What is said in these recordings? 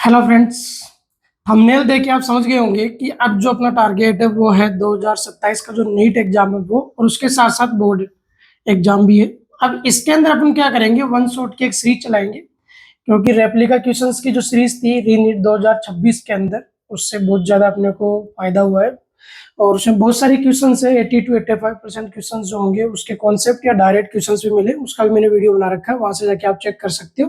Hello friends. Thumbnail देख के आप समझ गए होंगे कि अब जो अपना टारगेट है वो है 2027 का जो नीट एग्जाम है वो, और उसके साथ साथ बोर्ड एग्जाम भी है। अब इसके अंदर अपन क्या करेंगे, वन शॉट की एक सीरीज चलाएंगे, क्योंकि रेप्लिका क्वेश्चंस की जो सीरीज थी री नीट 2026 के अंदर, उससे बहुत ज़्यादा अपने को फायदा हुआ है। और उसमें बहुत सारे क्वेश्चन है, 80 to 85% क्वेश्चन जो होंगे उसके कॉन्सेप्ट या डायरेक्ट क्वेश्चन भी मिले, उसका भी मैंने वीडियो बना रखा है, वहां से जाके आप चेक कर सकते हो।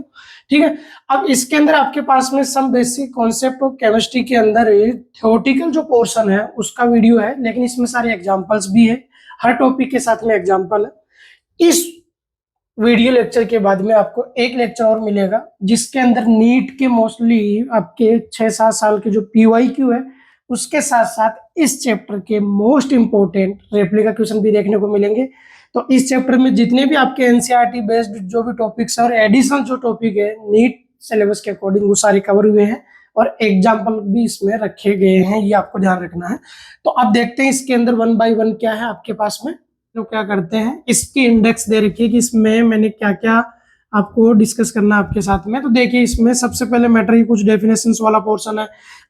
ठीक है। अब इसके अंदर आपके पास में some basic concept of chemistry के अंदर थ्योरेटिकल जो पोर्शन है उसका वीडियो है, लेकिन इसमें सारे एग्जाम्पल्स भी है, हर टॉपिक के साथ में एग्जाम्पल है। इस वीडियो लेक्चर के बाद में आपको एक लेक्चर और मिलेगा जिसके अंदर नीट के मोस्टली आपके 6-7 साल के जो PYQ है उसके साथ साथ इस चैप्टर के मोस्ट इंपोर्टेंट रेप्लिका क्वेश्चन भी देखने को मिलेंगे। तो इस चैप्टर में जितने भी आपके NCERT बेस्ड जो भी टॉपिक्स है और एडिशनल जो टॉपिक है नीट सिलेबस के अकॉर्डिंग वो सारे कवर हुए हैं, और एग्जाम्पल भी इसमें रखे गए हैं, ये आपको ध्यान रखना है। तो अब देखते हैं इसके अंदर वन बाय वन क्या है आपके पास में। तो क्या करते हैं, इसकी इंडेक्स दे रखी है कि इसमें मैंने क्या क्या आपको डिस्कस करना है आपके साथ में। तो देखिए इसमें सबसे पहले मैटर की कुछ डेफिनेशंस वाला पोर्शन है।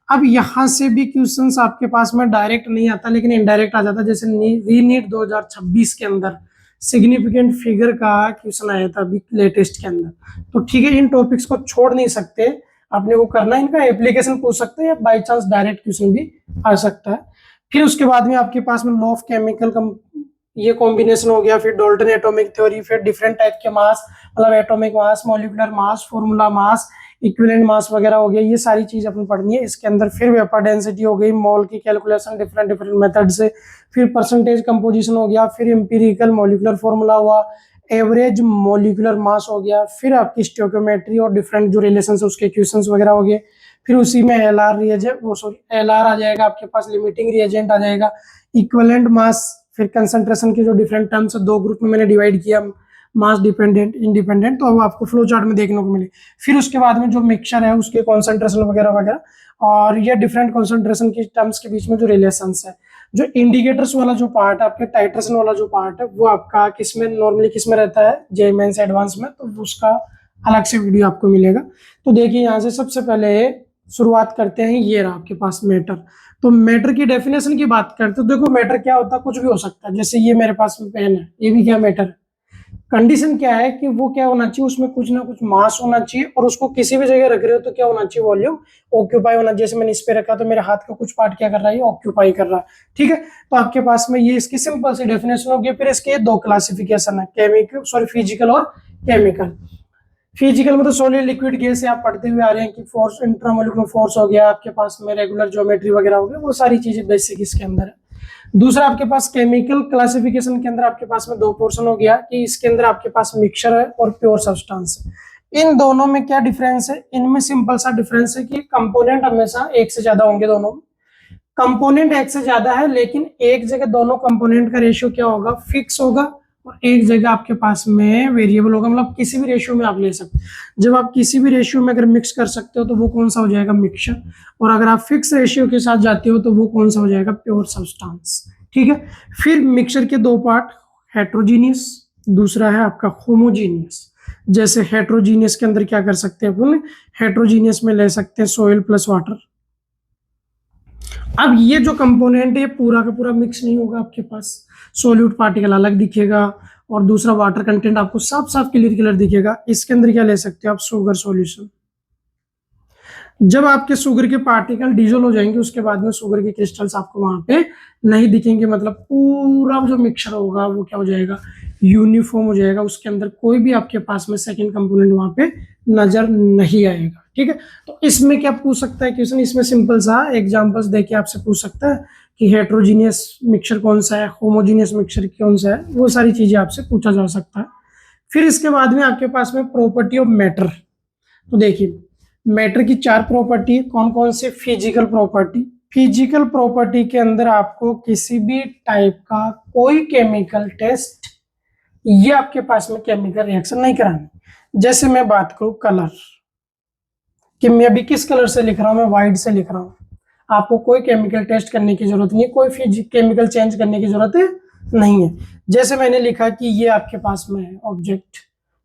अब यहाँ से भी क्वेश्चंस आपके पास में डायरेक्ट नहीं आता लेकिन इनडायरेक्ट आ जाता है, जैसे री नीट 2026 के अंदर सिग्निफिकेंट फिगर का क्वेश्चन आया था अभी लेटेस्ट के अंदर। तो ठीक है, इन टॉपिक्स को छोड़ नहीं सकते, अपने को करना है, इनका एप्लीकेशन पूछ सकते हैं या बाई चांस डायरेक्ट क्वेश्चन भी आ सकता है। फिर उसके बाद में आपके पास में लॉ ऑफ केमिकल ये कॉम्बिनेशन हो गया, फिर डाल्टन एटॉमिक थ्योरी, फिर डिफरेंट टाइप के मास, मतलब atomic mass, molecular mass, formula mass, equivalent mass वगैरह हो गया, ये सारी चीज अपन पढ़नी है इसके अंदर। फिर वेपर डेंसिटी हो गई, मोल की कैलकुलेशन डिफरेंट डिफरेंट मेथड से, फिर परसेंटेज कंपोजिशन हो गया, फिर एम्पिरिकल मॉलिक्यूलर फॉर्मूला हुआ, एवरेज मॉलिक्यूलर मास हो गया, फिर आपकी स्टोइकियोमेट्री और डिफरेंट जो रिलेशन है उसके क्वेश्चंस वगैरह हो गए। फिर उसी में LR रिएजेंट, वो सॉरी LR आ जाएगा आपके पास, लिमिटिंग रिएजेंट आ जाएगा, इक्विवेलेंट मास, फिर कंसंट्रेशन के जो डिफरेंट टर्म्स है दो ग्रुप में मैंने डिवाइड किया, मास डिपेंडेंट इंडिपेंडेंट, तो अब आपको फ्लो चार्ट में देखने को मिले। फिर उसके बाद में जो मिक्सचर है उसके कॉन्सेंट्रेशन वगैरह वगैरह, और ये डिफरेंट कॉन्सेंट्रेशन के टर्म्स के बीच में जो रिलेशंस है। जो इंडिकेटर्स वाला जो पार्ट है आपके, टाइट्रेशन वाला जो पार्ट है वो आपका किसमें नॉर्मली किसमें रहता है, JEE मेंस एडवांस में, तो उसका अलग से वीडियो आपको मिलेगा। तो देखिए यहाँ से सबसे पहले शुरुआत करते हैं, ये रहा आपके पास मैटर। तो मैटर की डेफिनेशन की बात करते हैं, तो देखो मैटर क्या होता है, कुछ भी हो सकता है, जैसे ये मेरे पास में पेन है, ये भी क्या मैटर है। कंडीशन क्या है कि वो क्या होना चाहिए, उसमें कुछ ना कुछ मास होना चाहिए, और उसको किसी भी जगह रख रहे हो तो क्या होना चाहिए, वॉल्यूम ऑक्यूपाई होना। जैसे मैंने इस पे रखा तो मेरे हाथ का कुछ पार्ट क्या कर रहा है, ऑक्यूपाई कर रहा है। ठीक है, तो आपके पास में ये इसकी सिंपल सी डेफिनेशन होगी। फिर इसके दो क्लासिफिकेशन है, केमिकल सॉरी फिजिकल और केमिकल। फिजिकल में तो सॉलिड लिक्विड गैस से आप पढ़ते हुए आ रहे हैं कि फोर्स, इंट्रामोलिकुलर फोर्स हो गया आपके पास में, रेगुलर ज्योमेट्री वगैरह हो गया, वो सारी चीजें बेसिक इसके अंदर है। दूसरा आपके पास केमिकल क्लासिफिकेशन के अंदर आपके पास में दो पोर्शन हो गया कि इसके अंदर आपके पास मिक्सचर है और प्योर सब्सटेंस है। इन दोनों में क्या डिफरेंस है, इनमें सिंपल सा डिफरेंस है कि कंपोनेंट हमेशा एक से ज्यादा होंगे, दोनों में कंपोनेंट एक से ज्यादा है, लेकिन एक जगह दोनों कंपोनेंट का रेशियो क्या होगा, फिक्स होगा, और एक जगह आपके पास में वेरिएबल होगा, मतलब किसी भी रेशियो में आप ले सकते हैं। जब आप किसी भी रेशियो में अगर मिक्स कर सकते हो तो वो कौन सा हो जाएगा, मिक्सचर, और अगर आप फिक्स रेशियो के साथ जाते हो तो वो कौन सा हो जाएगा, प्योर सब्सटेंस। ठीक है। फिर मिक्सचर के दो पार्ट, हेट्रोजीनियस, दूसरा है आपका होमोजीनियस। जैसे हेट्रोजीनियस के अंदर क्या कर सकते हैं अपन, हेट्रोजीनियस में ले सकते हैं सोइल प्लस वाटर। अब ये जो कंपोनेंट है पूरा का पूरा मिक्स नहीं होगा, आपके पास सोल्यूट पार्टिकल अलग दिखेगा और दूसरा वाटर कंटेंट आपको साफ साफ क्लियर क्लियर दिखेगा। इसके अंदर क्या ले सकते हो आप, शुगर सॉल्यूशन। जब आपके शुगर के पार्टिकल डिजोल्व हो जाएंगे उसके बाद में शुगर के क्रिस्टल्स आपको वहां पे नहीं दिखेंगे, मतलब पूरा जो मिक्सचर होगा वो क्या हो जाएगा, यूनिफॉर्म हो जाएगा, उसके अंदर कोई भी आपके पास में सेकंड कंपोनेंट वहां पे नजर नहीं आएगा। ठीक है, तो इसमें क्या पूछ सकता है क्वेश्चन, इसमें सिंपल सा एग्जांपल्स देके आपसे पूछ सकता है कि हेट्रोजीनियस मिक्सचर कौन सा है, होमोजीनियस मिक्सचर कौन सा है, वो सारी चीजें आपसे पूछा जा सकता है। फिर इसके बाद में आपके पास में प्रॉपर्टी ऑफ मैटर। तो देखिए मैटर की चार प्रॉपर्टी, कौन कौन से, फिजिकल प्रॉपर्टी। फिजिकल प्रॉपर्टी के अंदर आपको किसी भी टाइप का कोई केमिकल टेस्ट, ये आपके पास में केमिकल रिएक्शन नहीं करानी। जैसे मैं बात करूं कलर, कि मैं अभी किस कलर से लिख रहा हूं, मैं व्हाइट से लिख रहा हूं, आपको कोई केमिकल टेस्ट करने की जरूरत नहीं है, कोई केमिकल चेंज करने की जरूरत नहीं है। जैसे मैंने लिखा कि ये आपके पास में है ऑब्जेक्ट,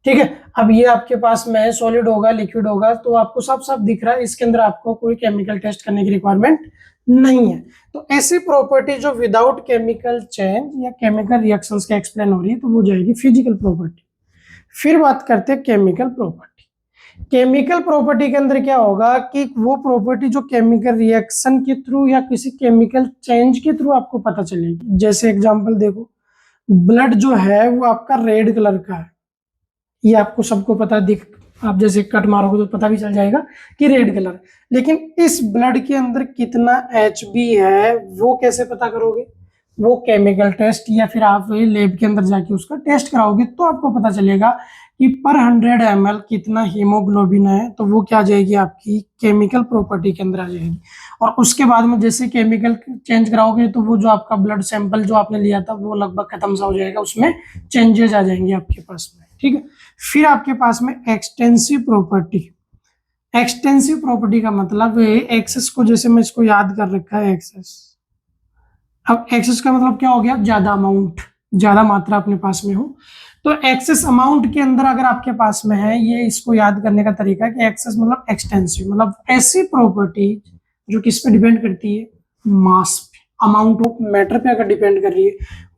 ठीक है। अब ये आपके पास में सॉलिड होगा, लिक्विड होगा, तो आपको साफ साफ दिख रहा है इसके अंदर आपको कोई केमिकल टेस्ट करने की रिक्वायरमेंट नहीं है। तो ऐसी प्रॉपर्टी जो विदाउट केमिकल चेंज या केमिकल रिएक्शंस के एक्सप्लेन हो रही है तो वो जाएगी फिजिकल प्रॉपर्टी। फिर बात करते हैं केमिकल प्रॉपर्टी। केमिकल प्रॉपर्टी के अंदर क्या होगा कि वो प्रॉपर्टी जो केमिकल रिएक्शन के थ्रू या किसी केमिकल चेंज के थ्रू आपको पता चलेगी। जैसे एग्जांपल देखो, ब्लड जो है वो आपका रेड कलर का है, ये आपको सबको पता दिख, आप जैसे कट मारोगे तो पता भी चल जाएगा कि रेड कलर। लेकिन इस ब्लड के अंदर कितना HB है वो कैसे पता करोगे? वो केमिकल टेस्ट या फिर आप लैब के अंदर जाके उसका टेस्ट कराओगे तो आपको पता चलेगा कि पर 100 ml कितना हीमोग्लोबिन है, तो वो क्या आ जाएगी आपकी केमिकल प्रॉपर्टी के अंदर आ जाएगी। और उसके बाद में जैसे केमिकल चेंज कराओगे तो वो जो आपका ब्लड सैंपल जो आपने लिया था वो लगभग खत्म सा हो जाएगा, उसमें चेंजेस आ जाएंगे आपके पास में। ठीक है। फिर आपके पास में एक्सटेंसिव प्रॉपर्टी। एक्सटेंसिव प्रॉपर्टी का मतलब एक्सेस को, जैसे मैं इसको याद कर रखा है एक्सेस। अब एक्सेस का मतलब क्या हो गया? ज्यादा अमाउंट, ज्यादा मात्रा अपने पास में हो। तो एक्सेस अमाउंट के अंदर अगर आपके पास में है, ये इसको याद करने का तरीका है कि एक्सेस मतलब एक्सटेंसिव, मतलब ऐसी प्रॉपर्टी जो किस पे डिपेंड करती है? मास पे, अमाउंट ऑफ मैटर पे अगर डिपेंड कर रही है,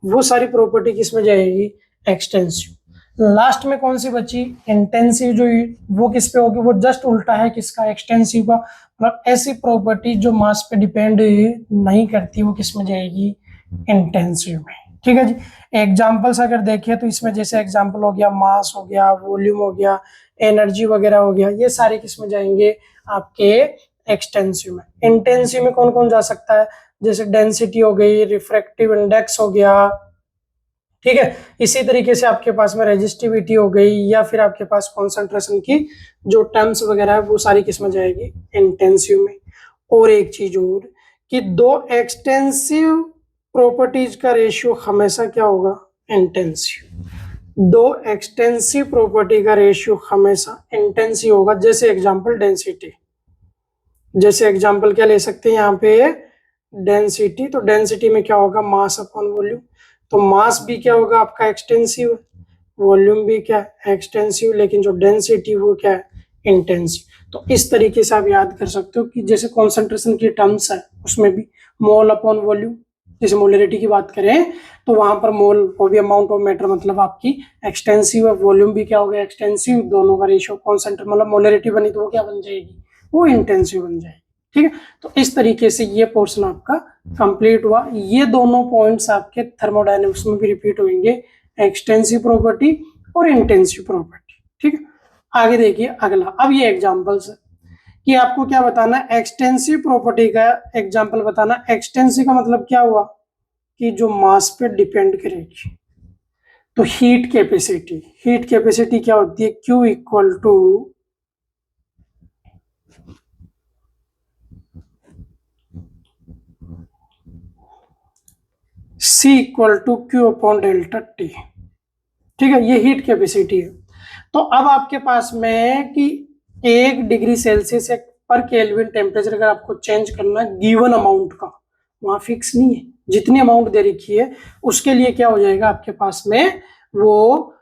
वो सारी प्रॉपर्टी किस में जाएगी? एक्सटेंसिव। लास्ट में कौन सी बची? इंटेंसिव। जो वो किस पे होगी? वो जस्ट उल्टा है किसका? एक्सटेंसिव का। मतलब ऐसी प्रॉपर्टी जो मास पे डिपेंड नहीं करती वो किस में जाएगी? इंटेंसिव में। ठीक है जी। एग्जांपल्स अगर देखें तो इसमें जैसे एग्जांपल हो गया मास हो गया, वॉल्यूम हो गया, एनर्जी वगैरह हो गया, ये सारे किस में जाएंगे? आपके एक्सटेंसिव में। इंटेंसिव में कौन कौन जा सकता है? जैसे डेंसिटी हो गई, रिफ्रैक्टिव इंडेक्स हो गया। ठीक है। इसी तरीके से आपके पास में रेजिस्टिविटी हो गई, या फिर आपके पास कॉन्सेंट्रेशन की जो टर्म्स वगैरह है वो सारी किस में जाएगी? इंटेंसिव में। और एक चीज और कि दो एक्सटेंसिव प्रॉपर्टीज का रेशियो हमेशा क्या होगा? इंटेंसिव। दो एक्सटेंसिव प्रॉपर्टी का रेशियो हमेशा इंटेंसिव होगा। जैसे एग्जांपल डेंसिटी, जैसे एग्जांपल क्या ले सकते हैं यहाँ पे? डेंसिटी। तो डेंसिटी में क्या होगा? Mass upon volume. तो मास भी क्या होगा आपका? एक्सटेंसिव। वॉल्यूम भी क्या? एक्सटेंसिव। लेकिन जो डेंसिटी वो क्या है? इंटेंसिव। तो इस तरीके से आप याद कर सकते हो कि जैसे कॉन्सेंट्रेशन की टर्म्स है उसमें भी मोल अपॉन वॉल्यूम, जैसे मोलरिटी की बात करें तो वहां पर मोल वो भी अमाउंट ऑफ मैटर मतलब आपकी एक्सटेंसिव है, वॉल्यूम भी क्या होगा? एक्सटेंसिव। दोनों का रेशियो कॉन्सेंट्रेट मतलब मोलरिटी बनी तो वो क्या बन जाएगी? वो इंटेंसिव बन जाएगी। ठीक है। तो इस तरीके से ये पोर्शन आपका कंप्लीट हुआ। ये दोनों पॉइंट्स आपके थर्मोडायनेमिक्स में भी रिपीट होंगे, एक्सटेंसिव प्रॉपर्टी और इंटेंसिव प्रॉपर्टी। ठीक है। आगे देखिए अगला। अब ये एग्जांपल्स है कि आपको क्या बताना है? एक्सटेंसिव प्रॉपर्टी का एग्जांपल बताना। एक्सटेंसिव का मतलब क्या हुआ? कि जो मास पे डिपेंड करेगी। तो हीट कैपेसिटी, हीट कैपेसिटी क्या होती है? Q equal to C equal to Q upon delta T। ठीक है। ये हीट कैपेसिटी है। तो अब आपके पास में कि 1 डिग्री सेल्सियस पर केल्विन टेम्परेचर अगर आपको चेंज करना है गिवन अमाउंट का, वहां फिक्स नहीं है, जितनी अमाउंट दे रखी है उसके लिए क्या हो जाएगा आपके पास में? वो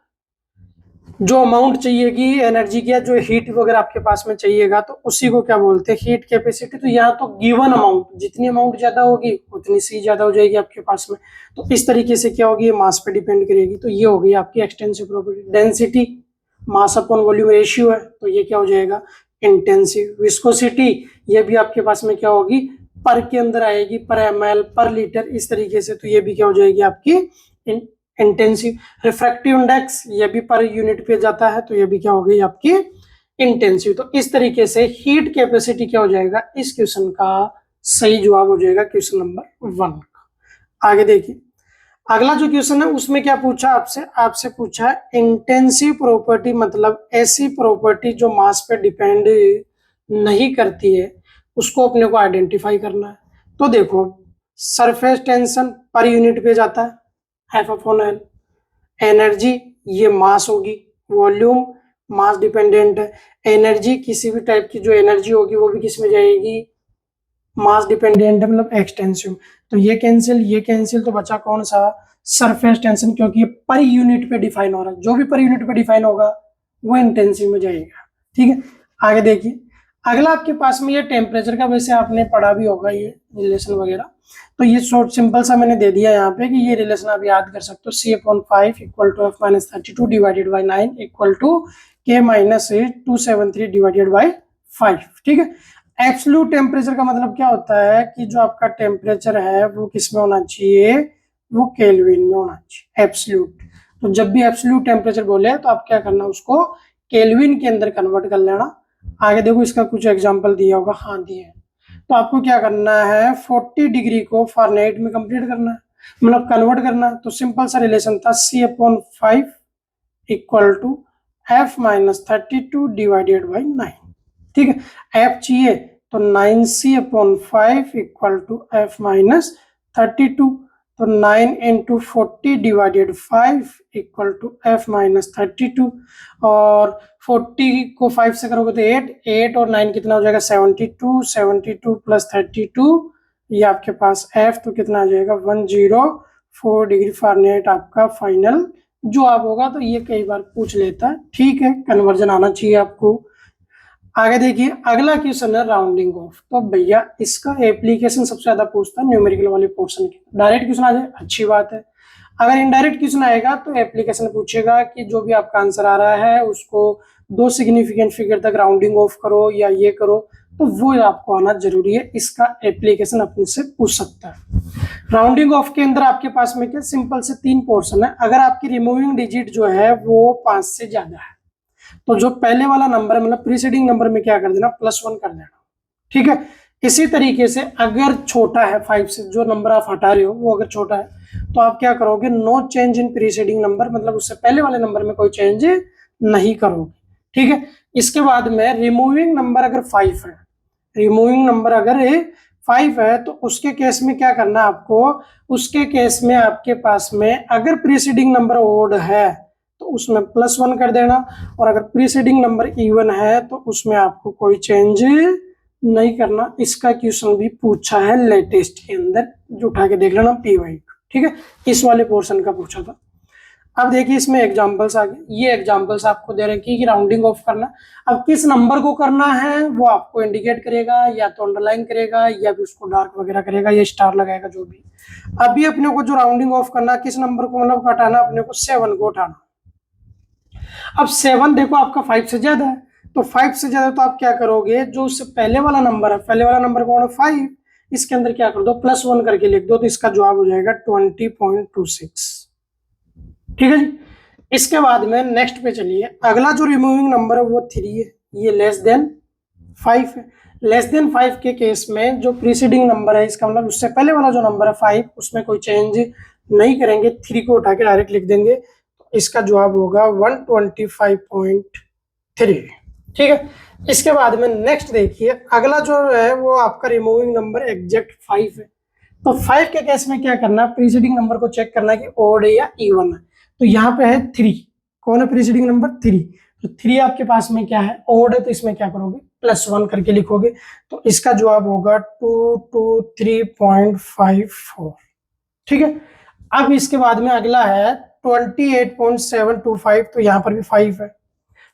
जो अमाउंट चाहिएगी एनर्जी की, जो हीट वगैरह आपके पास में चाहिएगा तो उसी को क्या बोलते हैं? Heat capacity. तो यहाँ तो गिवन अमाउंट, जितनी अमाउंट ज्यादा होगी उतनी सी ज्यादा हो जाएगी आपके पास में। तो इस तरीके से क्या होगी? ये मास पे डिपेंड करेगी। तो ये हो गई आपकी extensive property. Density mass upon volume ratio है, तो ये क्या हो जाएगा? इंटेंसिव। विस्कोसिटी ये भी आपके पास में क्या होगी? पर के अंदर आएगी, पर ml पर लीटर, इस तरीके से। तो ये भी क्या हो जाएगी आपकी? इंटेंसिव। रिफ्रैक्टिव इंडेक्स ये भी पर यूनिट पे जाता है, तो ये भी क्या हो गई आपकी? इंटेंसिव। तो इस तरीके से हीट कैपेसिटी क्या हो जाएगा? इस क्वेश्चन का सही जवाब हो जाएगा क्वेश्चन नंबर 1 का। आगे देखिए अगला जो क्वेश्चन है उसमें क्या पूछा आपसे? आपसे पूछा इंटेंसिव प्रॉपर्टी मतलब ऐसी प्रॉपर्टी जो मास पे डिपेंड नहीं करती है, उसको अपने को आइडेंटिफाई करना है। तो देखो सरफेस टेंशन पर यूनिट पे जाता है, एफ अपॉन एल। एनर्जी ये मास होगी, वॉल्यूम मास डिपेंडेंट है। एनर्जी किसी भी टाइप की जो एनर्जी होगी वो भी किस में जाएगी? मास डिपेंडेंट है, मतलब एक्सटेंसिव। तो ये कैंसिल, तो बचा कौन सा? सरफेस टेंशन, क्योंकि ये पर यूनिट पे डिफाइन हो रहा है। जो भी पर यूनिट पे डिफाइन होगा वो इंटेंसिव में जाएगा। ठीक है, आगे देखिए अगला आपके पास में ये टेम्परेचर का, वैसे आपने पढ़ा भी होगा ये रिलेशन वगैरह, तो ये शॉर्ट सिंपल सा मैंने दे दिया यहाँ पे कि ये रिलेशन आप याद कर सकते हो, C/5 equal to F-32 divided by 9 equal to K-273 divided by 5। ठीक है, एब्सोल्यूट टेम्परेचर का मतलब क्या होता है कि जो आपका टेम्परेचर है वो किस में होना चाहिए, वो केल्विन में होना चाहिए एब्सोल्यूट। तो जब भी एब्सोल्यूट टेम्परेचर बोले तो आप क्या करना, उसको केल्विन के अंदर कन्वर्ट कर लेना। आगे देखो इसका कुछ एग्जांपल दिया होगा, हाँ दिए हैं। तो आपको क्या करना है, 40 डिग्री को फ़ारेनहाइट में कंप्लीट करना है, मतलब कन्वर्ट करना। तो सिंपल सा रिलेशन था C/5 equal to F-32 divided by 9। ठीक है, F चाहिए तो 9C/5 इक्वल टू F-32, तो 9 into 40 divided 5 equal to F-32, और 40 को 5 से करोगे तो 8 और 9 कितना हो जाएगा 72, 72 प्लस 32 ये आपके पास F, तो कितना आ जाएगा 104 डिग्री फ़ारेनहाइट आपका फाइनल जवाब होगा। तो ये कई बार पूछ लेता है, ठीक है, कन्वर्जन आना चाहिए आपको। आगे देखिए अगला क्वेश्चन है राउंडिंग ऑफ। तो भैया इसका एप्लीकेशन सबसे ज्यादा पूछता है न्यूमेरिकल वाले पोर्शन के। डायरेक्ट क्वेश्चन आ जाए अच्छी बात है, अगर इनडायरेक्ट क्वेश्चन आएगा तो एप्लीकेशन पूछेगा कि जो भी आपका आंसर आ रहा है उसको 2 सिग्निफिकेंट फिगर तक राउंडिंग ऑफ करो या ये करो, तो वो आपको आना जरूरी है। इसका एप्लीकेशन अपने से पूछ सकता है। राउंडिंग ऑफ के अंदर आपके पास में क्या सिंपल से 3 पोर्शन है। अगर आपकी रिमूविंग डिजिट जो है वो 5 से ज्यादा है तो जो पहले वाला नंबर है मतलब प्रीसीडिंग नंबर में क्या कर देना, +1 कर देना। ठीक है, इसी तरीके से अगर छोटा है 5 से, जो नंबर आप हटा रहे हो वो अगर छोटा है तो आप क्या करोगे, no change in preceding number, मतलब उससे पहले वाले नंबर में कोई चेंज नहीं करोगे। ठीक है, इसके बाद में रिमूविंग नंबर अगर 5 है, रिमूविंग नंबर अगर 5 है तो उसके केस में क्या करना है आपको, उसके केस में आपके पास में अगर प्रीसीडिंग नंबर ओड है तो उसमें +1 कर देना, और अगर प्रीसीडिंग नंबर इवन है तो उसमें आपको कोई चेंज नहीं करना। इसका क्वेश्चन भी पूछा है लेटेस्ट के अंदर, जो उठा के देख लेना PY। ठीक है, इस वाले पोर्शन का पूछा था। अब देखिए इसमें एग्जांपल्स आ गए, ये एग्जांपल्स आपको दे रहे हैं कि राउंडिंग ऑफ करना। अब किस नंबर को करना है वो आपको इंडिकेट करेगा, या तो अंडरलाइन करेगा या भी उसको डार्क वगैरह करेगा या स्टार लगाएगा, जो भी। अभी अपने को जो राउंडिंग ऑफ करना, किस नंबर को मतलब हटाना, अपने को 7 को उठाना। अब 7 देखो आपका 5 से ज्यादा है, तो 5 से ज्यादा तो आप क्या करोगे, जो उससे पहले वाला नंबर है, पहले वाला नंबर कौन है 5, इसके अंदर क्या कर दो +1 करके लिख दो, तो इसका जवाब हो जाएगा 20.26। ठीक है जी, इसके बाद में नेक्स्ट पे चलिए। अगला जो रिमूविंग नंबर है वो 3 है, ये <5 है। <5 के केस में जो प्रीसीडिंग नंबर है, इसका मतलब उससे पहले वाला जो नंबर है 5, उसमें कोई चेंज नहीं करेंगे, 3 को उठा के डायरेक्ट लिख देंगे, इसका जवाब होगा 125.3। ठीक है, इसके बाद में नेक्स्ट देखिए अगला जो है वो आपका रिमूविंग नंबर एग्जैक्ट 5 है। तो 5 के केस में क्या करना है, प्रीसीडिंग नंबर को चेक करना है कि ओड है या इवन है। तो यहाँ पे है 3, कौन है प्रीसीडिंग नंबर 3, तो 3 आपके पास में क्या है, ओड है, तो इसमें क्या करोगे +1 करके लिखोगे, तो इसका जवाब होगा 223.54। ठीक है, अब इसके बाद में अगला है 28.725, तो यहाँ पर भी 5 है,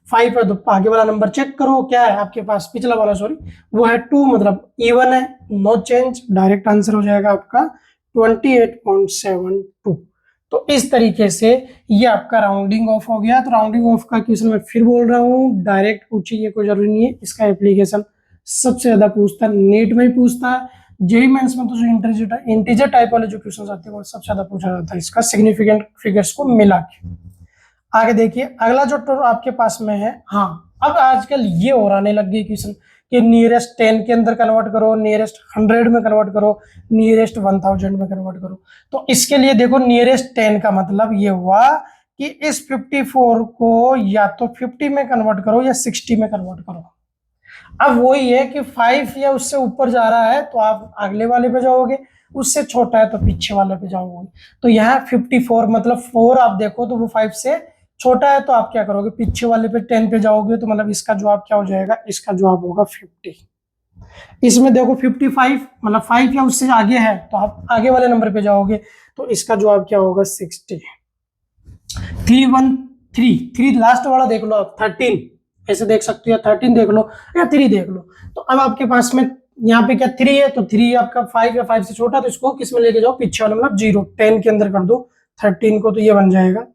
5 है तो आगे वाला नंबर चेक करो क्या है आपके पास, पिछला वाला सॉरी, वो है 2, मतलब इवन है, नो चेंज, डायरेक्ट आंसर हो जाएगा आपका 28.72। तो इस तरीके से ये आपका राउंडिंग ऑफ हो गया। तो राउंडिंग ऑफ का क्वेश्चन मैं फिर बोल रहा हूँ, डायरेक्ट पूछिए कोई जरूरी नहीं है, इसका एप्लीकेशन सबसे ज्यादा पूछता है, नीट में ही पूछता है, जेईई मेंस में तो जो इंटीजर टाइप वाले जो क्वेश्चन आते हैं वो सबसे ज्यादा पूछा जाता है, इसका सिग्निफिकेंट फिगर्स को मिला के। आगे देखिए अगला जो आपके पास में है, हाँ अब आजकल ये और आने लग गई क्वेश्चन कि नियरेस्ट 10 के अंदर कन्वर्ट करो, नियरेस्ट 100 में कन्वर्ट करो, नियरेस्ट 1000 में कन्वर्ट करो। तो इसके लिए देखो नियरेस्ट 10 का मतलब ये हुआ कि इस 54 को या तो 50 में कन्वर्ट करो या 60 में कन्वर्ट करो। अब वही है कि 5 या उससे ऊपर जा रहा है तो आप अगले वाले पे जाओगे, उससे छोटा है तो पीछे वाले पे जाओगे। तो यहाँ 54 मतलब 4 आप देखो तो वो 5 से छोटा है, तो आप क्या करोगे पीछे वाले पे 10 पे जाओगे, तो मतलब इसका जवाब क्या हो जाएगा, इसका जवाब होगा 50। इसमें देखो 55 मतलब 5 या उससे आगे है तो आप आगे वाले नंबर पे जाओगे, तो इसका जवाब क्या होगा 60। थ्री लास्ट वाला देख लो आप, 13 ऐसे देख सकते हो, या 13 देख लो या 3 देख लो। तो अब आपके पास में यहाँ पे क्या 3 है, तो 3 आपका 5 या 5 से छोटा, तो इसको किस में लेके जाओ, पीछे वाले मतलब 0 10 के अंदर कर दो 13 को, तो ये बन जाएगा।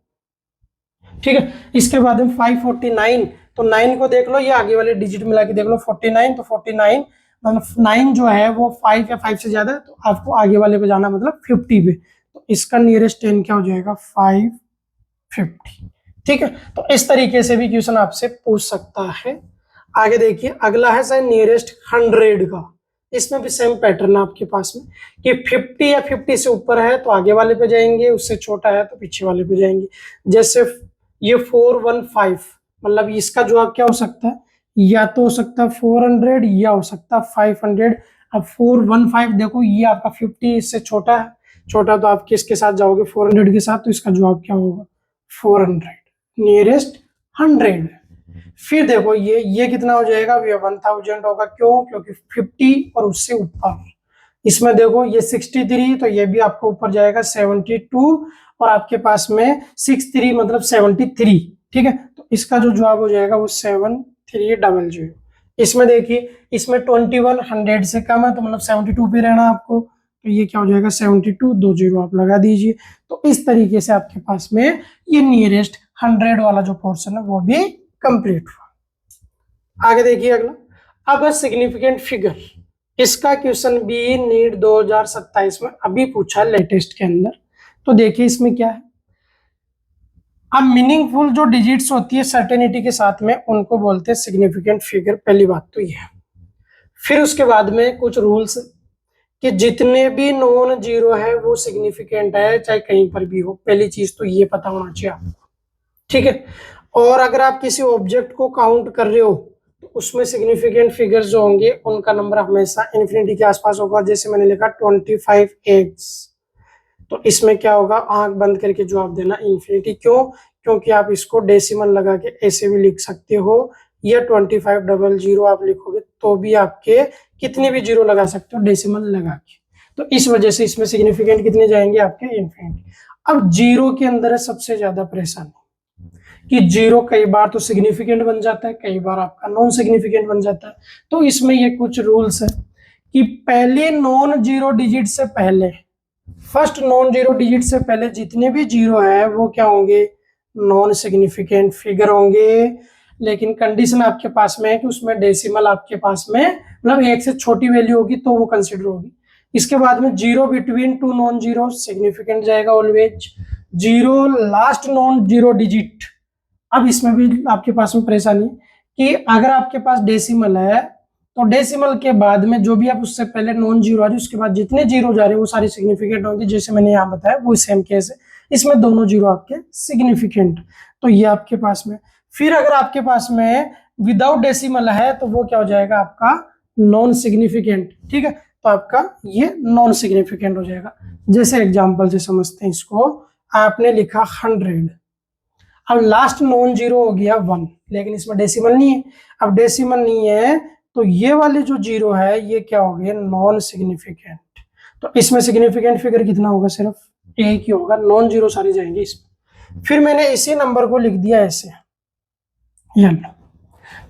ठीक है, इसके बाद में 549, तो 9 को देख लो, ये आगे वाले डिजिट मिला के देख लो 49, तो 49 मतलब 9 जो है वो 5 या 5 से ज्यादा है, तो आपको आगे वाले पे जाना मतलब 50 पे, तो इसका नियरेस्ट 10 क्या हो जाएगा 550। ठीक है, तो इस तरीके से भी क्वेश्चन आपसे पूछ सकता है। आगे देखिए, अगला है सर नियरेस्ट 100 का। इसमें भी सेम पैटर्न है आपके पास में कि 50 या 50 से ऊपर है तो आगे वाले पे जाएंगे, उससे छोटा है तो पीछे वाले पे जाएंगे। जैसे ये 415, मतलब इसका जवाब क्या हो सकता है, या तो हो सकता है 400 या हो सकता है 500। अब 415 देखो, ये आपका 50 इससे छोटा है, छोटा तो आप किसके साथ जाओगे 400 के साथ, तो इसका जवाब क्या होगा 400, नियरेस्ट 100। फिर देखो ये कितना हो जाएगा, ये 1000 होगा, क्यों, क्योंकि 50 और उससे ऊपर। इसमें देखो ये 63, तो ये भी आपको ऊपर जाएगा 72, और आपके पास में 63 मतलब 73। ठीक है, तो इसका जो जवाब हो जाएगा वो 7300। इसमें देखिए, इसमें 21 100 से कम है, तो मतलब 72 पे रहना आपको, तो ये क्या हो जाएगा 72, 2 0 आप लगा दीजिए। तो इस तरीके से आपके पास में ये नियरेस्ट 100 वाला जो पोर्शन है वो भी कंप्लीट हुआ। आगे देखिए अगला, अब सिग्निफिकेंट फिगर, इसका क्वेश्चन भी नीट 2027 में अभी पूछा लेटेस्ट के अंदर। तो देखिए इसमें क्या है, अब मीनिंगफुल जो डिजिट्स होती है सर्टेनिटी के साथ में, उनको बोलते हैं सिग्निफिकेंट फिगर। पहली बात तो ये है। फिर उसके बाद में कुछ रूल्स कि जितने भी नॉन जीरो है वो सिग्निफिकेंट है, चाहे कहीं पर भी हो। पहली चीज तो ये पता होना चाहिए आपको। ठीक है, और अगर आप किसी ऑब्जेक्ट को काउंट कर रहे हो तो उसमें सिग्निफिकेंट फिगर्स जो होंगे उनका नंबर हमेशा इन्फिनिटी के आसपास होगा। जैसे मैंने लिखा 25 एग्स, तो इसमें क्या होगा, आंख बंद करके जवाब देना इन्फिनिटी। क्यों, क्योंकि आप इसको डेसिमल लगा के ऐसे भी लिख सकते हो, या 2500 आप लिखोगे तो भी आपके कितने भी जीरो लगा सकते हो डेसिमल लगा के। तो इस वजह से इसमें सिग्निफिकेंट कितने जाएंगे आपके, इन्फिनिटी। अब जीरो के अंदर है सबसे ज्यादा परेशानी कि जीरो कई बार तो सिग्निफिकेंट बन जाता है, कई बार आपका नॉन सिग्निफिकेंट बन जाता है। तो इसमें ये कुछ रूल्स है कि पहले नॉन जीरो डिजिट से पहले, फर्स्ट नॉन जीरो डिजिट से पहले जितने भी जीरो है वो क्या होंगे, नॉन सिग्निफिकेंट फिगर होंगे। लेकिन कंडीशन आपके पास में है कि उसमें डेसिमल आपके पास में मतलब 1 से छोटी वैल्यू होगी तो वो कंसिडर होगी। इसके बाद में zero between two non zero significant जाएगा always. Zero last non zero digit, अब इसमें भी आपके पास में परेशानी कि अगर आपके पास डेसिमल है तो डेसिमल के बाद में जो भी आप उससे पहले नॉन जीरो आ रही है उसके बाद जितने जीरो जा रहे हैं वो सारे सिग्निफिकेंट होंगे। जैसे मैंने यहाँ बताया वो सेम केस है, इसमें दोनों जीरो आपके सिग्निफिकेंट, तो ये आपके पास में। फिर अगर आपके पास में विदाउट डेसिमल है तो वो क्या हो जाएगा आपका नॉन सिग्निफिकेंट। ठीक है, तो आपका ये नॉन सिग्निफिकेंट हो जाएगा। जैसे एग्जाम्पल से समझते हैं इसको, आपने लिखा 100, अब लास्ट नॉन जीरो हो गया 1, लेकिन इसमें डेसिमल नहीं है। अब डेसिमल नहीं है तो ये वाले जो जीरो है ये क्या हो गया, नॉन सिग्निफिकेंट। तो इसमें सिग्निफिकेंट फिगर कितना होगा, सिर्फ एक ही होगा, नॉन जीरो सारे जाएंगे इसमें। फिर मैंने इसी नंबर को लिख दिया ऐसे,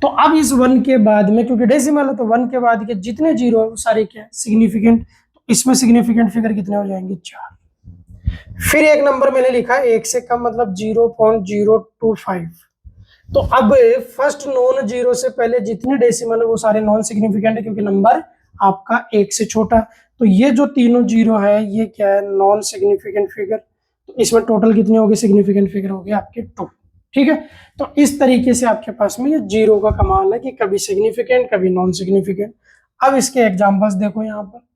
तो अब इस 1 के बाद में क्योंकि डेसिमल है तो 1 के बाद के जितने जीरो है वो सारे क्या है, सिग्निफिकेंट। तो इसमें सिग्निफिकेंट फिगर कितने हो जाएंगे, 4। फिर एक नंबर मैंने लिखा 1 से कम मतलब 0.025। तो अब फर्स्ट नॉन जीरो से पहले जितने डेसिमल है वो सारे नॉन सिग्निफिकेंट है क्योंकि नंबर आपका 1 से छोटा। तो ये जो तीनों जीरो है ये क्या है, नॉन सिग्निफिकेंट फिगर। तो इसमें टोटल कितने हो गए सिग्निफिकेंट फिगर, हो गए आपके 2। ठीक है, तो इस तरीके से आपके पास में ये जीरो का कमाल है कि कभी सिग्निफिकेंट कभी नॉन सिग्निफिकेंट। अब इसके एग्जांपल्स देखो, यहाँ पर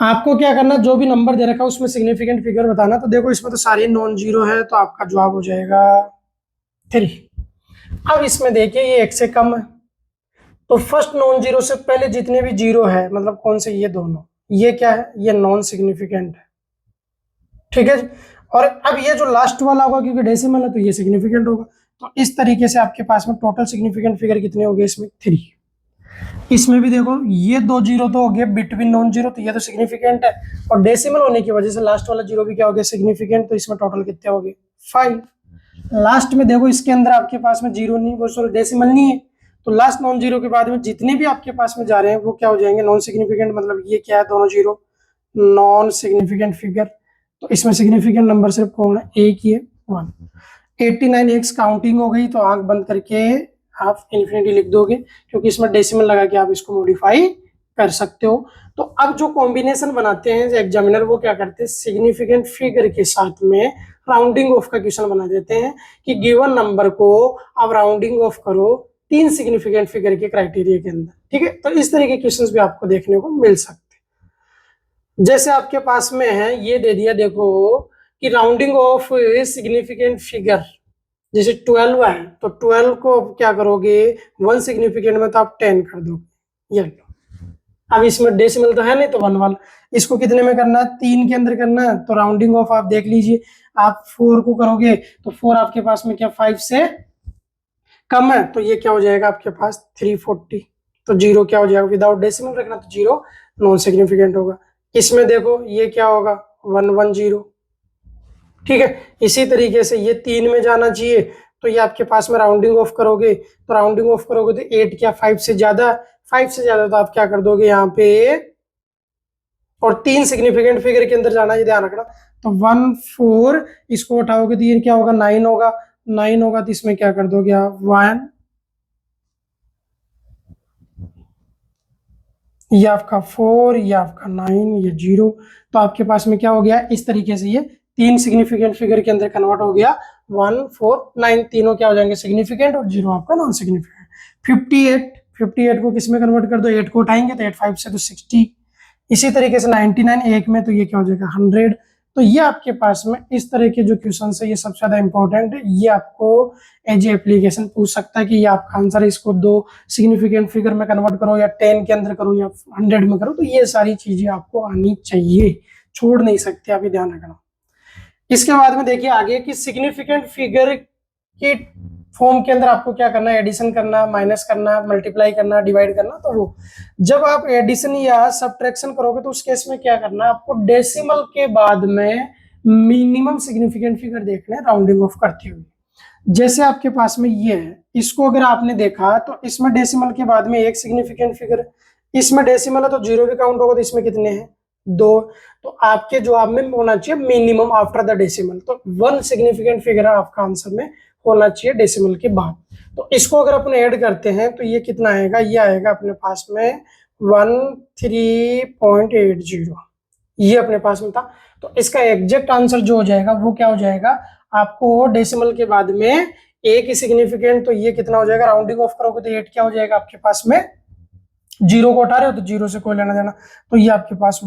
आपको क्या करना, जो भी नंबर दे रखा है उसमें सिग्निफिकेंट फिगर बताना। तो देखो इसमें तो सारे नॉन जीरो है तो आपका जवाब हो जाएगा 3। अब इसमें देखिए ये 1 से कम है तो फर्स्ट नॉन जीरो से पहले जितने भी जीरो है मतलब कौन से, ये दोनों, ये क्या है, ये नॉन सिग्निफिकेंट है। ठीक है, और अब ये जो लास्ट वाला होगा क्योंकि डेसिमल है तो ये सिग्निफिकेंट होगा। तो इस तरीके से आपके पास में टोटल सिग्निफिकेंट फिगर कितने हो गए इसमें, 3। इसमें भी देखो ये 2 जीरो तो हो गए बिटवीन नॉन जीरो, तो ये तो सिग्निफिकेंट है, और डेसिमल होने की वजह से लास्ट वाला जीरो भी क्या हो गया, सिग्निफिकेंट। तो इसमें टोटल कितने हो गए, 5। लास्ट में देखो इसके अंदर आपके पास में जीरो नहीं, वो सॉरी डेसिमल नहीं है, तो लास्ट नॉन जीरो के बाद में जितने भी आपके पास में जा रहे हैं वो क्या हो जाएंगे, नॉन सिग्निफिकेंट। मतलब ये क्या है, दोनों जीरो, नॉन सिग्निफिकेंट फिगर। तो इसमें सिग्निफिकेंट नंबर सिर्फ कौन है, एक ही है, 1। 89 एक्स काउंटिंग हो गई, तो आंख बंद करके आप इन्फिनिटी लिख दोगे, क्योंकि इसमें डेसिमल लगा के आप इसको मॉडिफाई कर सकते हो। तो अब जो कॉम्बिनेशन बनाते हैं एग्जामिनर, वो क्या करते हैं, सिग्निफिकेंट फिगर के साथ में राउंडिंग ऑफ का क्वेश्चन बना देते हैं कि गिवन नंबर को आप राउंडिंग ऑफ करो 3 सिग्निफिकेंट फिगर के क्राइटेरिया के अंदर। ठीक है, तो इस तरह के क्वेश्चंस भी आपको देखने को मिल सकते हैं। जैसे आपके पास में है, ये दे दिया देखो कि राउंडिंग ऑफ सिग्निफिकेंट फिगर, जैसे 12 है तो 12 को क्या करोगे, 1 सिग्निफिकेंट में तो आप 10 कर दोगे, ये। अब इसमें डेसिमल तो है नहीं, तो 1 वाला, इसको कितने में करना है, 3 के अंदर करना है, तो राउंडिंग ऑफ आप देख लीजिए, आप 4 को करोगे तो 4 आपके पास में क्या 5 से कम है, तो ये क्या हो जाएगा आपके पास 340। तो जीरो क्या हो जाएगा, विदाउट डेसिमल रखना, तो जीरो नॉन सिग्निफिकेंट होगा। इसमें देखो ये क्या होगा, 110। ठीक है, इसी तरीके से ये 3 में जाना चाहिए, तो ये आपके पास में राउंडिंग ऑफ करोगे, तो राउंडिंग ऑफ करोगे तो 8 क्या 5 से ज्यादा, 5 से ज्यादा, तो आप क्या कर दोगे यहाँ पे, और 3 सिग्निफिकेंट फिगर के अंदर जाना, ये ध्यान रखना। तो 1 4 इसको उठाओगे तो ये क्या होगा, 9 होगा, 9 होगा, तो इसमें क्या कर दोगे आप 1, ये आपका 4, ये आपका 9, ये 0। तो आपके पास में क्या हो गया, इस तरीके से ये 3 सिग्निफिकेंट फिगर के अंदर कन्वर्ट हो गया, 1 4 9, तीनों क्या हो जाएंगे सिग्निफिकेंट, और 0 आपका नॉन सिग्निफिकेंट। 58 को किस में कन्वर्ट कर दो, 8 को उठाएंगे तो 8 5 से तो 60। इसी तरीके से 99 एक में, तो ये क्या हो जाएगा 100। तो ये आपके पास में इस तरह के जो क्वेश्चन है, ये सबसे ज्यादा इंपॉर्टेंट है, ये आपको एज एप्लीकेशन पूछ सकता है कि ये आपका आंसर, इसको 2 सिग्निफिकेंट फिगर में कन्वर्ट करो, या 10 के अंदर करो, या 100 में करो। तो ये सारी चीजें आपको आनी चाहिए, छोड़ नहीं सकते आप, ये ध्यान रखना। इसके बाद में देखिए आगे कि सिग्निफिकेंट फिगर के फॉर्म के अंदर आपको क्या करना है, एडिशन करना, माइनस करना, मल्टीप्लाई करना, डिवाइड करना। तो वो जब आप एडिशन या सब्ट्रैक्शन करोगे तो उस केस में क्या करना है, आपको डेसिमल के बाद में मिनिमम सिग्निफिकेंट फिगर देखना है राउंडिंग ऑफ करते हुए। जैसे आपके पास में ये है, इसको अगर आपने देखा तो इसमें डेसिमल के बाद में 1 सिग्निफिकेंट फिगर, इसमें डेसिमल है तो 0 भी काउंट होगा, तो इसमें कितने हैं 2। तो आपके जवाब में होना चाहिए मिनिमम आफ्टर द डेसिमल, तो 1 सिग्निफिकेंट फिगर आपका आंसर में होना चाहिए डेसिमल के बाद। तो इसको अगर अपन ऐड करते हैं तो ये कितना आएगा, ये आएगा अपने पास में 13.80, ये अपने पास में था। तो इसका एग्जैक्ट आंसर जो हो जाएगा वो क्या हो जाएगा, आपको डेसिमल के बाद में एक ही सिग्निफिकेंट, तो ये कितना हो जाएगा, राउंडिंग ऑफ करोगे तो 8 क्या हो जाएगा आपके पास में, 0 को हटा रहे हो तो 0 से कोई लेना देना, तो ये आपके पास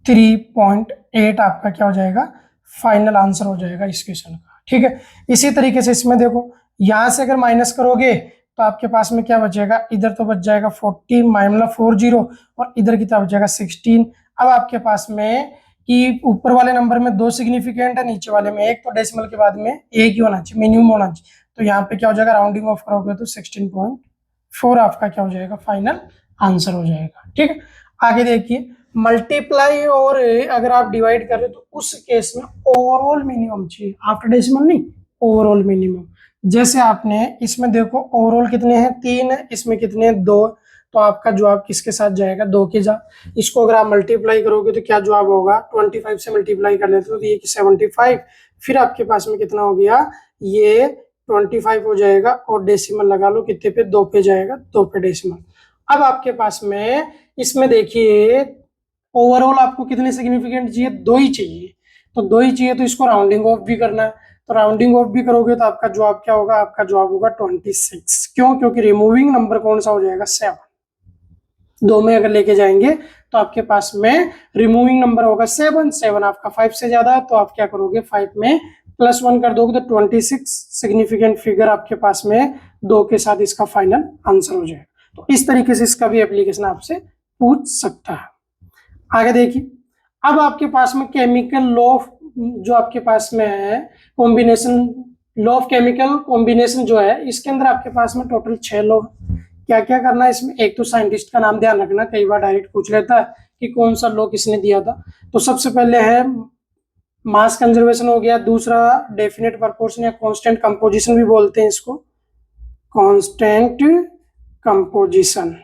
13.8 आपका क्या हो जाएगा, फाइनल आंसर हो जाएगा इस क्वेश्चन का। ठीक है, इसी तरीके से इसमें देखो, यहां से अगर माइनस करोगे तो आपके पास में क्या बचेगा, इधर तो बच जाएगा 40 मतलब 40, और इधर की तरफ बचेगा 16। अब आपके पास में कि ऊपर वाले नंबर में 2 सिग्निफिकेंट है, नीचे वाले में 1, तो डेसिमल के बाद में 1 ही होना चाहिए, मिनिमम होना चाहिए। तो यहाँ पे क्या हो जाएगा, राउंडिंग ऑफ करोगे तो 16.4 आपका क्या हो जाएगा, फाइनल आंसर हो जाएगा। ठीक है, आगे देखिए मल्टीप्लाई और अगर आप डिवाइड कर रहे हो तो उस केस में ओवरऑल मिनिमम चाहिए, आफ्टर डेसिमल नहीं, ओवरऑल मिनिमम। जैसे आपने इसमें देखो ओवरऑल कितने हैं 3 है, इसमें कितने हैं 2, तो आपका जवाब किसके साथ जाएगा, 2 के जा। इसको अगर आप मल्टीप्लाई करोगे तो क्या जवाब होगा, 25 से मल्टीप्लाई कर लेते हो तो ये 75, फिर आपके पास में कितना हो गया, ये 25 हो जाएगा, और डेसिमल लगा लो कितने पे, 2 पे जाएगा, 2 पे डेसिमल। अब आपके पास में इसमें देखिए ओवरऑल आपको कितने सिग्निफिकेंट चाहिए, 2 ही चाहिए, तो 2 ही चाहिए, तो इसको राउंडिंग ऑफ भी करना है। तो राउंडिंग ऑफ भी करोगे तो आपका जवाब क्या होगा, आपका जवाब होगा 26। क्यों, क्योंकि रिमूविंग नंबर कौन सा हो जाएगा, 7। 2 में अगर लेके जाएंगे तो आपके पास में रिमूविंग नंबर होगा 7। 7 आपका 5 से ज्यादा है, तो आप क्या करोगे, 5 में +1 कर दोगे तो 26 सिग्निफिकेंट फिगर आपके पास में 2 के साथ इसका फाइनल आंसर हो जाएगा। तो इस तरीके से इसका भी एप्लीकेशन आपसे पूछ सकता है। आगे देखिए, अब आपके पास में केमिकल लॉ जो आपके पास में है, combination law of chemical combination जो है, इसके अंदर आपके पास में टोटल 6 लॉ। क्या क्या करना है इसमें, एक तो साइंटिस्ट का नाम ध्यान रखना, कई बार डायरेक्ट पूछ लेता है कि कौन सा लॉ किसने दिया था। तो सबसे पहले है मास कंजर्वेशन हो गया। दूसरा डेफिनेट प्रोपोर्शन या कांस्टेंट कंपोजिशन भी बोलते हैं इसको, कांस्टेंट कंपोजिशन।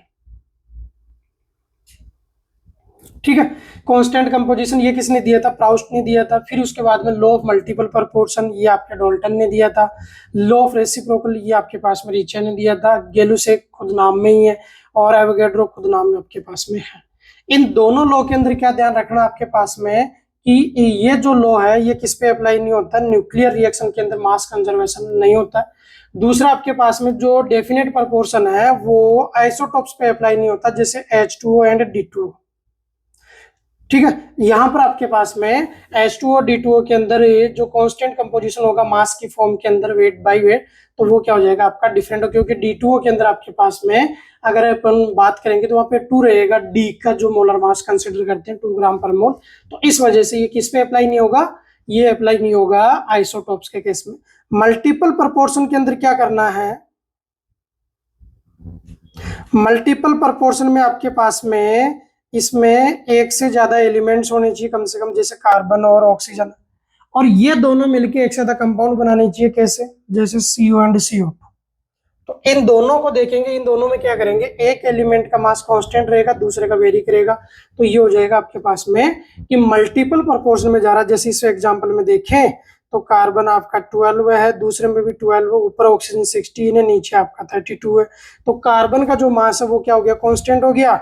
ठीक है, कांस्टेंट कंपोजिशन ये किसने दिया था? प्राउस्ट ने दिया था। फिर उसके बाद में लॉ ऑफ मल्टीपल प्रोपोर्शन ये आपके डाल्टन ने दिया था। लॉ ऑफ रेसिप्रोकल ये आपके पास में रिचर ने दिया था। गैलुसेक खुद नाम में ही है और एवोगैड्रो खुद नाम में आपके पास में है। इन दोनों लॉ के अंदर क्या ध्यान रखना आपके पास में कि ये जो लॉ है ये किस पे अप्लाई नहीं होता? न्यूक्लियर रिएक्शन के अंदर मास कंजर्वेशन नहीं होता। दूसरा आपके पास में जो डेफिनेट प्रोपोर्शन है वो आइसोटोप्स पे अप्लाई नहीं होता, जैसे H2O एंड D2O। ठीक है, यहां पर आपके पास में H2O D2O के अंदर ये जो कांस्टेंट कंपोजिशन होगा मास की फॉर्म के अंदर वेट बाय वेट, तो वो क्या हो जाएगा आपका? डिफरेंट हो, क्योंकि D2O के अंदर आपके पास में अगर अपन बात करेंगे तो वहां पे 2 रहेगा। D का जो मोलर मास कंसिडर करते हैं 2 ग्राम पर मोल, तो इस वजह से ये किस पे अप्लाई नहीं होगा? ये अप्लाई नहीं होगा आइसोटोप्स के केस में। मल्टीपल प्रोपोर्शन के अंदर क्या करना है? मल्टीपल प्रोपोर्शन में आपके पास में इसमें एक से ज्यादा एलिमेंट्स होने चाहिए कम से कम, जैसे कार्बन और ऑक्सीजन, और ये दोनों मिलके एक से ज्यादा कंपाउंड बनाने चाहिए। कैसे? जैसे CO एंड CO। तो इन दोनों को देखेंगे, इन दोनों में क्या करेंगे? एक एलिमेंट का मास कांस्टेंट रहेगा, दूसरे का वेरी करेगा, तो ये हो जाएगा आपके पास में कि मल्टीपल प्रोपोर्शन में जा रहा है। जैसे इस एग्जांपल में देखें तो कार्बन आपका 12 है, दूसरे में भी 12 है, ऊपर ऑक्सीजन 16 है, नीचे आपका 32 है। तो कार्बन का जो मास है वो क्या हो गया? कांस्टेंट हो गया।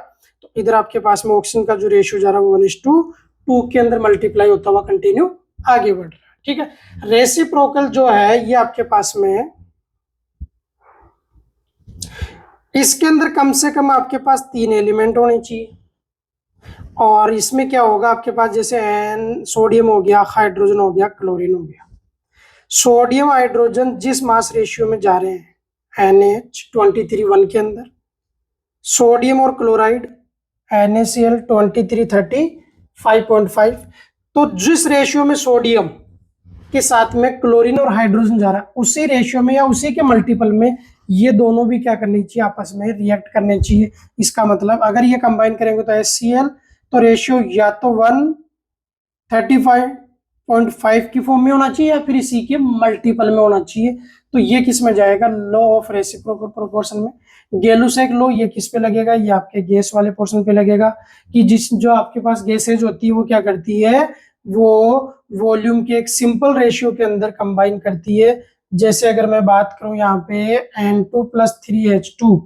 तो इधर आपके पास में ऑक्सीजन का जो रेशियो जा रहा है वो 1:2 के अंदर मल्टीप्लाई होता हुआ कंटिन्यू आगे बढ़ रहा है। ठीक है, रेसिप्रोकल जो है ये आपके पास में इसके अंदर कम से कम आपके पास 3 एलिमेंट होने चाहिए, और इसमें क्या होगा आपके पास? जैसे सोडियम हो गया, हाइड्रोजन हो गया, क्लोरीन हो गया। सोडियम हाइड्रोजन जिस मास रेशियो में जा रहे हैं NH23 1 के अंदर, सोडियम और क्लोराइड NaCl 2330 5.5, तो जिस रेशियो में सोडियम के साथ में क्लोरीन और हाइड्रोजन जा रहा है उसी रेशियो में या उसी के मल्टीपल में ये दोनों भी क्या करनी चाहिए? आपस में रिएक्ट करने चाहिए। इसका मतलब अगर ये कंबाइन करेंगे तो HCl, तो रेशियो या तो 135.5 की फॉर्म में होना चाहिए या फिर इसी के मल्टीपल में होना चाहिए। तो ये किस में जाएगा? लॉ ऑफ रेसिप्रोकल प्रोपोर्शन में। गैलुसेक लॉ ये किस पे लगेगा? ये आपके गैस वाले पोर्शन पे लगेगा, कि जिस जो आपके पास गैसेज होती है वो क्या करती है? वो वॉल्यूम के एक सिंपल रेशियो के अंदर कंबाइन करती है। जैसे अगर मैं बात करूं यहाँ पे N2 + 3H2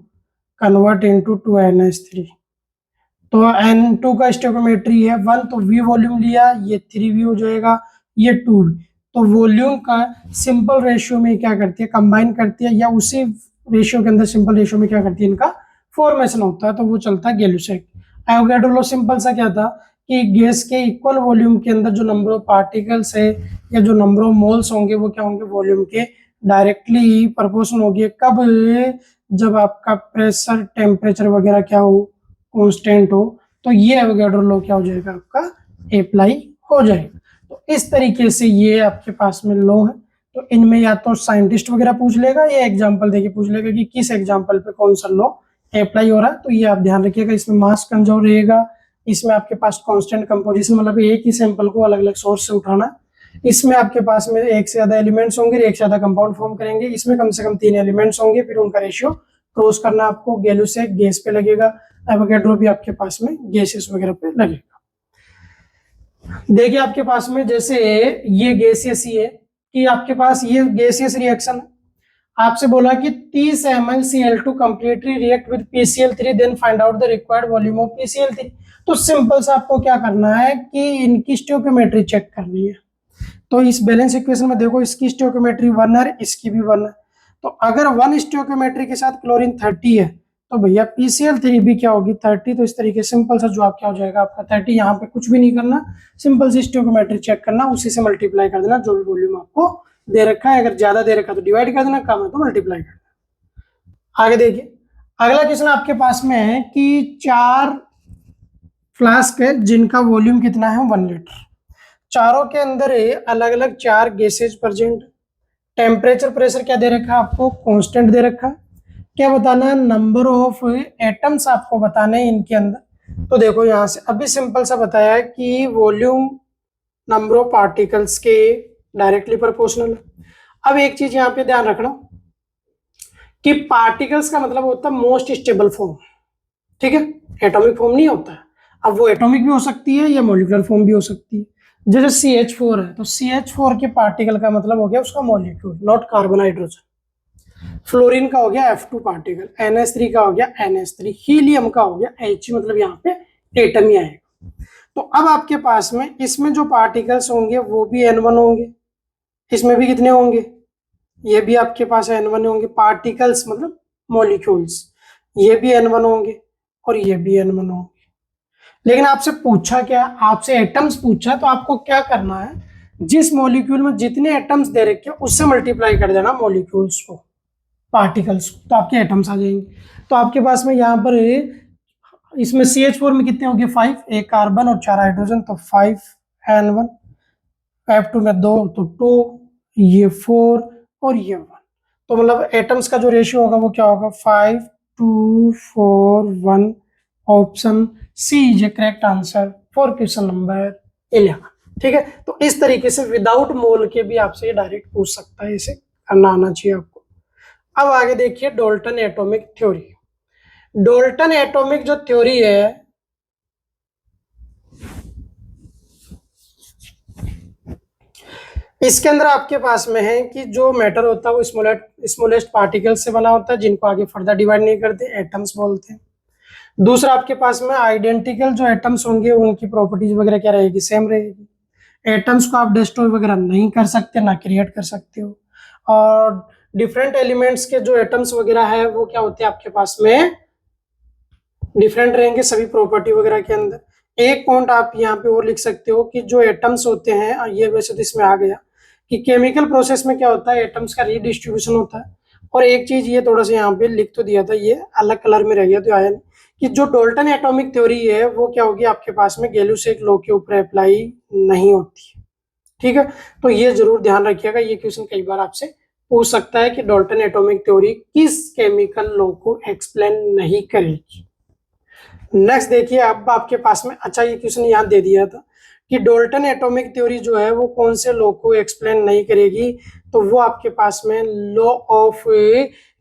convert into 2NH3, तो N2 का स्टोइकोमेट्री है 1, तो V वॉल्यूम लिया, ये 3V हो जाएगा, ये 2V। तो वॉल्यूम का सिंपल रेशियो में क्या करती है? कंबाइन करती है, या उसी रेशियो के अंदर सिंपल रेशियो में क्या करती है? इनका फॉर्मेशन होता है, तो वो चलता है गैलुसेक। एवोगैड्रो लॉ सिंपल सा क्या था कि गैस के इक्वल वॉल्यूम के अंदर जो नंबर ऑफ पार्टिकल्स है या जो नंबर ऑफ मोल्स होंगे वो क्या होंगे? वॉल्यूम के डायरेक्टली प्रोपोर्शनल होगी। कब? जब आपका प्रेशर, टेम्परेचर वगैरह क्या हो? कांस्टेंट हो। तो ये एवोगैड्रो लॉ क्या हो जाएगा? आपका अप्लाई हो जाएगा। तो इस तरीके से ये आपके पास में लॉ है। तो इनमें या तो साइंटिस्ट वगैरह पूछ लेगा या एग्जांपल देके पूछ लेगा कि किस एग्जांपल पे कौन सा लॉ अप्लाई हो रहा है। तो ये आप ध्यान रखिएगा, इसमें मास कंजर्व रहेगा, इसमें आपके पास कांस्टेंट कंपोजिशन, मतलब एक ही सैंपल को अलग अलग सोर्स से उठाना। इसमें आपके पास में एक से ज्यादा एलिमेंट्स होंगे, एक से ज्यादा कंपाउंड फॉर्म करेंगे। इसमें कम से कम 3 एलिमेंट्स होंगे, फिर उनका रेशियो क्रॉस करना आपको। गैलुसेक गैस पे लगेगा, एवोगैड्रो भी आपके पास में गैसेस वगैरह पे लगेगा। देखिए आपके पास में जैसे ये गैसियस ही है कि आपके पास ये गैसियस रिएक्शन आपसे बोला कि 30 ml Cl2 completely react with PCl3 then find out the required volume of PCl3। तो सिंपल सा आपको क्या करना है कि इनकी स्टोइकोमेट्री चेक करनी है। तो इस बैलेंस इक्वेशन में देखो, इसकी स्टोइकोमेट्री 1 है, इसकी भी 1 है। तो अगर 1 स्टोइकोमेट्री के साथ क्लोरीन 30 है तो भैया PCl3 भी क्या होगी? 30। तो इस तरीके सिंपल सा जवाब क्या हो जाएगा आपका? 30। यहाँ पे कुछ भी नहीं करना, सिंपल सी स्टोइकोमेट्री चेक करना, उसी से मल्टीप्लाई कर देना जो भी वॉल्यूम आपको दे रखा है। अगर ज्यादा दे रखा है तो डिवाइड कर देना, कम है तो मल्टीप्लाई कर देना। आगे देखिए, अगला क्वेश्चन आपके पास में है कि 4 फ्लास्क है जिनका वॉल्यूम कितना है? 1 लीटर। चारों के अंदर अलग अलग 4 गैसेज प्रेजेंट। टेम्परेचर, प्रेशर क्या दे रखा है आपको? कांस्टेंट दे रखा है। क्या बताना है? नंबर ऑफ एटम्स आपको बताने हैं इनके अंदर। तो देखो यहाँ से अभी सिंपल सा बताया है कि वॉल्यूम नंबर ऑफ पार्टिकल्स के डायरेक्टली प्रोपोर्शनल है। अब एक चीज यहाँ पे ध्यान रखना कि पार्टिकल्स का मतलब होता है मोस्ट स्टेबल फॉर्म, ठीक है, एटॉमिक फॉर्म नहीं होता है। अब वो एटॉमिक भी हो सकती है या मॉलिक्यूलर फॉर्म भी हो सकती है। जैसे CH4 है तो CH4 के पार्टिकल का मतलब हो गया उसका molecule, not carbon hydrogen. Fluorine का हो गया F2 पार्टिकल, NH3 का हो गया NH3, हीलियम का हो गया He, मतलब यहाँ पे एटम ही आएगा। तो अब आपके पास में इसमें जो पार्टिकल्स होंगे वो भी N1 होंगे, इसमें भी कितने होंगे, ये भी आपके पास N1 होंगे। पार्टिकल्स मतलब मॉलिक्यूल्स, ये भी N1 होंगे और ये भी N1 होंगे। लेकिन आपसे पूछा क्या, आपसे एटम्स पूछा, तो आपको क्या करना है, जिस मॉलिक्यूल में जितने एटम्स दे रखे हैं उससे मल्टीप्लाई कर देना मॉलिक्यूल्स को, पार्टिकल्स को, तो आपके एटम्स आ जाएंगे। तो आपके पास में यहाँ पर इसमें CH4 में कितने होंगे 5, एक कार्बन और 4 हाइड्रोजन, तो 5N1, F2 में 2 तो 2, ये 4 और ये 1। तो मतलब एटम्स का जो रेशियो होगा वो क्या होगा, 5 2 4 1। Option C is a correct answer for question number 11। ठीक है, तो इस तरीके से विदाउट मोल के भी आपसे डायरेक्ट पूछ सकता है, इसे करना आना चाहिए आपको। अब आगे देखिए Dalton atomic theory. Dalton atomic जो थ्योरी है, इसके अंदर आपके पास में है कि जो मैटर होता है वो स्मॉलेस्ट पार्टिकल से बना होता है, जिनको आगे फर्दर डिवाइड नहीं करते, एटम्स बोलते हैं। दूसरा आपके पास में आइडेंटिकल जो एटम्स होंगे उनकी प्रॉपर्टीज वगैरह क्या रहेगी, सेम रहेगी। एटम्स को आप डिस्ट्रॉय वगैरह नहीं कर सकते, ना क्रिएट कर सकते हो। और डिफरेंट एलिमेंट्स के जो एटम्स वगैरह है वो क्या होते हैं आपके पास में डिफरेंट रहेंगे सभी प्रॉपर्टी वगैरह के अंदर। एक पॉइंट आप यहाँ पे और लिख सकते हो कि जो एटम्स होते हैं, ये वैसे तो इसमें आ गया कि केमिकल प्रोसेस में क्या होता है, एटम्स का रीडिस्ट्रीब्यूशन होता है। और एक चीज ये थोड़ा सा यहाँ पे लिख तो दिया था, ये अलग कलर में रह गया तो आया नहीं, कि जो डाल्टन एटॉमिक थ्योरी है वो क्या होगी आपके पास में गैलुसेक लॉ के ऊपर अप्लाई नहीं होती है। ठीक है, तो ये जरूर ध्यान रखिएगा, ये क्वेश्चन कई बार आपसे पूछ सकता है कि डाल्टन एटॉमिक थ्योरी किस केमिकल लॉ को एक्सप्लेन नहीं करेगी। नेक्स्ट देखिए, अब आपके पास में अच्छा ये क्वेश्चन यहाँ दे दिया था कि डाल्टन एटॉमिक थ्योरी जो है वो कौन से लॉ को एक्सप्लेन नहीं करेगी, तो वो आपके पास में लॉ ऑफ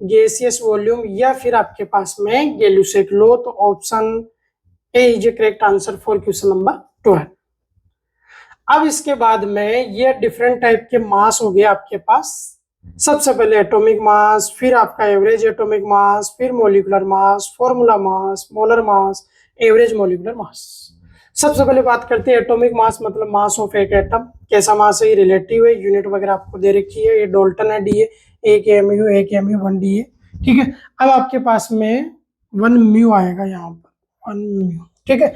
गैसियस वॉल्यूम या फिर आपके पास में गैलुसेक लॉ। तो option A is a correct answer for question number 12। अब इसके बाद में ये डिफरेंट टाइप के मास हो गए आपके पास। सबसे पहले एटॉमिक मास, फिर आपका एवरेज एटॉमिक मास, फिर molecular mass, formula mass, molar mass, average molecular mass. सबसे पहले बात करते हैं एटॉमिक मास, मतलब मास ऑफ एक एटम। कैसा मास है, रिलेटिव है, यूनिट वगैरह आपको दे रखी है। ये डाल्टन है, डी है, 1 mu 1 mu 1 डी है। ठीक है, अब आपके पास में 1 म्यू आएगा यहाँ पर, 1 म्यू। ठीक है,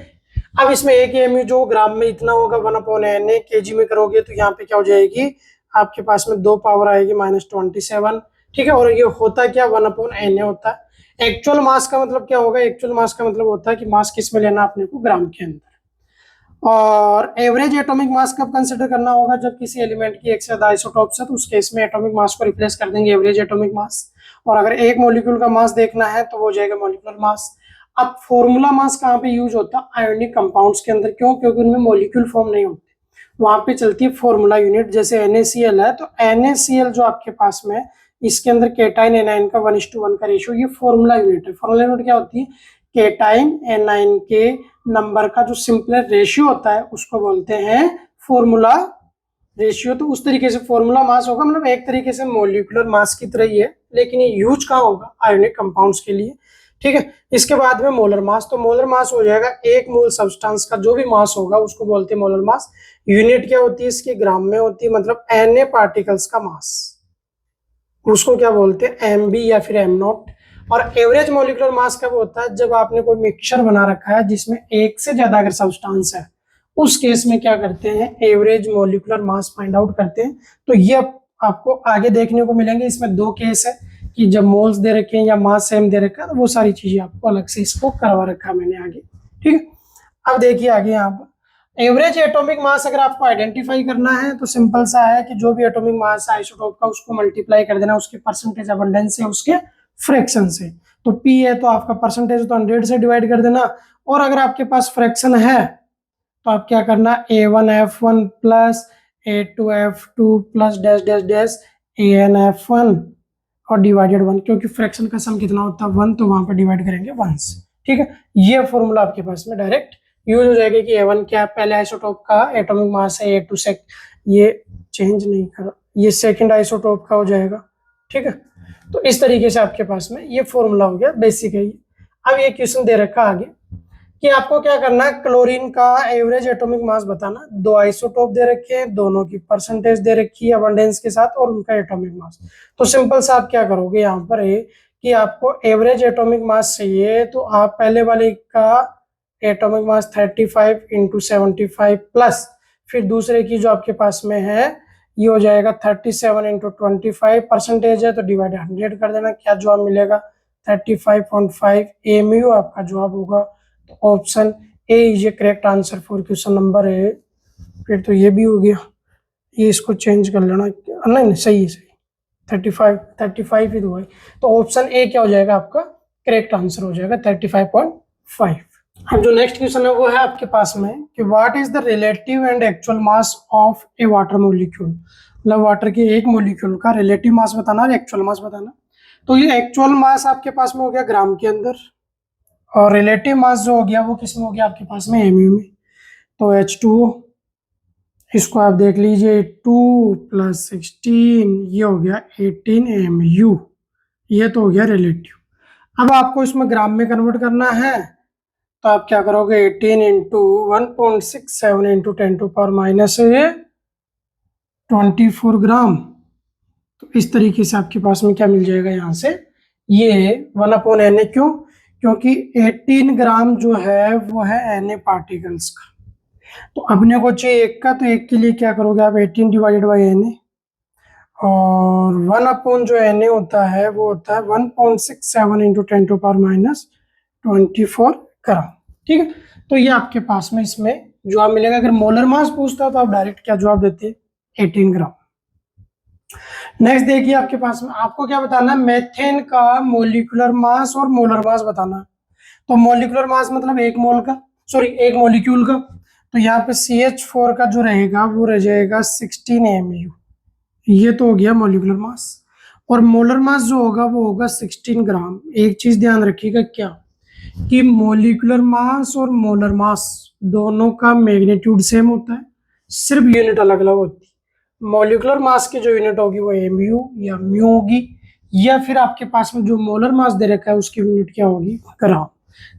अब इसमें 1 mu जो ग्राम में इतना होगा 1/n, kg में करोगे तो यहाँ पे क्या हो जाएगी आपके पास में 2 पावर आएगी -27। ठीक है, और ये होता क्या 1/n होता है। एक्चुअल मास का मतलब क्या होगा, एक्चुअल मास का मतलब होता है कि मास किस में लेना अपने को, ग्राम के अंदर। और एवरेज एटॉमिक मास कब कंसिडर करना होगा, जब किसी एलिमेंट की एक से ज्यादा आइसोटोप्स है तो उस केस में एटॉमिक मास को रिप्लेस कर देंगे एवरेज एटॉमिक मास। और अगर एक मॉलिक्यूल का मास देखना है तो वो हो जाएगा मॉलिक्यूलर मास। अब फॉर्मूला मास कहाँ पे यूज होता है, आयोनिक कंपाउंड्स के अंदर। क्यों, क्योंकि उनमें मॉलिक्यूल फॉर्म नहीं होते, वहां पे चलती है फॉर्मूला यूनिट। जैसे NaCl है तो NaCl जो आपके पास में इसके अंदर केटाइन एनाइन का 1:1 का रेशियो, ये फॉर्मूला यूनिट है। फॉर्मूला यूनिट क्या होती है, केटाइन एनाइन के नंबर का जो सिंपलर रेशियो होता है उसको बोलते हैं फॉर्मूला रेशियो। तो उस तरीके से फॉर्मूला मास होगा, मतलब एक तरीके से मॉलिक्यूलर मास की तरह ही है, लेकिन ये यूज कहाँ होगा, आयोनिक कंपाउंड्स के लिए। ठीक है, इसके बाद में मोलर मास। तो मोलर मास हो जाएगा एक मोल सब्सटेंस का जो भी मास होगा उसको बोलते हैं मोलर मास। यूनिट क्या होती है इसकी, ग्राम में होती है, मतलब Na पार्टिकल्स का मास उसको क्या बोलते हैं, MB या फिर M0। और एवरेज मॉलिक्यूलर मास कब होता है, जब आपने कोई मिक्सचर बना रखा है जिसमें एक से ज्यादा अगर सब्सटेंस है, उस केस में क्या करते हैं, average molecular mass find out करते हैं। तो ये आपको आगे देखने को मिलेंगे। इसमें 2 केस है कि जब मोल्स दे रखे हैं या मास सेम दे रखा है, तो वो सारी चीजें आपको अलग से इसको करवा रखा है मैंने आगे। ठीक है, अब देखिए आगे यहाँ पर एवरेज एटॉमिक मास अगर आपको आइडेंटिफाई करना है तो सिंपल सा है कि जो भी एटॉमिक मास है आइसोटोप का उसको मल्टीप्लाई कर देना उसके परसेंटेज अबंडेंस से, उसके फ्रैक्शन से। तो P है तो आपका परसेंटेज तो 100 से डिवाइड कर देना, और अगर आपके पास फ्रैक्शन है तो आप क्या करना, A1F1 plus A2F2 plus dash dash dash ANF1 और डिवाइडेड 1, क्योंकि फ्रैक्शन का सम कितना होता है 1, तो वहां पर डिवाइड करेंगे 1 से। ठीक है, ये फॉर्मूला आपके पास में डायरेक्ट यूज हो जाएगा कि A1 क्या पहले आइसोटोप का एटॉमिक मास है, A2 से ये चेंज नहीं कर, ये सेकंड आइसोटोप का हो जाएगा। ठीक है, तो इस तरीके से आपके पास में ये फॉर्मूला हो गया बेसिक है ये। अब ये क्वेश्चन दे रखा आगे कि आपको क्या करना है, क्लोरीन का एवरेज एटॉमिक मास बताना। दो आइसोटोप दे रखे हैं, दोनों की परसेंटेज दे रखी है अबंडेंस के साथ और उनका एटॉमिक मास। तो सिंपल सा आप क्या करोगे यहाँ पर है कि आपको एवरेज एटॉमिक मास चाहिए, तो आप पहले वाले का एटॉमिक मास 35 इंटू 75 प्लस फिर दूसरे की जो आपके पास में है ये हो जाएगा 37 इंटू 25, परसेंटेज है तो डिवाइड 100 कर देना। क्या जवाब मिलेगा 35.5 AMU आपका जवाब होगा। तो option A is a correct answer for question number A. फिर तो ये भी हो गया, ये इसको चेंज कर लेना, नहीं नहीं सही है, सही 35 ही तो है। तो ऑप्शन ए क्या हो जाएगा आपका करेक्ट आंसर हो जाएगा 35.5। अब जो नेक्स्ट क्वेश्चन है वो है आपके पास में कि what is the relative and actual mass of A water molecule. मतलब वाटर के एक मॉलिक्यूल का रिलेटिव मास बताना और एक्चुअल मास बताना। तो ये एक्चुअल मास आपके पास में हो गया ग्राम के अंदर, और रिलेटिव मास जो हो गया वो किस में हो गया आपके पास में MU में। तो H2O, इसको आप देख लीजिए 2 + 16 ये हो गया 18 MU, ये तो हो गया रिलेटिव। अब आपको इसमें ग्राम में कन्वर्ट करना है, तो आप क्या करोगे 18 इंटू 1.67 इंटू 10⁻⁴ ग्राम। तो इस तरीके से आपके पास में क्या मिल जाएगा यहाँ से, ये 1/Na। क्यों, क्योंकि 18 ग्राम जो है वो है Na पार्टिकल्स का। तो अपने को चाहिए एक का, तो एक के लिए क्या करोगे आप 18 डिवाइडेड बाई Na, और 1 जो Na होता है वो होता है 1.67 इंटू 10⁻24 ग्राम। ठीक है, तो ये आपके पास में इसमें जवाब मिलेगा। अगर मोलर मास पूछता है तो आप डायरेक्ट क्या जवाब देते, 18 ग्राम। नेक्स्ट देखिए आपके पास में आपको क्या बताना है, मेथेन का मोलिकुलर मास और मोलर मास बताना। तो मोलिकुलर मास मतलब एक मोल का, सॉरी एक मॉलिक्यूल का। तो यहाँ पे CH4 का जो रहेगा वो रह जाएगा 16 MU, ये तो हो गया मोलिकुलर मास। और मोलर मास जो होगा वो होगा 16 ग्राम। एक चीज ध्यान रखिएगा क्या, कि मोलिकुलर मास और मोलर मास दोनों का मैग्नीट्यूड सेम होता है, सिर्फ यूनिट अलग अलग होती है। मोलिकुलर मास की जो यूनिट होगी वो MU या म्यू होगी, या फिर आपके पास में जो मोलर मास दे रखा है उसकी यूनिट क्या होगी, ग्राम।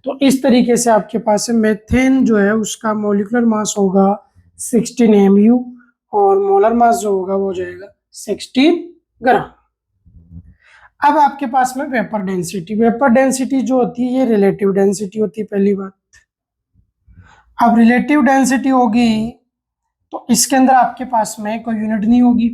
तो इस तरीके से आपके पास है मेथेन जो है उसका मोलिकुलर मास होगा 16 MU और मोलर मास जो होगा वो हो जाएगा 16 ग्राम। अब आपके पास में वेपर डेंसिटी, वेपर डेंसिटी जो होती है ये रिलेटिव डेंसिटी होती है पहली बात। अब रिलेटिव डेंसिटी होगी तो इसके अंदर आपके पास में कोई यूनिट नहीं होगी,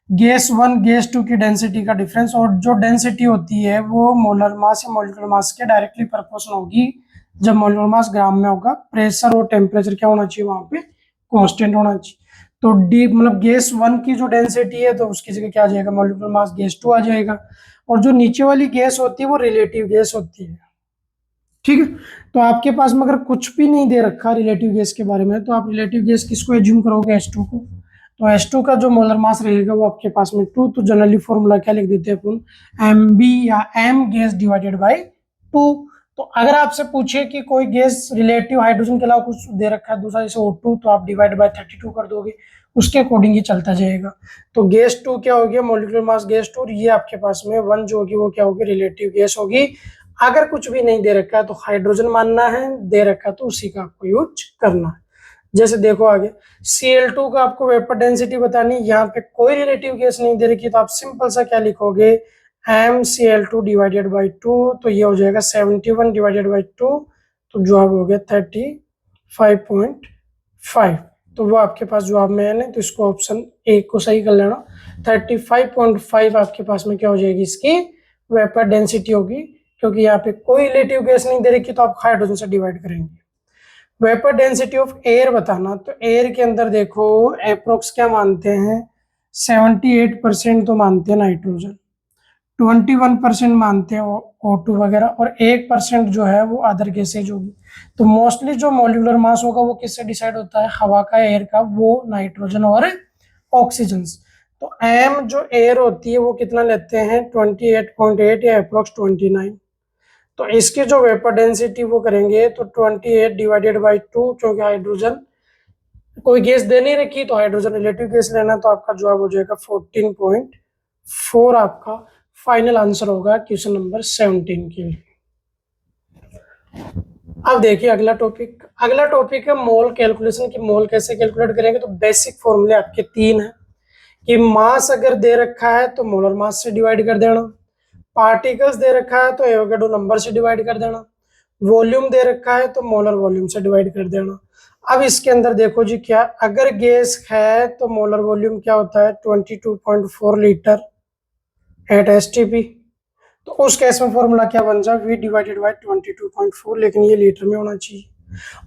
गैस 1 गैस 2 की डेंसिटी का डिफरेंस, और जो डेंसिटी होती है वो मोलर मास या मॉलिक्यूलर मास के डायरेक्टली प्रोपोर्शनल होगी। जब मॉलिक्यूलर मास ग्राम में होगा, प्रेशर और टेम्परेचर क्या होना चाहिए वहां पे, कांस्टेंट होना चाहिए। तो डी मतलब गैस 1 की जो डेंसिटी है तो उसकी जगह क्या आ जाएगा, मॉलिक्यूलर मास गैस 2 आ जाएगा। और जो नीचे वाली गैस होती है वो रिलेटिव गैस होती है। ठीक है, तो आपके पास में अगर कुछ भी नहीं दे रखा रिलेटिव गैस के बारे में, तो आप रिलेटिव गैस किसको एज्यूम करोगे, H2 को। तो H2 का जो मोलर मास रहेगा वो आपके पास में 2, तो जनरली फॉर्मूला क्या लिख देते हैं अपन, Mb या M गैस डिवाइडेड बाई 2। तो अगर आपसे पूछे कि कोई गैस रिलेटिव हाइड्रोजन के अलावा कुछ दे रखा है दूसरा जैसे O2, तो आप डिवाइड बाय 32 कर दोगे, उसके अकॉर्डिंग ही चलता जाएगा। तो गैस 2 क्या हो गया, मॉलिक्यूलर मास गैस 2, और ये आपके पास में 1 जो होगी वो क्या होगी, रिलेटिव गैस होगी। अगर कुछ भी नहीं दे रखा है तो हाइड्रोजन मानना है, दे रखा है तो उसी का आपको यूज करना है। जैसे देखो आगे Cl2 का आपको वेपर डेंसिटी बतानी, यहाँ पे कोई रिलेटिव गैस नहीं दे रखी, तो आप सिंपल सा क्या लिखोगे, MCl2 डिवाइडेड बाई 2, तो ये हो जाएगा 71 डिवाइडेड बाई 2, तो जवाब हो गया 35.5। तो वो आपके पास जवाब में है नहीं, तो इसको ऑप्शन ए को सही कर लेना। 35.5 आपके पास में क्या हो जाएगी, इसकी वेपर डेंसिटी होगी, क्योंकि यहाँ पे कोई रिलेटिव गैस नहीं दे रखी, तो आप हाइड्रोजन से डिवाइड करेंगे। वेपर डेंसिटी ऑफ एयर बताना, तो एयर के अंदर देखो अप्रोक्स क्या मानते हैं, 78% तो मानते हैं नाइट्रोजन, 21% मानते हैं O2 वगैरह, और 1% जो है वो अदर गैसेज होगी। तो मोस्टली जो मॉलिक्यूलर मास होगा वो किससे डिसाइड होता है, हवा का, एयर का, वो नाइट्रोजन और ऑक्सीजन। तो एम जो एयर होती है वो कितना लेते हैं, 28.8 या अप्रोक्स 29। तो इसकी जो वेपर डेंसिटी वो करेंगे तो 28 डिवाइडेड बाई 2, क्योंकि हाइड्रोजन कोई गैस दे नहीं रखी तो हाइड्रोजन रिलेटिव गैस लेना, तो आपका जवाब हो जाएगा 14.4। आपका फाइनल आंसर होगा क्वेश्चन नंबर 17 के लिए। अब देखिए अगला टॉपिक है मोल कैलकुलेशन की। मोल कैसे कैलकुलेट करेंगे, तो बेसिक फॉर्मूले आपके 3 है कि मास अगर दे रखा है तो मोलर मास से डिवाइड कर देना, पार्टिकल्स दे रखा है तो एवोगाड्रो नंबर से डिवाइड कर देना, वॉल्यूम दे रखा है तो मोलर वॉल्यूम से डिवाइड कर देना। अब इसके अंदर देखो जी, क्या अगर गैस है तो मोलर वॉल्यूम क्या होता है, 22.4 लीटर एट एसटीपी। तो उस केस में फॉर्मूला क्या बन जाए, V डिवाइडेड बाई 22.4, लेकिन ये लीटर में होना चाहिए।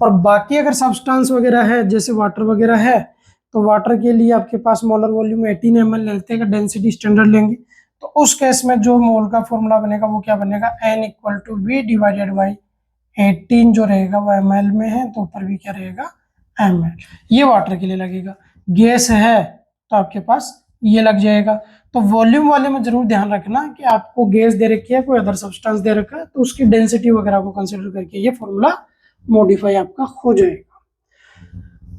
और बाकी अगर सब्सटेंस वगैरह है जैसे वाटर वगैरह है, तो वाटर के लिए आपके पास मोलर वॉल्यूम 18 ml लेते हैं, डेंसिटी स्टैंडर्ड लेंगे, तो उस केस में जो मोल का फॉर्मूला बनेगा वो क्या बनेगा, N equal to V divided by 18 जो रहेगा वो ml में है, तो ऊपर भी क्या रहेगा ml। ये वाटर के लिए लगेगा। गैस है तो आपके पास ये लग जाएगा। तो वॉल्यूम वाले में जरूर ध्यान रखना कि आपको गैस दे रखी है, कोई अदर सब्सटेंस दे रखा है, तो उसकी डेंसिटी वगैरह को कंसीडर करके ये फॉर्मूला मॉडिफाई आपका हो जाएगा।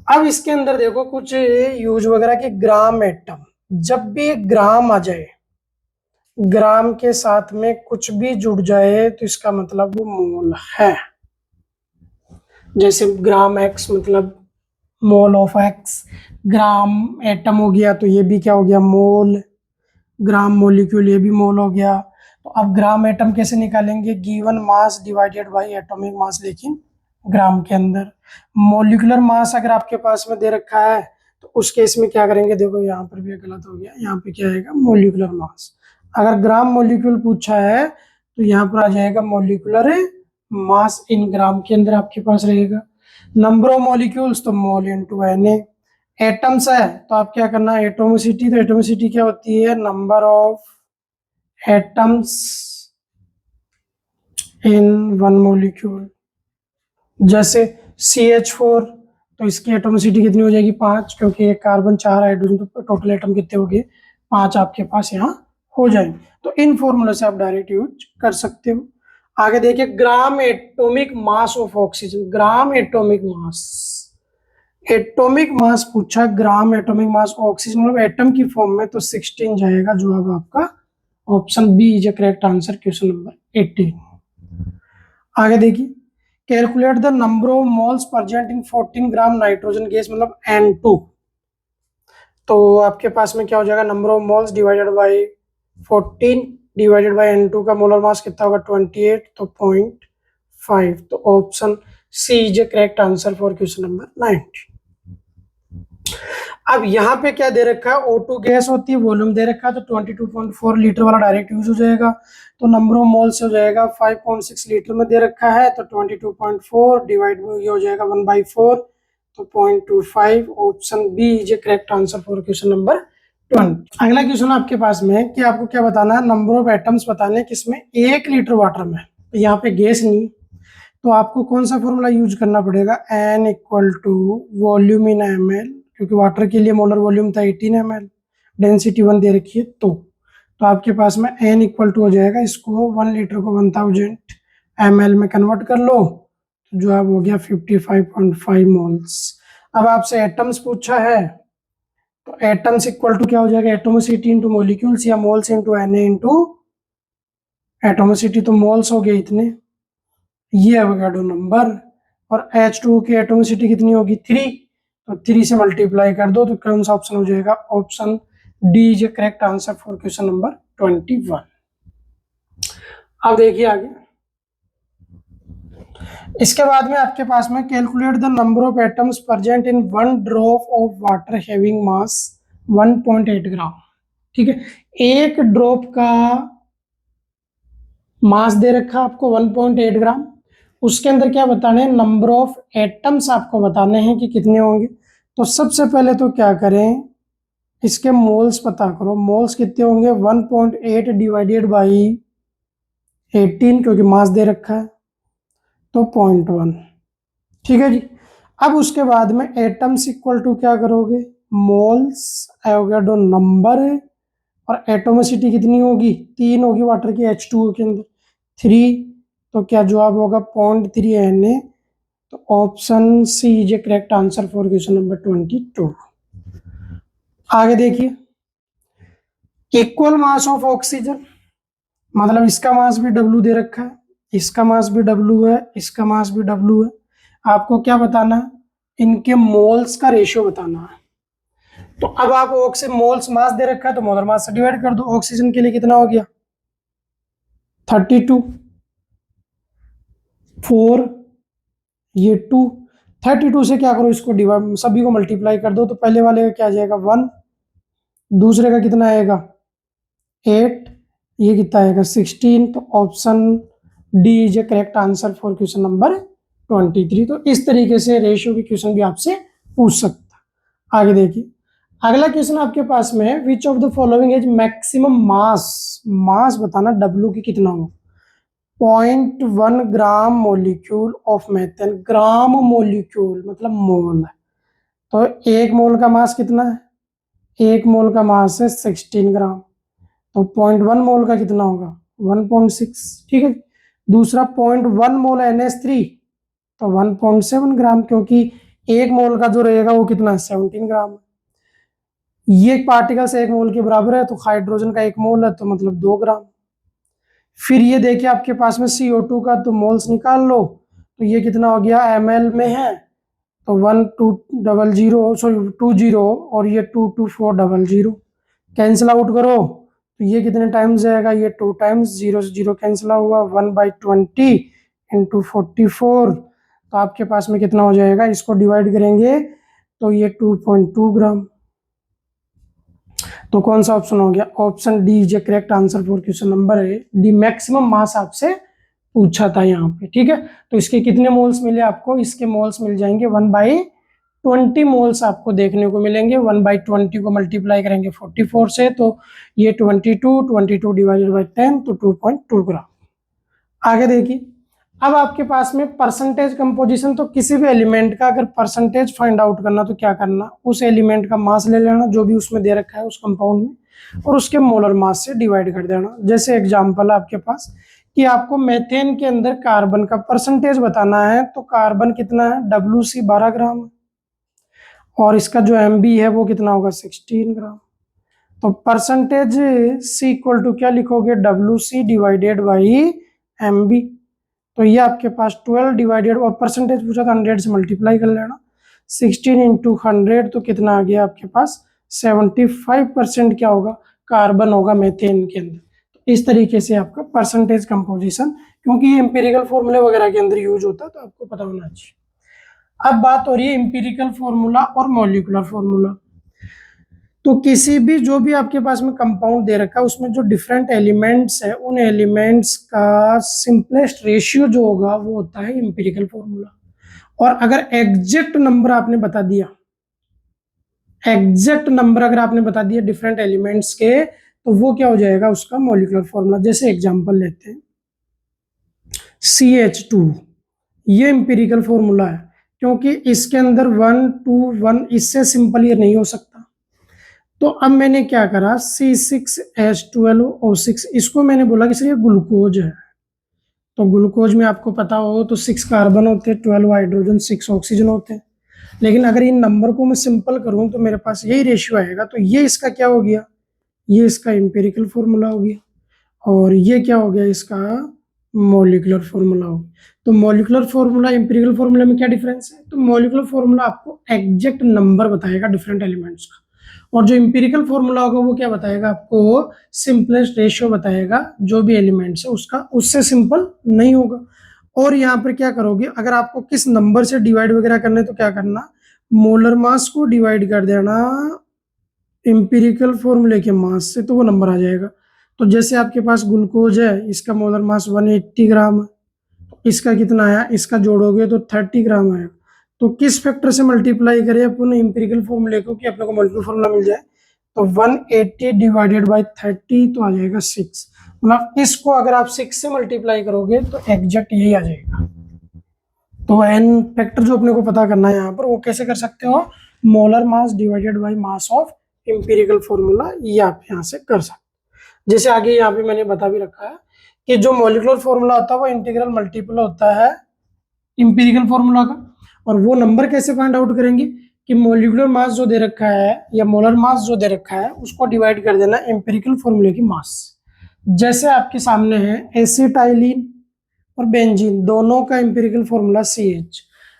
अब इसके अंदर देखो कुछ यूज वगैरह के, ग्राम एटम, जब भी ग्राम आ जाए, ग्राम के साथ में कुछ भी जुड़ जाए तो इसका मतलब वो मोल है। जैसे ग्राम एक्स मतलब mole of x, gram atom हो गया तो ये भी क्या हो गया, मोल। ग्राम मॉलिक्यूल ये भी मोल हो गया। तो अब ग्राम एटम कैसे निकालेंगे, given mass divided bye atomic mass, लेकिन ग्राम के अंदर। मॉलिक्यूलर मास अगर आपके पास में दे रखा है तो उस केस में क्या करेंगे, देखो यहाँ पर भी गलत हो गया, यहाँ पे क्या आएगा, मॉलिक्यूलर मास। अगर ग्राम मॉलिक्यूल पूछा है तो यहाँ पर आ जाएगा मॉलिक्यूलर मास इन ग्राम के अंदर आपके पास रहेगा। नंबर ऑफ मॉलिक्यूल्स तो मोल इनटू Na। एटम्स है तो आप क्या करना, एटोमिसिटी, तो एटोमिसिटी क्या होती है, number of atoms in one molecule. जैसे CH4 तो इसकी एटोमिसिटी कितनी हो जाएगी, 5, क्योंकि एक कार्बन 4 हाइड्रोजन, तो टोटल एटम कितने हो गए, 5 आपके पास यहाँ हो जाएंगे। तो इन फॉर्मूले से आप डायरेक्ट यूज कर सकते हो। आगे देखिए, gram atomic mass of oxygen. Gram atomic mass, atomic mass पूछा, ग्राम एटॉमिक मास ऑक्सीजन मतलब एटम की फॉर्म में, तो 16 जाएगा जवाब आपका। Option B is correct answer, question number 18। आगे देखिए, calculate the number of moles present in 14 gram nitrogen gas मतलब N2। तो आपके पास में क्या हो जाएगा, number of moles divided by 14 divided by N2 का मोलर मास कितना होगा, 28, तो 0.5। तो option C is correct answer for question number 19। अब यहाँ पे क्या दे रखा है, O2 गैस होती है, वॉल्यूम दे रखा है, तो 22.4 लीटर वाला डायरेक्ट यूज हो जाएगा। तो नंबर ऑफ मोल्स हो जाएगा 5.6 लीटर में दे रखा है, तो 22.4 डिवाइड ये हो जाएगा 1/4, तो 0.25। Option B is correct answer for question number 20। अगला क्वेश्चन आपके पास में है कि आपको क्या बताना है, नंबर ऑफ एटम्स बताने हैं किसमें, 1 लीटर वाटर में। तो यहाँ पे गैस नहीं, तो आपको कौन सा फॉर्मूला यूज करना पड़ेगा, N equal to volume in ml, क्योंकि वाटर के लिए मोलर वॉल्यूम था 18 ml, डेंसिटी 1 दे रखी है, तो आपके पास में N इक्वल टू हो जाएगा, इसको 1 लीटर को 1000 ml में कन्वर्ट कर लो, तो जवाब हो गया 55.5 मोल्स। अब आपसे एटम्स पूछा है, तो एटम्स इक्वल टू क्या हो जाएगा, एटोमिसिटी इंटू मॉलिक्यूल्स, या moles into Na into atomicity, तो मोल्स हो गए इतने, ये एवोगाड्रो नंबर, और H2 की एटोमिसिटी कितनी होगी, 3, तो 3 से मल्टीप्लाई कर दो, तो कौन सा ऑप्शन हो जाएगा, option D is correct answer for question number 21। अब देखिए आगे, इसके बाद में आपके पास में calculate the number of atoms present in 1 drop of water having mass 1.8 ग्राम। ठीक है, एक ड्रॉप का मास दे रखा आपको 1.8 ग्राम, उसके अंदर क्या बताने हैं, नंबर ऑफ एटम्स आपको बताने हैं कि कितने होंगे। तो सबसे पहले तो क्या करें, इसके मोल्स पता करो, मोल्स कितने होंगे 1.8 डिवाइडेड बाई 18 क्योंकि मास दे रखा है तो 0.1। ठीक है जी। अब उसके बाद में एटम्स इक्वल टू क्या करोगे, मोल्स एवोगाड्रो नंबर, और एटोमिसिटी कितनी होगी 3 होगी वाटर की H2O के अंदर 3, तो क्या जवाब होगा 0.3 Na। तो option C is a correct answer for question number 22। आगे देखिए, इक्वल मास ऑफ ऑक्सीजन, मतलब इसका मास भी W दे रखा है, इसका मास भी W है, इसका मास भी W है। आपको क्या बताना है, इनके मोल्स का रेशियो बताना है। तो अब आप ऑक्सीजन मोल्स मास दे रखा है तो मोलर मास से डिवाइड कर दो। ऑक्सीजन के लिए कितना हो गया 32, 4, ये 2, 32 से क्या करो इसको डिवाइड, सभी को मल्टीप्लाई कर दो तो पहले वाले का क्या आ जाएगा 1, दूसरे का कितना आएगा 8, ये कितना आएगा 16। तो option D is a correct answer for question number 23। तो इस तरीके से रेशियो के क्वेश्चन भी आपसे पूछ सकता है। आगे देखिए, अगला क्वेश्चन आपके पास में है, which of the following is maximum mass, mass बताना W की कितना हो। 0.1 gram molecule of methane, gram molecule मतलब मोल है, तो एक मोल का मास कितना है, एक मोल का मास है 16 ग्राम, तो 0.1 मोल का कितना होगा 1.6। ठीक है। दूसरा 0.1 मोल NH3 तो 1.7 ग्राम, क्योंकि एक मोल का जो रहेगा वो कितना है 17 ग्राम। ये पार्टिकल्स एक मोल के बराबर है, तो हाइड्रोजन का एक मोल है तो मतलब 2 ग्राम। फिर ये देखिए आपके पास में CO2 का, तो मोल्स निकाल लो, तो ये कितना हो गया ml में है तो 1200 सॉरी 20 और ये 22400 कैंसिल आउट करो तो ये कितने टाइम्स जाएगा, ये 2 टाइम्स, 0 से 0 कैंसिल हुआ, 1/20 इंटू 44, तो आपके पास में कितना हो जाएगा, इसको डिवाइड करेंगे तो ये 2.2 ग्राम। तो कौन सा ऑप्शन हो गया, option D is correct answer for question number D. Maximum mass आपसे पूछा था यहाँ पे। ठीक है, तो इसके कितने मोल्स मिले आपको, इसके मोल्स मिल जाएंगे 1/20 मोल्स आपको देखने को मिलेंगे। 1/20 को मल्टीप्लाई करेंगे 44 से तो ये 22 डिवाइडेड बाई 10 तो 2.2 ग्राम। आगे देखिए, अब आपके पास में परसेंटेज कंपोजिशन, तो किसी भी एलिमेंट का अगर परसेंटेज फाइंड आउट करना तो क्या करना, उस एलिमेंट का मास ले लेना जो भी उसमें दे रखा है उस कंपाउंड में, और उसके मोलर मास से डिवाइड कर देना। जैसे एग्जांपल आपके पास कि आपको मेथेन के अंदर कार्बन का परसेंटेज बताना है, तो कार्बन कितना है WC 12 ग्राम, और इसका जो MB है वो कितना होगा 16 ग्राम। तो परसेंटेज C इक्वल टू क्या लिखोगे, WC डिवाइडेड बाई MB। तो ये आपके पास 12 डिवाइडेड, और परसेंटेज पूछा था 100 से मल्टीप्लाई कर लेना, 16 इंटू 100 तो कितना आ गया आपके पास 75% क्या होगा कार्बन होगा मेथेन के अंदर। तो इस तरीके से आपका परसेंटेज कंपोजिशन, क्योंकि ये एम्पिरिकल फॉर्मूले वगैरह के अंदर यूज होता है तो आपको पता होना चाहिए। अब बात हो रही है एम्पिरिकल फॉर्मूला और मॉलिक्यूलर फॉर्मूला। तो किसी भी जो भी आपके पास में कंपाउंड दे रखा है उसमें जो डिफरेंट एलिमेंट्स है उन एलिमेंट्स का सिंपलेस्ट रेशियो जो होगा वो होता है एम्पिरिकल फॉर्मूला। और अगर एग्जैक्ट नंबर आपने बता दिया, एग्जैक्ट नंबर अगर आपने बता दिया डिफरेंट एलिमेंट्स के, तो वो क्या हो जाएगा उसका मॉलिक्यूलर फॉर्मूला। जैसे एग्जांपल लेते हैं CH2, ये एम्पिरिकल फॉर्मूला है क्योंकि इसके अंदर 1 2 1 इससे सिंपल ये नहीं हो सकता। तो अब मैंने क्या करा C6H12O6, इसको मैंने बोला कि सर ये ग्लूकोज है, तो ग्लूकोज में आपको पता हो तो 6 कार्बन होते हैं, 12 हाइड्रोजन, 6 ऑक्सीजन होते हैं। लेकिन अगर इन नंबर को मैं सिंपल करूं तो मेरे पास यही रेशियो आएगा, तो ये इसका क्या हो गया, ये इसका एम्पिरिकल फॉर्मूला हो गया, और ये क्या हो गया इसका मॉलिक्यूलर फॉर्मूला हो गया। तो मॉलिक्यूलर फॉर्मूला एम्पिरिकल फॉर्मूला में क्या डिफरेंस है, तो मॉलिक्यूलर फॉर्मूला आपको एग्जैक्ट नंबर बताएगा डिफरेंट एलिमेंट्स का, और जो एम्पिरिकल फॉर्मूला होगा वो क्या बताएगा आपको सिंपलेस्ट रेशियो बताएगा जो भी एलिमेंट्स है उसका, उससे सिंपल नहीं होगा। और यहाँ पर क्या करोगे, अगर आपको किस नंबर से डिवाइड वगैरह करने तो क्या करना, मोलर मास को डिवाइड कर देना एम्पिरिकल फॉर्मूले के मास से, तो वो नंबर आ जाएगा। तो जैसे आपके पास ग्लूकोज है, इसका मोलर मास 180 ग्राम है, इसका कितना आया, इसका जोड़ोगे तो 30 ग्राम आएगा। तो किस फैक्टर से मल्टीप्लाई करें अपन एम्पिरिकल फॉर्मूले को कि अपने को मल्टीपल फॉर्मूला मिल जाए, तो 180 डिवाइडेड बाई 30 तो आ जाएगा 6। मतलब इसको अगर आप 6 से मल्टीप्लाई करोगे तो एग्जैक्ट यही आ जाएगा। तो एन फैक्टर जो अपने को पता करना है यहाँ पर, वो कैसे कर सकते हो, molar mass divided by mass of empirical formula, ये आप यहाँ से कर सकते। जैसे आगे यहाँ पे मैंने बता भी रखा है कि जो मॉलिक्यूलर फॉर्मूला होता है वो इंटीग्रल मल्टीपल होता है इंपीरिकल फॉर्मूला का। और वो नंबर कैसे फाइंड आउट करेंगे कि मोलिकुलर मास जो दे रखा है या मोलर मास जो दे रखा है उसको डिवाइड कर देना एम्पिरिकल फॉर्मूले की मास। जैसे आपके सामने है एसिटाइलिन और बेंजीन, दोनों का एम्पिरिकल फॉर्मूला CH,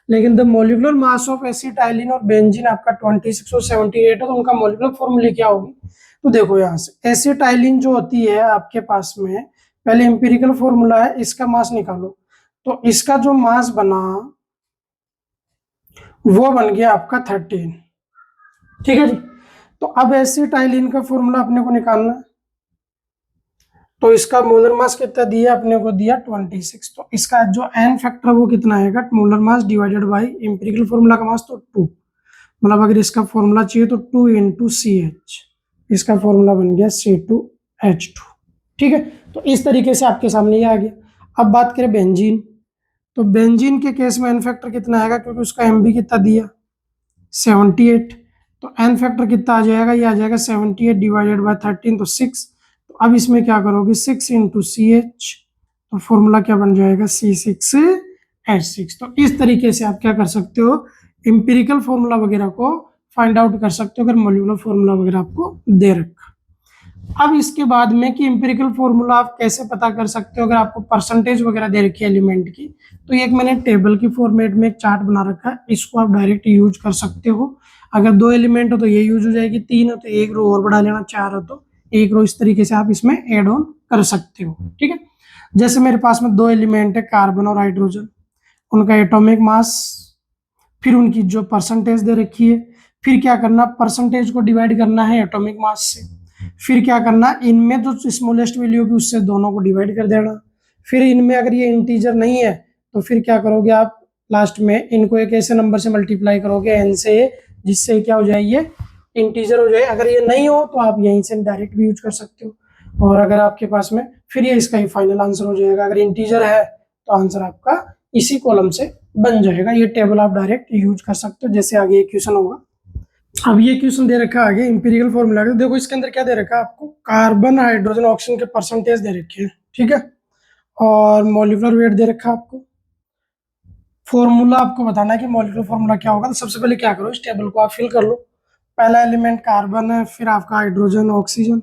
लेकिन the molecular mass of acetylene और बेंजीन आपका 26 और 78 है, तो उनका मोलिकुलर फॉर्मूले क्या होगी। तो देखो यहाँ से एसिटाइलिन जो होती है आपके पास में, पहले एम्पिरिकल फॉर्मूला है, इसका मास निकालो, तो इसका जो मास बना वो बन गया आपका 13। ठीक है जी। तो अब एसिटाइलिन का फॉर्मूला अपने को निकालना, तो इसका मोलर मास कितना दिया अपने को, दिया 26। तो इसका जो एन फैक्टर वो कितना आएगा, molar mass divided by empirical formula का मास, तो 2। मतलब अगर इसका फॉर्मूला चाहिए तो 2 इंटू CH, इसका फॉर्मूला बन गया C2H2। ठीक है, तो इस तरीके से आपके सामने ये आ गया। अब बात करें बेंजीन, तो बेंजीन के केस में एन फैक्टर कितना आएगा, क्योंकि उसका MB कितना दिया 78, तो एन फैक्टर कितना आ जाएगा, ये आ जाएगा 78 डिवाइडेड बाय 13, तो 6। तो अब इसमें क्या करोगे, 6 इंटू CH, तो फॉर्मूला क्या बन जाएगा C6H6। तो इस तरीके से आप क्या कर सकते हो, एम्पिरिकल फॉर्मूला वगैरह को फाइंड आउट कर सकते हो अगर मॉलिक्यूलर फॉर्मूला वगैरह आपको दे रखा। अब इसके बाद में कि एम्पिरिकल फॉर्मूला आप कैसे पता कर सकते हो अगर आपको परसेंटेज वगैरह दे रखी है एलिमेंट की, तो एक मैंने टेबल की फॉर्मेट में एक चार्ट बना रखा है, इसको आप डायरेक्ट यूज कर सकते हो। अगर 2 एलिमेंट हो तो ये यूज हो जाएगी, 3 हो तो एक रो और बढ़ा लेना, 4 हो तो एक रो, इस तरीके से आप इसमें एड ऑन कर सकते हो। ठीक है, जैसे मेरे पास में 2 एलिमेंट है कार्बन और हाइड्रोजन, उनका एटॉमिक मास, फिर उनकी जो परसेंटेज दे रखी है, फिर क्या करना, परसेंटेज को डिवाइड करना है एटॉमिक मास से, फिर क्या करना, इनमें जो स्मॉलेस्ट वैल्यू होगी उससे दोनों को डिवाइड कर देना, फिर इनमें अगर ये इंटीजर नहीं है तो फिर क्या करोगे आप, लास्ट में इनको एक ऐसे नंबर से मल्टीप्लाई करोगे n से, जिससे क्या हो जाए, ये इंटीजर हो जाए। अगर ये नहीं हो तो आप यहीं से डायरेक्ट भी यूज कर सकते हो, और अगर आपके पास में, फिर ये इसका ही फाइनल आंसर हो जाएगा। अगर इंटीजर है तो आंसर आपका इसी कॉलम से बन जाएगा। ये टेबल आप डायरेक्ट यूज कर सकते हो, जैसे आगे क्वेश्चन होगा। अब ये क्वेश्चन दे रखा है आगे इंपीरियल फॉर्मूला का, देखो इसके अंदर क्या दे रखा है आपको, कार्बन हाइड्रोजन ऑक्सीजन के परसेंटेज दे रखे हैं, ठीक है, और मॉलिक्यूलर वेट दे रखा है आपको। फॉर्मूला आपको बताना है कि मॉलिक्यूलर फॉर्मूला क्या होगा। तो सबसे पहले क्या करो, इस टेबल को आप फिल कर लो। पहला एलिमेंट कार्बन है, फिर आपका हाइड्रोजन ऑक्सीजन,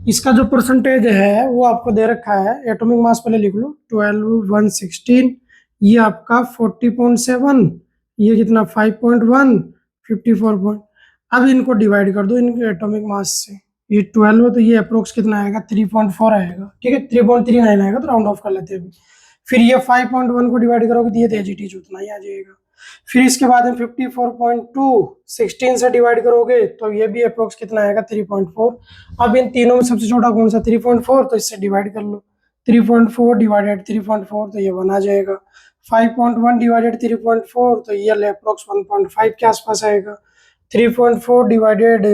इसका जो परसेंटेज है वो आपको दे रखा है। एटॉमिक मास पहले लिख लो, 12 116, ये आपका 40.7, ये कितना 5.1, 54. अब इनको डिवाइड कर दो इनके एटॉमिक मास से, ये 12 है तो ये अप्रोक्स कितना आएगा, 3.4 आएगा। ठीक है, 3.39 आएगा, तो राउंड ऑफ कर लेते हैं अभी। फिर ये 5.1 को डिवाइड करोगे तो ये एजिटीज उतना ही आ जाएगा। फिर इसके बाद में 54.2 16 से डिवाइड करोगे तो ये भी अप्रोक्स कितना आएगा, 3.4। अब इन तीनों में सबसे छोटा कौन सा, 3.4, तो इससे डिवाइड कर लो। 3.4 डिवाइडेड 3.4 तो ये 1 आ जाएगा। 5.1 डिवाइडेड 3.4 तो ये अप्रोक्स 1.5 के आसपास आएगा। 3.4 डिवाइडेड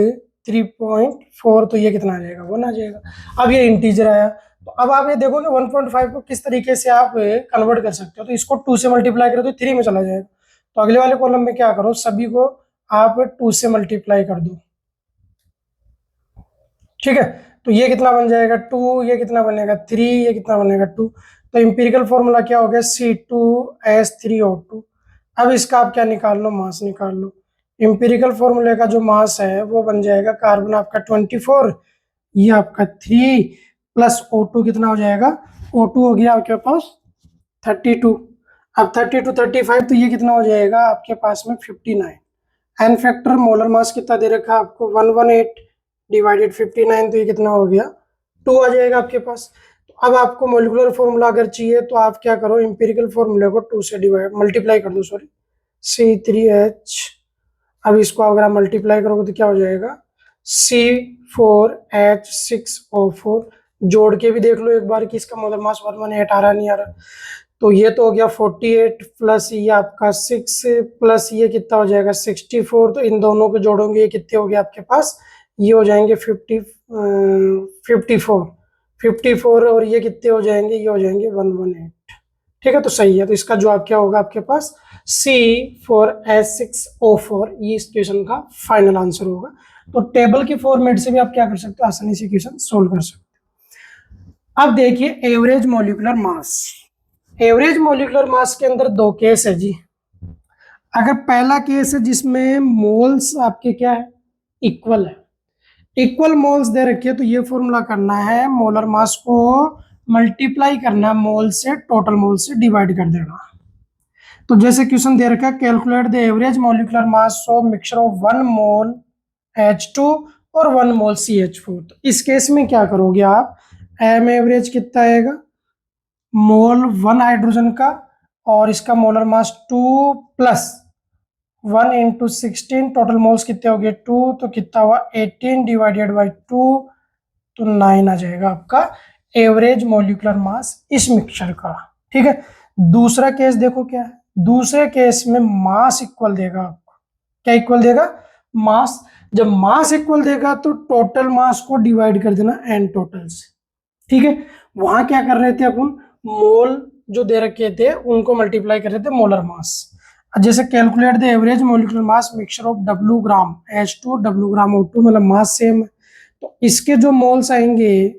3.4 तो ये कितना आ जाएगा, 1 आ जाएगा। अब ये इंटीजर आया, तो अब आप ये देखोगे 1.5 को किस तरीके से आप कन्वर्ट कर सकते हो। तो इसको 2 से मल्टीप्लाई करो तो 3 में चला जाएगा। तो अगले वाले कॉलम में क्या करो, सभी को आप 2 से मल्टीप्लाई कर दो। ठीक है, तो ये कितना बन जाएगा 2, ये कितना बनेगा 3, ये कितना बनेगा 2। तो इंपीरिकल फॉर्मूला क्या हो गया, C2H3O2। अब इसका आप क्या निकाल लो, मास निकाल लो। इंपीरिकल फॉर्मूले का जो मास है वो बन जाएगा, कार्बन आपका 24, ये आपका 3 प्लस O2 कितना हो जाएगा, O2 हो गया आपके पास 32। अब 32 35 तो ये कितना हो जाएगा आपके पास में 59। एन फैक्टर मोलर मास कितना दे रखा है आपको, 118 डिवाइडेड 59, तो ये कितना हो गया, 2 आ जाएगा आपके पास। तो अब आपको मोलिकुलर फॉर्मूला अगर चाहिए तो आप क्या करो, इंपीरिकल फॉर्मूले को 2 से डिवाइड मल्टीप्लाई कर दो, सॉरी, C3H। अब इसको अगर आप मल्टीप्लाई करोगे तो क्या हो जाएगा, C4H6O4। जोड़ के भी देख लो एक बार कि इसका मोलर मास 118 आ रहा नहीं आ रहा। तो ये तो हो गया 48 प्लस ये आपका 6 प्लस ये कितना हो जाएगा 64। तो इन दोनों को जोड़ोगे ये कितने हो गए आपके पास, ये हो जाएंगे 54 और ये कितने हो जाएंगे, ये हो जाएंगे 118। ठीक है, तो सही है। तो इसका जवाब क्या होगा आपके पास, C4H6O4, ये इस क्वेश्चन का फाइनल आंसर होगा। तो टेबल के फॉर्मेट से भी आप क्या कर सकते हो, आसानी से क्वेश्चन सोल्व कर सकते हो। अब देखिए average molecular mass. Average molecular mass के अंदर दो केस है जी। अगर पहला केस है जिसमें मोल्स आपके क्या है, इक्वल है, इक्वल मोल्स दे रखे, तो ये फॉर्मूला करना है, मोलर मास को मल्टीप्लाई करना मोल से, टोटल मोल से डिवाइड कर देना। तो जैसे क्वेश्चन दे रखा है, calculate the average molecular mass of mixture of 1 mole H2 और 1 मोल CH4। तो इस केस में क्या करोगे आप, एम एवरेज कितना आएगा, मोल 1 हाइड्रोजन का और इसका molar mass 2 plus 1 into 16, total moles कितने हो गए 2, तो कितना हुआ 18 डिवाइडेड बाई 2, तो 9 आ जाएगा आपका एवरेज मॉलिक्यूलर मास इस मिक्सचर का। ठीक है, दूसरा केस देखो क्या है, दूसरे केस में मास इक्वल देगा आपको, क्या इक्वल देगा, मास। जब मास इक्वल देगा तो टोटल मास को डिवाइड कर देना एन टोटल से। ठीक है, वहां क्या कर रहे थे अपन, मोल जो दे रखे थे उनको मल्टीप्लाई कर रहे थे मोलर मास। जैसे calculate the average molecular mass mixture of W gram H2 W gram O2, मतलब मास सेम है, तो इसके जो मोल्स आएंगे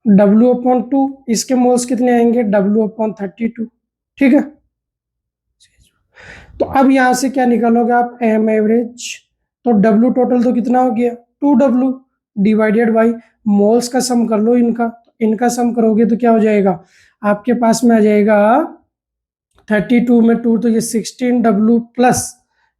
W/2, इसके मोल्स कितने आएंगे W/32। ठीक है, तो अब यहां से क्या निकालोगे आप, एम एवरेज, तो W टोटल तो कितना हो गया 2W डिवाइडेड बाई मोल्स का सम कर लो इनका, इनका सम करोगे तो क्या हो जाएगा आपके पास में आ जाएगा 32 में 2, तो ये 16W प्लस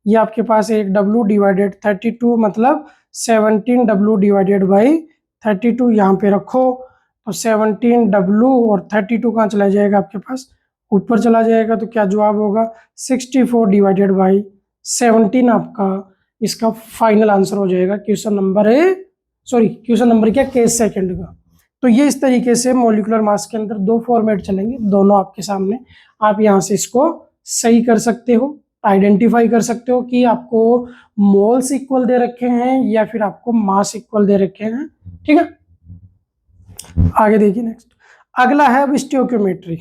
ये आपके पास एक W डिवाइडेड 32, मतलब 17W डिवाइडेड बाई 32 यहाँ पे रखो, तो 17W और 32 कहाँ चला जाएगा आपके पास, ऊपर चला जाएगा, तो क्या जवाब होगा 64 डिवाइडेड बाई 17 आपका इसका फाइनल आंसर हो जाएगा क्वेश्चन नंबर क्वेश्चन नंबर क्या, केस सेकंड का। तो ये इस तरीके से मॉलिक्यूलर मास के अंदर दो फॉर्मेट चलेंगे, दोनों आपके सामने, आप यहाँ से इसको सही कर सकते हो, आइडेंटिफाई कर सकते हो कि आपको मोल्स इक्वल दे रखे हैं या फिर आपको मास इक्वल दे रखे हैं। ठीक है, आगे देखिए नेक्स्ट, अगला है अब स्टोइकियोमेट्री।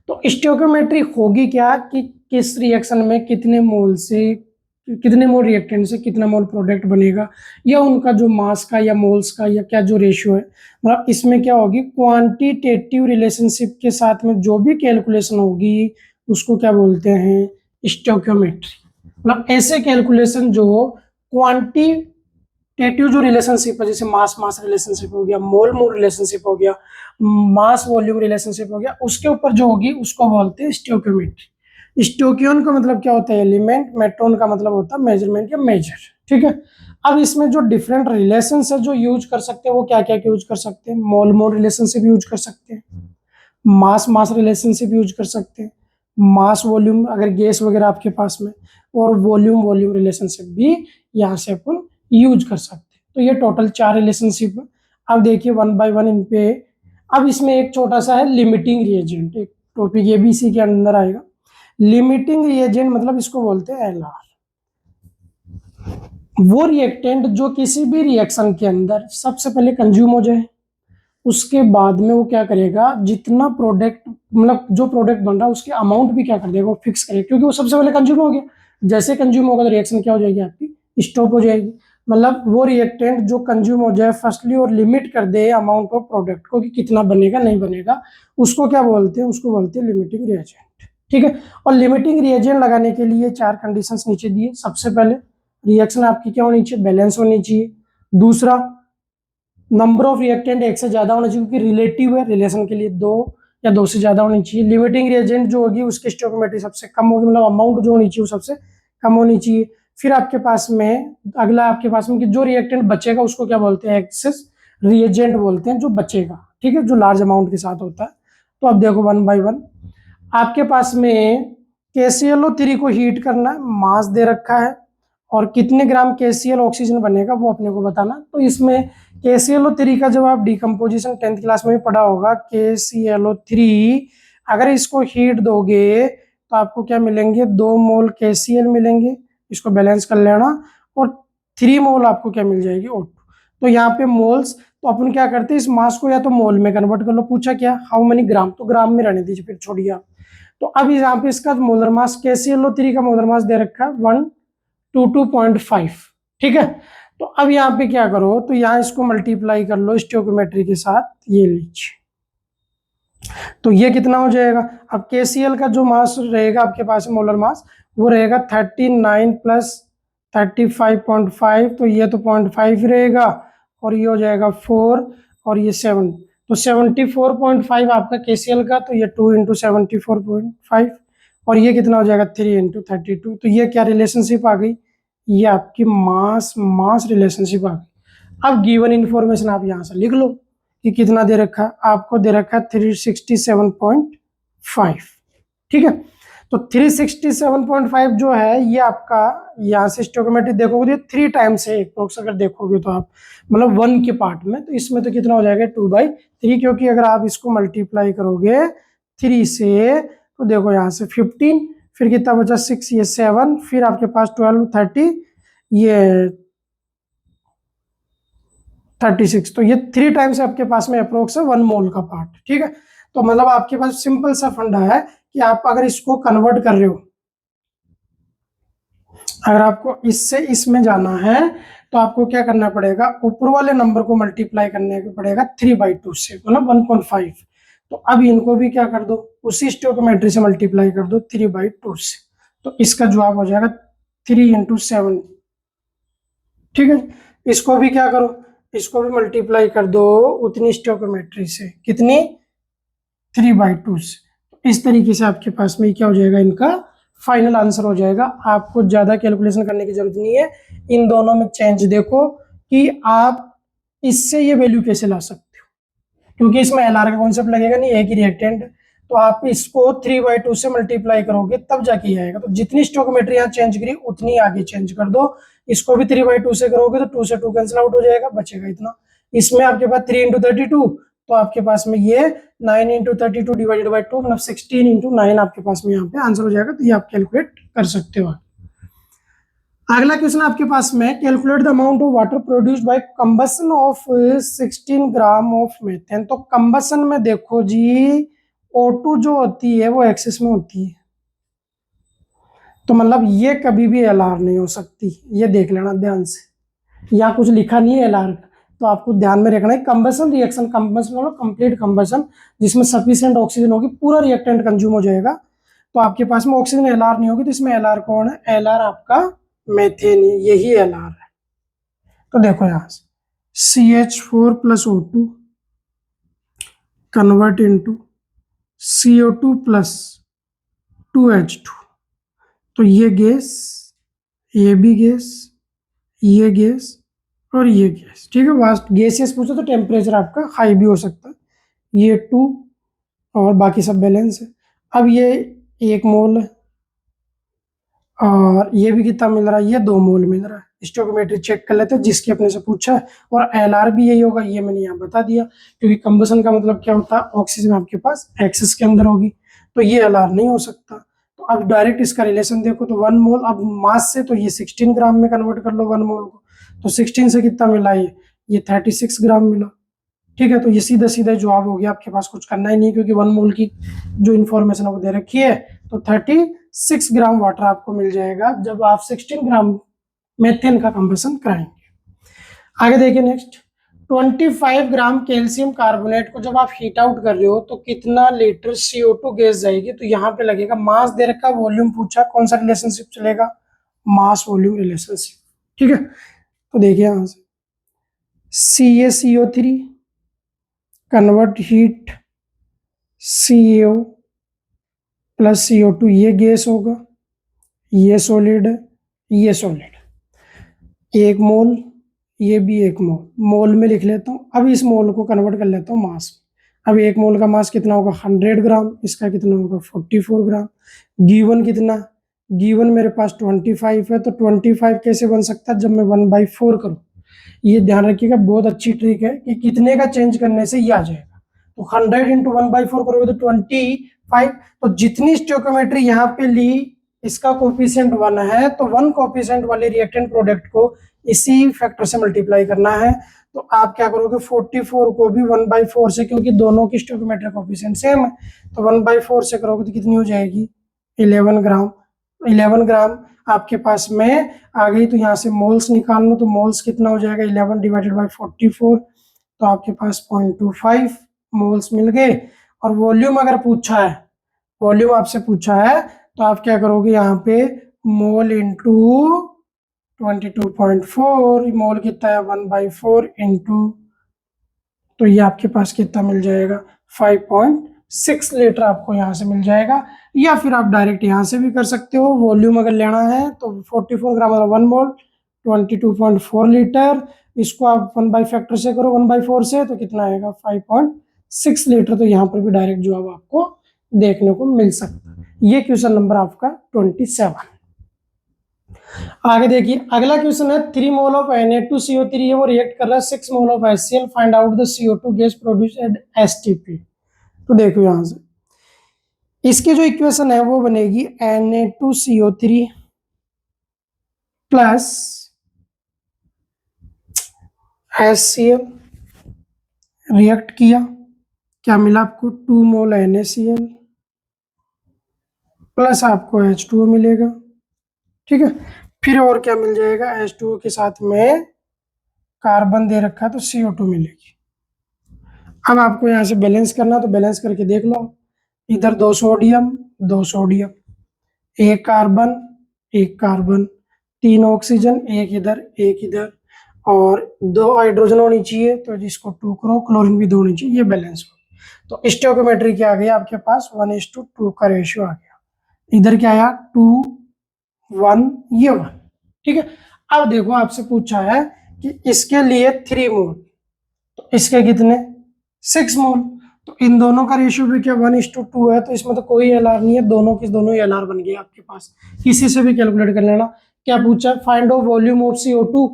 तो स्टोइकियोमेट्री होगी क्या कि किस रिएक्शन में कितने मोल से, कितने मोल रिएक्टेंट से कितना मोल प्रोडक्ट बनेगा, या उनका जो मास का या मोल्स का या क्या जो रेशियो है, मतलब इसमें क्या होगी, क्वांटिटेटिव रिलेशनशिप के साथ में जो भी कैलकुलेशन होगी उसको क्या बोलते हैं, स्टोइकियोमेट्री। मतलब ऐसे कैलकुलेशन जो क्वांटिटेटिव जो रिलेशनशिप है, जैसे मास मास रिलेशनशिप हो गया, मोल मोल रिलेशनशिप हो गया, मास वॉल्यूम रिलेशनशिप हो गया, उसके ऊपर जो होगी उसको बोलते हैं स्टोइकियोमेट्री। स्टोकियन का मतलब क्या होता है, एलिमेंट, मेट्रोन का मतलब होता है मेजरमेंट या मेजर। ठीक है, अब इसमें जो डिफरेंट रिलेशन है जो यूज कर सकते हैं वो क्या क्या यूज कर सकते हैं, मोल मोल रिलेशनशिप यूज कर सकते हैं, मास मास रिलेशनशिप यूज कर सकते हैं, मास वॉल्यूम अगर गैस वगैरह आपके पास में, और वॉल्यूम वॉल्यूम रिलेशनशिप भी यहाँ से अपन यूज कर सकते हैं। तो ये टोटल 4 रिलेशनशिप है। अब देखिए वन बाय वन इन पे। अब इसमें एक छोटा सा है लिमिटिंग रिएजेंट, एक टॉपिक ये भी इसी के अंदर आएगा। लिमिटिंग रिएजेंट मतलब इसको बोलते हैं LR, वो रिएक्टेंट जो किसी भी रिएक्शन के अंदर सबसे पहले कंज्यूम हो जाए, उसके बाद में वो क्या करेगा, जितना प्रोडक्ट मतलब जो प्रोडक्ट बन रहा है उसके अमाउंट भी क्या कर देगा, वो फिक्स करेगा, क्योंकि वो सबसे पहले कंज्यूम हो गया। जैसे कंज्यूम होगा तो रिएक्शन क्या हो जाएगी आपकी, स्टॉप हो जाएगी। मतलब वो रिएक्टेंट जो कंज्यूम हो जाए फर्स्टली और लिमिट कर दे अमाउंट ऑफ प्रोडक्ट को कि कितना बनेगा नहीं बनेगा, उसको क्या बोलते हैं, उसको बोलते हैं लिमिटिंग रिएजेंट। ठीक है, और लिमिटिंग रिएजेंट लगाने के लिए 4 कंडीशंस नीचे दिए। सबसे पहले रिएक्शन आपकी क्या होनी चाहिए, बैलेंस होनी चाहिए। दूसरा, नंबर ऑफ रिएक्टेंट एक से ज्यादा होना चाहिए, क्योंकि रिलेटिव है, रिलेशन के लिए 2 या 2 से ज्यादा होनी चाहिए। लिमिटिंग रिएजेंट जो होगी उसकी स्टोइकियोमेट्री सबसे कम होगी, मतलब अमाउंट जो होनी चाहिए वो सबसे कम होनी चाहिए। फिर आपके पास में अगला आपके पास में कि जो रिएक्टेंट बचेगा उसको क्या बोलते हैं, एक्सेस रिएजेंट बोलते हैं, जो बचेगा। ठीक है, जो लार्ज अमाउंट के साथ होता है। तो अब देखो वन बाय वन, आपके पास में KClO3 को हीट करना है, मास दे रखा है, और कितने ग्राम KCl ऑक्सीजन बनेगा वो अपने को बताना। तो इसमें KClO3 का जब आप डिकम्पोजिशन 10th क्लास में भी पढ़ा होगा, KClO3 अगर इसको हीट दोगे तो आपको क्या मिलेंगे, 2 मोल KCl मिलेंगे, इसको बैलेंस कर लेना। और 3 मोल आपको क्या मिल जाएगी O2। तो यहाँ पे मोल्स, तो अपन क्या करते हैं इस मास को या तो मोल में कन्वर्ट कर लो। पूछा क्या हाउ मेनी ग्राम, तो ग्राम में रहने दीजिए, फिर छोड़िए आप। तो अब यहाँ पे इसका मोलर मास KClO3 का मोलर मास दे रखा है 122.5, ठीक है। तो अब यहाँ पे क्या करो, तो यहाँ इसको मल्टीप्लाई कर लो स्टोइकियोमेट्री के साथ, ये लीजिए। तो ये कितना हो जाएगा, अब KCl का जो मास रहेगा आपके पास मोलर मास वो रहेगा 39 प्लस 35.5, तो ये तो 0.5 रहेगा, और ये हो जाएगा 4 और ये 7, तो 74.5 आपका KCl का, तो ये 2 इंटू 74.5, और ये कितना हो जाएगा 3 इंटू 32। तो ये क्या रिलेशनशिप आ गई, ये आपकी मास मास रिलेशनशिप आ गई। अब गिवन इन्फॉर्मेशन आप यहाँ से लिख लो कि कितना दे रखा है, आपको दे रखा है 367.5, ठीक है। तो 367.5 जो है ये आपका यहाँ से स्टोइकियोमेट्री देखोगे तो 3 टाइम्स है अप्रोक्स, अगर देखोगे तो आप मतलब 1 के पार्ट में, तो इसमें तो कितना हो जाएगा 2/3, क्योंकि अगर आप इसको मल्टीप्लाई करोगे 3 से, तो देखो यहाँ से 15, फिर कितना बचा 6, ये 7, फिर आपके पास 12, 30, ये 36, तो ये 3 टाइम्स आपके पास में अप्रोक्स है 1 मोल का पार्ट, ठीक है। तो मतलब आपके पास सिंपल सा फंडा है कि आप अगर इसको कन्वर्ट कर रहे हो, अगर आपको इससे इसमें जाना है तो आपको क्या करना पड़ेगा, ऊपर वाले नंबर को मल्टीप्लाई करने को पड़ेगा 3/2 से, मतलब 1.5। तो अब इनको भी क्या कर दो, उसी स्टोइकियोमेट्री से मल्टीप्लाई कर दो 3/2 से, तो इसका जवाब हो जाएगा 3 इंटू 7, ठीक है। इसको भी क्या करो, इसको भी मल्टीप्लाई कर दो उतनी स्टोइकियोमेट्री से, कितनी 3/2 से। इस तरीके से आपके पास में क्या हो जाएगा, इनका फाइनल आंसर हो जाएगा। आपको ज्यादा कैलकुलेशन करने की जरूरत नहीं है, इन दोनों में चेंज देखो कि आप इससे ये वैल्यू कैसे ला सकते हो, क्योंकि इसमें LR का कॉन्सेप्ट लगेगा नहीं, एक ही रिएक्टेंट, तो आप इसको 3/2 से मल्टीप्लाई करोगे तब जाके ये आएगा। तो जितनी स्टोइकियोमेट्री यहाँ चेंज करी उतनी आगे चेंज कर दो। इसको भी 3/2 से करोगे तो 2 से 2 कैंसिल आउट हो जाएगा, बचेगा इतना। इसमें आपके पास 3 इंटू 32, तो आपके पास में ये 9 इंटू 32 डिवाइडेड बाई 2, मतलब 16 इंटू 9 आपके पास में यहाँ पे आंसर हो जाएगा। तो ये आप कैलकुलेट कर सकते हो। अगला क्वेश्चन आपके पास में, calculate the amount of water produced by combustion of 16 gram of methane. तो कंबशन में देखो जी O2 जो होती है वो एक्सेस में होती है, तो मतलब ये कभी भी LR नहीं हो सकती, ये देख लेना ध्यान से, यहाँ कुछ लिखा नहीं है LR का, तो आपको ध्यान में रखना है। कंबशन रिएक्शन, कंबशन मतलब कंप्लीट कंबशन, जिसमें सफिशिएंट ऑक्सीजन होगी, पूरा रिएक्टेंट कंज्यूम हो जाएगा, तो आपके पास में ऑक्सीजन LR नहीं होगी, तो इसमें LR कौन है, LR आपका मेथेन, यही LR है। तो देखो यहाँ से CH4 plus O2 convert into CO2 plus 2H2, तो ये गैस, ये भी गैस, ये गैस और ये गैस, ठीक है। वास्ट गैसेस पूछो तो टेम्परेचर आपका हाई भी हो सकता है, ये 2 और बाकी सब बैलेंस है। अब ये 1 मोल है, और ये भी कितना मिल रहा है, ये 2 मोल मिल रहा है। स्टोइकियोमेट्री चेक कर लेते हैं जिसकी अपने से पूछा है, और LR भी यही होगा, ये मैंने यहाँ बता दिया, क्योंकि कंबशन का मतलब क्या होता है, ऑक्सीजन आपके पास एक्सेस के अंदर होगी, तो ये LR नहीं हो सकता। तो अब डायरेक्ट इसका रिलेशन देखो, तो 1 मोल, अब मास से तो ये 16 ग्राम में कन्वर्ट कर लो 1 मोल को, तो 16 से कितना मिला, ये 36 ग्राम मिला, ठीक है। तो ये सीधा सीधा जवाब हो गया, आपके पास कुछ करना ही नहीं, क्योंकि 1 मोल की जो इन्फॉर्मेशन वो दे रखी है, तो 36 ग्राम वाटर आपको मिल जाएगा जब आप 16 ग्राम मेथेन का कंबशन कराएंगे। आगे देखिए नेक्स्ट, 25 ग्राम कैल्शियम कार्बोनेट को जब आप हीट आउट कर रहे हो तो कितना लीटर CO2 गैस जाएगी। तो यहाँ पे लगेगा मास दे रखा, वॉल्यूम पूछा, कौन सा रिलेशनशिप चलेगा, मास वॉल्यूम रिलेशनशिप, ठीक है। तो देखिए यहाँ से CaCO3 convert heat CO plus CO2, ये गैस होगा, ये सॉलिड है, ये सॉलिड, 1 मोल, ये भी 1 मोल, मोल में लिख लेता हूँ। अब इस मोल को कन्वर्ट कर लेता हूँ मास। अब 1 मोल का मास कितना होगा 100 ग्राम, इसका कितना होगा 44 ग्राम। गिवन कितना, गिवन मेरे पास 25 है, तो 25 कैसे बन सकता है, जब मैं 1/4 करूँ। ये ध्यान रखिएगा, बहुत अच्छी ट्रिक है कि कितने का चेंज करने से ये आ जाएगा। तो 100 इंटू 1/4 करोगे तो 25, तो जितनी स्टोइकियोमेट्री यहाँ पे ली, इसका कोफिशिएंट 1 है, तो 1 कोफिशिएंट वाले रिएक्टेंट प्रोडक्ट को इसी फैक्टर से मल्टीप्लाई करना है। तो आप क्या करोगे, 44 को भी 1/4 से, क्योंकि दोनों की स्टोइकोमेट्रिक कोएफिशिएंट सेम है, तो 1/4 से करोगे तो कितनी हो जाएगी, 11 ग्राम। 11 ग्राम आपके पास में आ गई। तो यहाँ से मोल्स निकाल लो, तो मोल्स कितना हो जाएगा, 11 डिवाइडेड बाई 44, तो आपके पास 0.25 मोल्स मिल गए। और वॉल्यूम अगर पूछा है, वॉल्यूम आपसे पूछा है, तो आप क्या करोगे, यहाँ पे मोल इंटू 22.4, मोल कितना है 1/4 इंटू, तो ये आपके पास कितना मिल जाएगा, 5.6 लीटर आपको यहाँ से मिल जाएगा। या फिर आप डायरेक्ट यहाँ से भी कर सकते हो, वॉल्यूम अगर लेना है तो 44 ग्राम मतलब 1 मोल 22.4 लीटर, इसको आप 1 बाई फैक्टर से करो 1/4 से, तो कितना आएगा 5.6 लीटर। तो यहाँ पर भी डायरेक्ट जवाब आपको देखने को मिल सकता है। ये क्वेश्चन नंबर आपका 27। आगे देखिए, अगला क्वेश्चन है 3 मोल ऑफ Na2CO3 है, वो रिएक्ट कर रहा है 6 mole of HCl, find out the CO2 gas produced at STP। तो देखो यहां से इसके जो इक्वेशन है वो बनेगी Na2CO3 प्लस HCl, रिएक्ट किया, क्या मिला आपको 2 मोल NaCl प्लस आपको H2O मिलेगा, ठीक है। फिर और क्या मिल जाएगा, H2O के साथ में कार्बन दे रखा है तो CO2 मिलेगी। अब आपको यहाँ से बैलेंस करना, तो बैलेंस करके देख लो, इधर 2 sodium 2 sodium, 1 carbon 1 carbon, 3 oxygen, 1 इधर 1 इधर, और 2 हाइड्रोजन होनी चाहिए, तो जिसको 2 करो, क्लोरीन भी 2 होनी चाहिए, ये बैलेंस हो। तो स्टोइकोमेट्री क्या आ गया आपके पास, 1:2 का रेशियो आ गया। इधर क्या आया 2 1, ये 1, ठीक है। अब देखो आपसे पूछा है कि इसके लिए 3 मोल, तो इसके कितने 6 मोल, तो इन दोनों का रेशियो भी क्या 1:2 है, तो इसमें तो कोई एलआर नहीं है, दोनों के दोनों ही एलआर बन गए आपके पास, किसी से भी कैलकुलेट कर लेना। क्या पूछा, find out volume of CO2,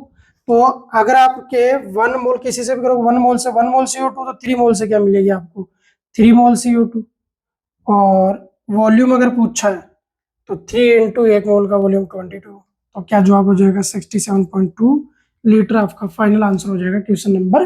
तो अगर आपके 1 मोल किसी से भी करो, 1 मोल से 1 मोल CO2, तो 3 मोल से क्या मिलेगी आपको 3 मोल CO2, और वॉल्यूम अगर पूछा है तो 3 इंटू 1 मोल का वॉल्यूम 22, तो क्या जवाब हो जाएगा 67.2 लीटर, आपका फाइनल आंसर हो जाएगा क्वेश्चन नंबर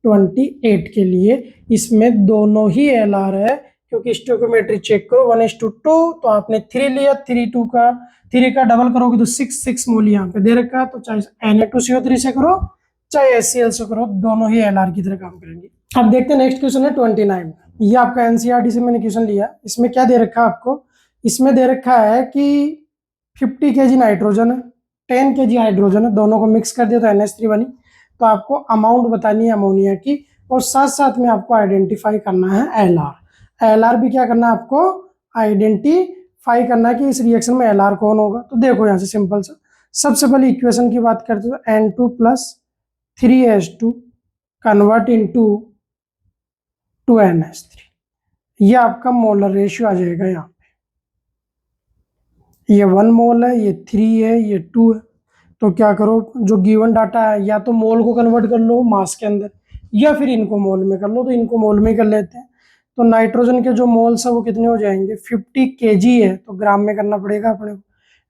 28 के लिए। इसमें दोनों ही एलआर है, क्योंकि स्टोइकोमेट्री चेक करो 1:2, तो आपने 3 लिया, 3 का डबल करोगे तो 6 मोल यहाँ पे दे रखा है, तो चाहे Na2CO3 से करो चाहे HCl से करो, दोनों ही एलआर की तरह काम करेंगे। अब देखते हैं नेक्स्ट क्वेश्चन है 29। ये आपका एनसीईआरटी से मैंने क्वेश्चन लिया, इसमें क्या दे रखा है आपको, इसमें दे रखा है कि 50 kg नाइट्रोजन है, 10 kg हाइड्रोजन है, दोनों को मिक्स कर दिया तो NH3 बनी। तो आपको अमाउंट बतानी है अमोनिया की, और साथ साथ में आपको आइडेंटिफाई करना है एलआर। एलआर भी क्या करना है आपको आइडेंटिफाई करना है कि इस रिएक्शन में एलआर कौन होगा। तो देखो यहाँ से सिंपल सा, सबसे पहले इक्वेशन की बात करते हैं, तो N2 + 3H2 convert into 2NH3, ये आपका मोलर रेशियो आ जाएगा। यहाँ पे ये 1 मोल है, ये 3 है, ये 2 है। तो क्या करो, जो गिवन डाटा है या तो मोल को कन्वर्ट कर लो मास के अंदर, या फिर इनको मोल में कर लो, तो इनको मोल में कर लेते हैं। तो नाइट्रोजन के जो मोल्स है वो कितने हो जाएंगे, 50 kg है, तो ग्राम में करना पड़ेगा अपने को,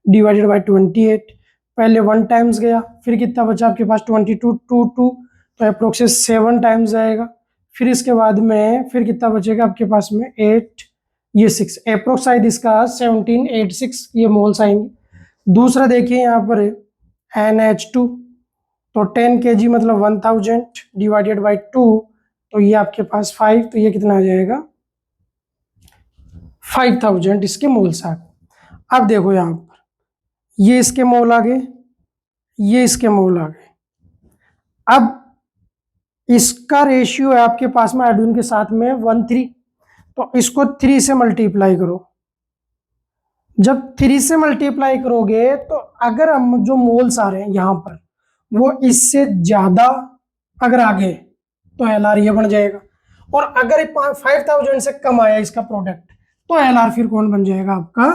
डिवाइडेड बाई 28, पहले 1 टाइम्स गया, फिर कितना बचा आपके पास 22 2 तो अप्रोक्सीमेट 7 टाइम्स जाएगा, फिर इसके बाद में फिर कितना बचेगा आपके पास में 8, ये 6, अप्रोक्साइड इसका 1786 ये मोल्स आएंगे। दूसरा देखिए यहाँ पर NH2, तो 10 kg मतलब 1000 डिवाइडेड बाई 2, तो ये आपके पास 5, तो ये कितना आ जाएगा 5000 इसके मोल्स आ गए। अब देखो यहाँ पर ये इसके मोल आ गए, ये इसके मोल आ गए। अब इसका रेशियो है आपके पास में हाइड्रोजन के साथ में 1:3, तो इसको 3 से मल्टीप्लाई करो। जब 3 से मल्टीप्लाई करोगे तो अगर हम जो मोल्स आ रहे हैं यहाँ पर वो इससे ज्यादा अगर आ गए तो एलआर ये बन जाएगा, और अगर 5000 से कम आया इसका प्रोडक्ट तो एलआर फिर कौन बन जाएगा आपका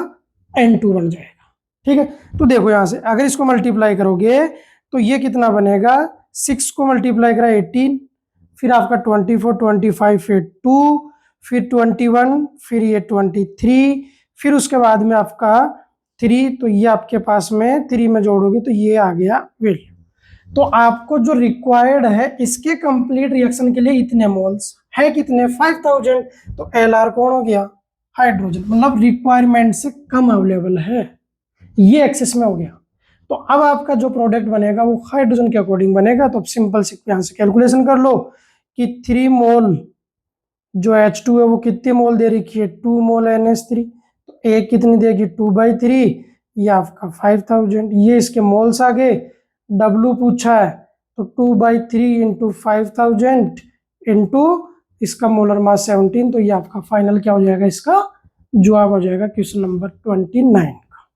N2 बन जाएगा, ठीक है। तो देखो यहाँ से अगर इसको मल्टीप्लाई करोगे तो ये कितना बनेगा, 6 को मल्टीप्लाई करा 18, फिर आपका 24 25 फिर 2, फिर 21, फिर ये 23, फिर उसके बाद में आपका 3, तो ये आपके पास में 3 में जोड़ोगे तो ये आ गया वैल्यू। तो आपको जो रिक्वायर्ड है इसके कंप्लीट रिएक्शन के लिए इतने मोल्स है, कितने 5000। तो एल कौन हो गया, हाइड्रोजन, मतलब रिक्वायरमेंट से कम अवेलेबल है, ये एक्सेस में हो गया। तो अब आपका जो प्रोडक्ट बनेगा वो हाइड्रोजन के अकॉर्डिंग बनेगा। तो सिंपल से यहां से कैलकुलेशन कर लो कि 3 मोल जो H2 है वो कितने मोल दे रखी है, 2 मोल NH3। तो एक कितनी देगी, 2/3, ये आपका 5000, ये इसके मोल्स आ गए। W पूछा है तो 2/3 इंटू 5000 इंटू इसका मोलर मास 17। तो ये आपका फाइनल क्या हो जाएगा, इसका जवाब हो जाएगा क्वेश्चन नंबर 29 का।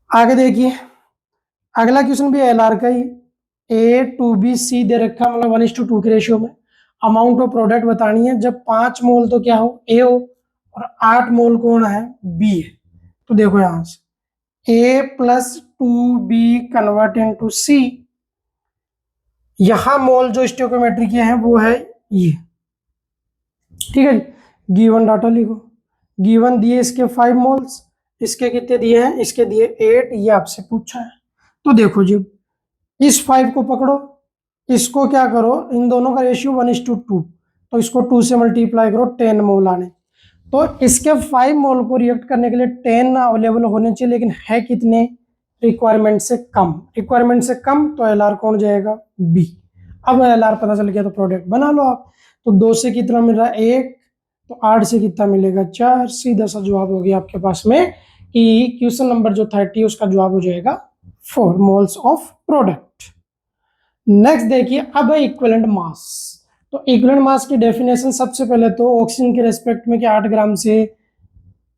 आगे देखिए, अगला क्वेश्चन भी LR का ही, A2B C दे रखा, मतलब 1:2 के रेशियो में। अमाउंट ऑफ प्रोडक्ट बतानी है जब 5 मोल तो क्या हो, A हो, और 8 मोल कौन है, B है। तो देखो यहां से A + 2B convert into C, यहां मोल जो स्टोइकियोमेट्री के हैं वो है ये, ठीक है। गिवन डाटा लिखो, गिवन दिए इसके 5 मोल्स, इसके कितने दिए हैं, इसके दिए 8, ये आपसे पूछा है। तो देखो जी, इस 5 को पकड़ो, इसको क्या करो, इन दोनों का रेशियो 1:2, तो इसको 2 से मल्टीप्लाई करो, 10 मोल आने। तो इसके 5 मोल को रिएक्ट करने के लिए 10 अवेलेबल होने चाहिए, लेकिन है कितने, रिक्वायरमेंट से कम। रिक्वायरमेंट से कम तो LR कौन जाएगा, B। अब LR पता चल गया तो प्रोडक्ट बना लो आप। तो 2 से कितना मिल रहा है, 1, तो 8 से कितना मिलेगा, 4। सीधा सा जवाब हो गया आपके पास में कि क्वेश्चन नंबर जो 30 है उसका जवाब हो जाएगा 4 मोल्स ऑफ प्रोडक्ट। नेक्स्ट देखिए, अब है इक्विवेलेंट मास। तो इक्विवेलेंट मास की डेफिनेशन सबसे पहले तो ऑक्सीजन के रेस्पेक्ट में कि 8 ग्राम से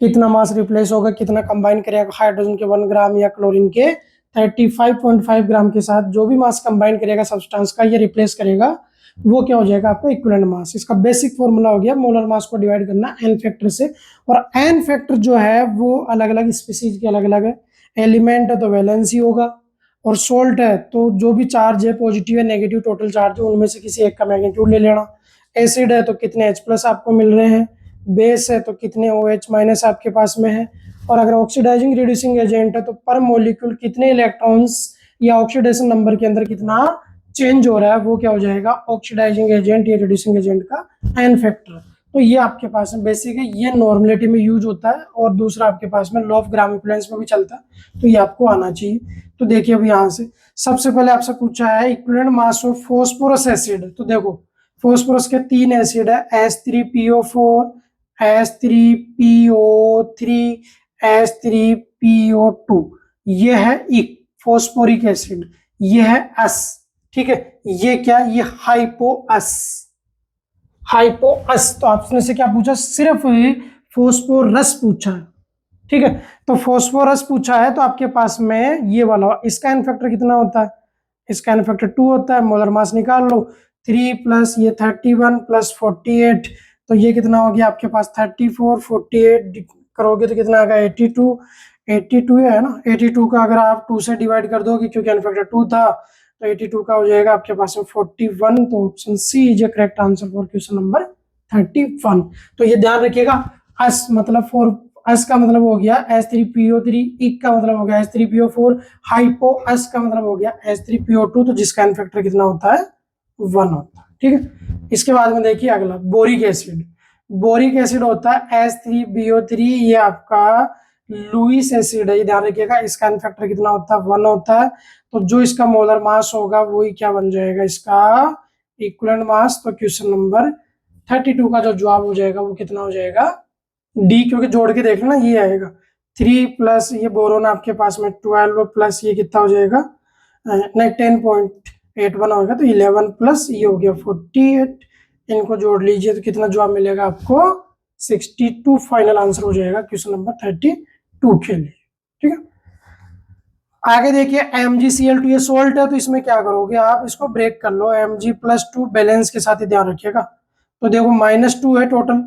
कितना मास रिप्लेस होगा, कितना कंबाइन करेगा हाइड्रोजन के 1 ग्राम या क्लोरीन के 35.5 ग्राम के साथ, जो भी मास कंबाइन करेगा सब्सटेंस का, ये रिप्लेस करेगा, वो क्या हो जाएगा आपका इक्विवेलेंट मास। इसका बेसिक फॉर्मूला हो गया मोलर मास को डिवाइड करना n फैक्टर से, और n फैक्टर जो है वो अलग अलग स्पीसीज के अलग अलग है। एलिमेंट है तो वैलेंसी होगा, और सोल्ट है तो जो भी चार्ज है, पॉजिटिव या नेगेटिव टोटल चार्ज है, उनमें से किसी एक का मैग्नीट्यूड ले लेना। एसिड है तो कितने H+ आपको मिल रहे हैं, बेस है तो कितने OH- आपके पास में है, और अगर ऑक्सीडाइजिंग रिड्यूसिंग एजेंट है तो पर मॉलिक्यूल कितने इलेक्ट्रॉन्स या ऑक्सीडेशन नंबर के अंदर कितना चेंज हो रहा है, वो क्या हो जाएगा, ऑक्सीडाइजिंग एजेंट या रिड्यूसिंग एजेंट का n फैक्टर। तो ये आपके पास में बेसिक है, ये नॉर्मलिटी में यूज होता है, और दूसरा आपके पास में लॉ ऑफ ग्राम इक्विवेलेंस में भी चलता है, तो ये आपको आना चाहिए। तो देखिए अब यहाँ से सबसे पहले आपसे पूछा है equivalent mass of phosphorus acid. तो देखो फास्फोरस के 3 एसिड है, H3PO4, H3PO3, H3PO2, ये है एक फॉस्फोरिक एसिड, ये है S, ठीक है। ये क्या, ये हाइपोअस, हाइपोअस। तो आपने से क्या पूछा, सिर्फ फास्फोरस पूछा है, ठीक है। तो फास्फोरस पूछा है तो आपके पास में ये वाला, इसका एन फैक्टर कितना होता है, इसका एन फैक्टर 2 होता है। मोलर मास निकाल लो, 3 प्लस ये 31 प्लस 48, तो ये कितना हो गया आपके पास 34, 48 करोगे तो कितना आएगा 82, 82 है ना। 82 का अगर आप 2 से डिवाइड कर दोगे क्योंकि एन फैक्टर 2 था, तो 82 का हो जाएगा आपके पास में 41। तो option C is correct answer for question number 31। तो ये ध्यान रखिएगा, एस मतलब फॉर, एस का मतलब हो गया H3PO3, इक का मतलब हो गया H3PO4, हाइपो एस का मतलब हो गया H3PO2, तो जिसका एन फैक्टर कितना होता है 1 होता है, ठीक है। इसके बाद में देखिए अगला बोरिक एसिड। बोरिक एसिड होता है H3BO3, ये आपका लुईस एसिड है, ध्यान रखिएगा। इसका एन फैक्टर कितना होता है 1 होता है। तो जो इसका मोलर मास होगा वही क्या बन जाएगा, इसका इक्विवेलेंट मास। तो क्वेश्चन नंबर 32 का जो जवाब हो जाएगा वो कितना हो जाएगा, डी, क्योंकि जोड़ के देख लेना ये आएगा 3 प्लस ये बोरोन आपके पास में 12 प्लस ये कितना हो जाएगा, नहीं 10.81 होगा, तो 11 प्लस ये हो गया 48, इनको जोड़ लीजिए तो कितना जवाब मिलेगा आपको 62। फाइनल आंसर हो जाएगा क्वेश्चन नंबर 32 के लिए, ठीक है। आगे देखिए MgCl2, ये सोल्ट है तो इसमें क्या करोगे आप, इसको ब्रेक कर लो, Mg+2 बैलेंस के साथ ही ध्यान रखिएगा। तो देखो -2 है टोटल,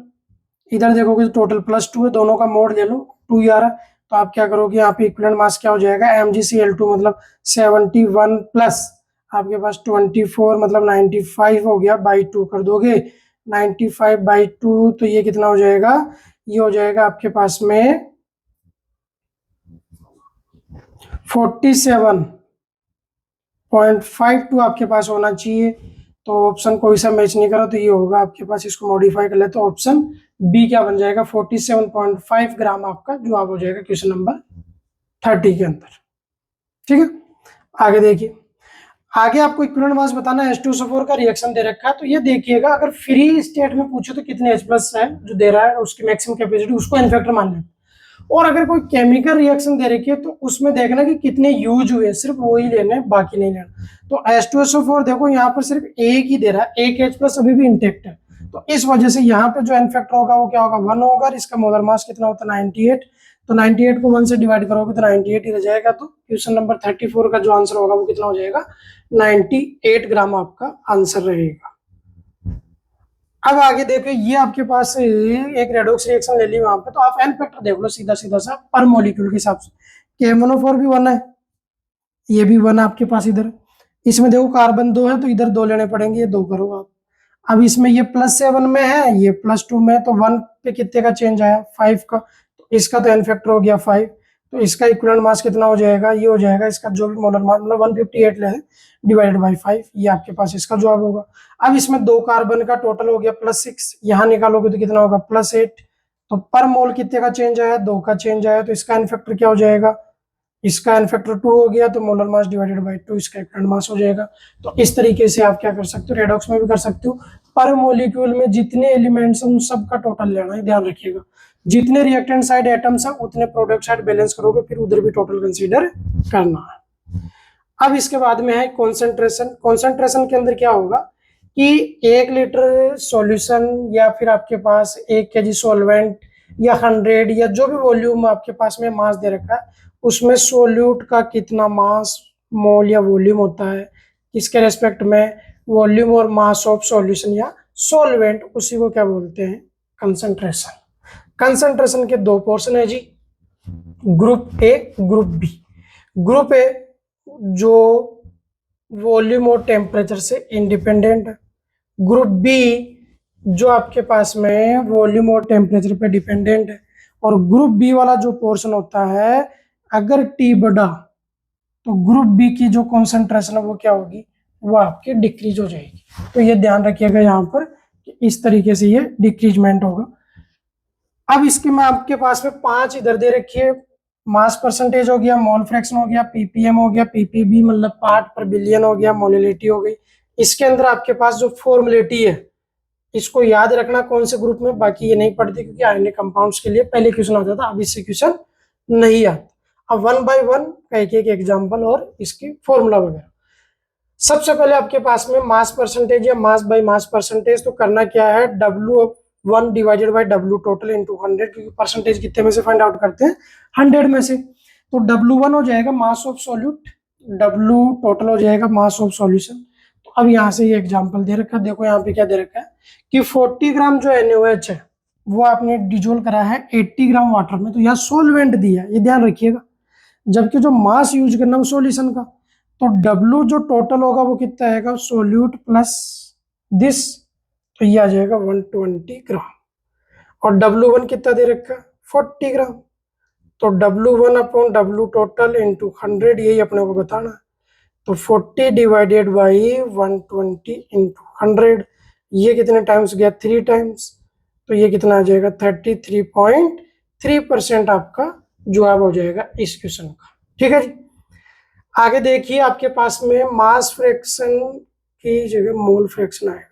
इधर देखोगे तो टोटल +2 है, दोनों का मोड ले लो, 2 आ रहा है। तो आप क्या करोगे, यहाँ पे इक्विवेलेंट मास क्या हो जाएगा, MgCl2 मतलब 71 प्लस आपके पास 24 मतलब 95 हो गया, बाई 2 कर दोगे, 95/2, तो ये कितना हो जाएगा, ये हो जाएगा आपके पास में 47 0.52 आपके पास होना चाहिए। तो ऑप्शन कोई सा मैच नहीं करा तो ये होगा आपके पास, इसको मॉडिफाई कर ले तो ऑप्शन बी क्या बन जाएगा, 47.5 ग्राम आपका जवाब हो जाएगा क्वेश्चन नंबर 30 के अंदर। ठीक है, आगे देखिए। आगे आपको इक्विवेलेंट मास बताना है, H2SO4 का रिएक्शन दे रखा है। तो ये देखिएगा, अगर फ्री स्टेट में पूछे तो कितने H+ है जो दे रहा है, उसकी मैक्सिमम कैपेसिटी, उसको एन फैक्टर मान लें। और अगर कोई केमिकल रिएक्शन दे रखी है तो उसमें देखना कि कितने यूज हुए, सिर्फ वो ही लेने, बाकी नहीं लेना। तो H2SO4 देखो यहाँ पर सिर्फ एक ही दे रहा है, एक H+ अभी भी इंटेक्ट है, तो इस वजह से यहाँ पे जो एन फैक्टर होगा वो क्या होगा, 1 होगा। और इसका मोलर मास कितना होता है, 98। तो 98 को 1 से डिवाइड करोगे तो 98 ही रह जाएगा। तो क्वेश्चन नंबर 34 का जो आंसर होगा वो कितना हो जाएगा, 98 ग्राम आपका आंसर रहेगा। अब आगे देखो, ये आपके पास एक रेडॉक्स रिएक्शन ले ली वहां पे, तो आप एन फैक्टर देख लो सीधा सीधा सा पर मॉलिक्यूल के हिसाब से। KMnO4 भी 1 है, ये भी 1 है आपके पास इधर। इसमें देखो कार्बन 2 है तो इधर 2 लेने पड़ेंगे, ये 2 करो आप। अब इसमें ये +7 में है, ये +2 में है, तो 1 पे कितने का चेंज आया, 5 का। तो इसका तो एन फैक्टर हो गया 5। तो इसका इक्विवेलेंट मास कितना हो जाएगा, ये हो जाएगा इसका जो भी मोलर मास, मतलब 158 ले डिवाइडेड बाई 5, ये आपके पास इसका जवाब होगा। अब इसमें 2 कार्बन का टोटल हो गया +6, यहाँ निकालोगे तो कितना होगा, +8। तो पर मोल कितने का चेंज आया, 2 का चेंज आया, तो इसका एन फैक्टर क्या हो जाएगा, इसका एन फैक्टर 2 हो गया, तो मोलर मास डिवाइडेड बाई 2 इसका इक्विवेलेंट मास हो जाएगा। तो इस तरीके से आप क्या कर सकते हो, रेडॉक्स में भी कर सकते हो। पर मॉलिक्यूल में जितने एलिमेंट्स हैं उन सब का टोटल लेना है, ध्यान रखिएगा। जितने रिएक्टेंट साइड एटम्स हैं उतने प्रोडक्ट साइड बैलेंस करोगे, फिर उधर भी टोटल कंसीडर करना है। अब इसके बाद में है कॉन्सेंट्रेशन। कॉन्सेंट्रेशन के अंदर क्या होगा कि 1 लीटर सॉल्यूशन या फिर आपके पास 1 kg सॉल्वेंट या 100 या जो भी वॉल्यूम आपके पास में मास दे रखा है, उसमें सोल्यूट का कितना मास, मोल या वॉल्यूम होता है, किसके रेस्पेक्ट में, वॉल्यूम और मास ऑफ सॉल्यूशन या सॉल्वेंट, उसी को क्या बोलते हैं, कंसंट्रेशन। कंसंट्रेशन के 2 पोर्शन है जी, group A group B. Group A जो वॉल्यूम और टेम्परेचर से इंडिपेंडेंट है, ग्रुप बी जो आपके पास में वॉल्यूम और टेम्परेचर पे डिपेंडेंट है। और ग्रुप बी वाला जो पोर्शन होता है, अगर टी बढ़ा तो ग्रुप बी की जो कॉन्सेंट्रेशन है वो क्या होगी, वो आपकी डिक्रीज हो जाएगी। तो ये ध्यान रखिएगा यहाँ पर कि इस तरीके से ये डिक्रीजमेंट होगा। अब इसके में आपके पास में 5 इधर दे रखिए, मास परसेंटेज हो गया, मोल फ्रैक्शन हो गया, पीपीएम हो गया, पीपीबी मतलब पार्ट पर बिलियन हो गया, मोलिलिटी हो गई। इसके अंदर आपके पास जो फॉर्मुलेटी है, इसको याद रखना कौन से ग्रुप में, बाकी ये नहीं पढ़ती क्योंकि आयनिक कंपाउंड्स के लिए पहले क्वेश्चन आता था, अब इससे क्वेश्चन नहीं आता। अब 1 बाय 1 का एक एग्जाम्पल और इसकी फॉर्मूला वगैरह। सबसे पहले आपके पास में मास परसेंटेज या मास बाय मास परसेंटेज, तो करना क्या है, W1 divided by W total into 100, क्योंकि परसेंटेज कितने में से फाइंड आउट करते हैं, 100 में से। तो W1 हो जाएगा mass of solute, W total हो जाएगा मास ऑफ सॉल्यूशन। तो अब यहाँ से ये एग्जांपल दे रखा है, देखो यहाँ पे क्या दे रखा है कि 40 ग्राम जो NaOH है वो आपने डिजोल्व करा है 80 ग्राम वाटर में, तो यहाँ सोलवेंट दिया है, ये ध्यान रखिएगा। जबकि जो मास यूज करना है सॉल्यूशन का, तो W जो टोटल होगा वो कितना आएगा, सोल्यूट प्लस दिस, तो ये आ जाएगा 120 ग्राम। और W1 कितना दे रखा है, 40 ग्राम। तो W1 upon W total into 100, यही अपने को बताना है। तो 40 डिवाइडेड बाई 120 इंटू 100, ये कितने टाइम्स गया, 3 टाइम्स। तो ये कितना आ जाएगा, 33.3% आपका जवाब हो जाएगा इस क्वेश्चन का। ठीक है जी। आगे देखिए, आपके पास में मास फ्रैक्शन की जगह मोल फ्रैक्शन आएगा,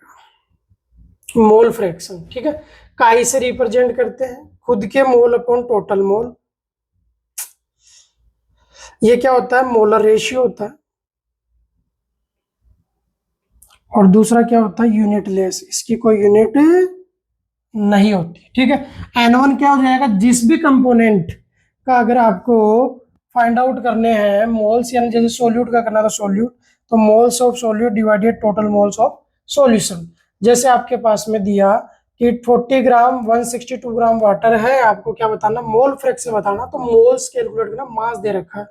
मोल फ्रैक्शन। ठीक है, काई से रिप्रेजेंट करते हैं, खुद के मोल अपॉन टोटल मोल। ये क्या होता है, मोलर रेशियो होता है। और दूसरा क्या होता है, यूनिट लेस, इसकी कोई यूनिट नहीं होती। ठीक है, N1 क्या हो जाएगा, जिस भी कंपोनेंट का अगर आपको फाइंड आउट करने हैं मोल्स, यानी जैसे सोल्यूट का करना था सोल्यूट, तो moles of solute divided total moles of solution. जैसे आपके पास में दिया कि 40 ग्राम 162 ग्राम वाटर है, आपको क्या बताना, मोल फ्रैक्शन बताना, तो मोल्स कैलकुलेट करना, मास दे रखा है।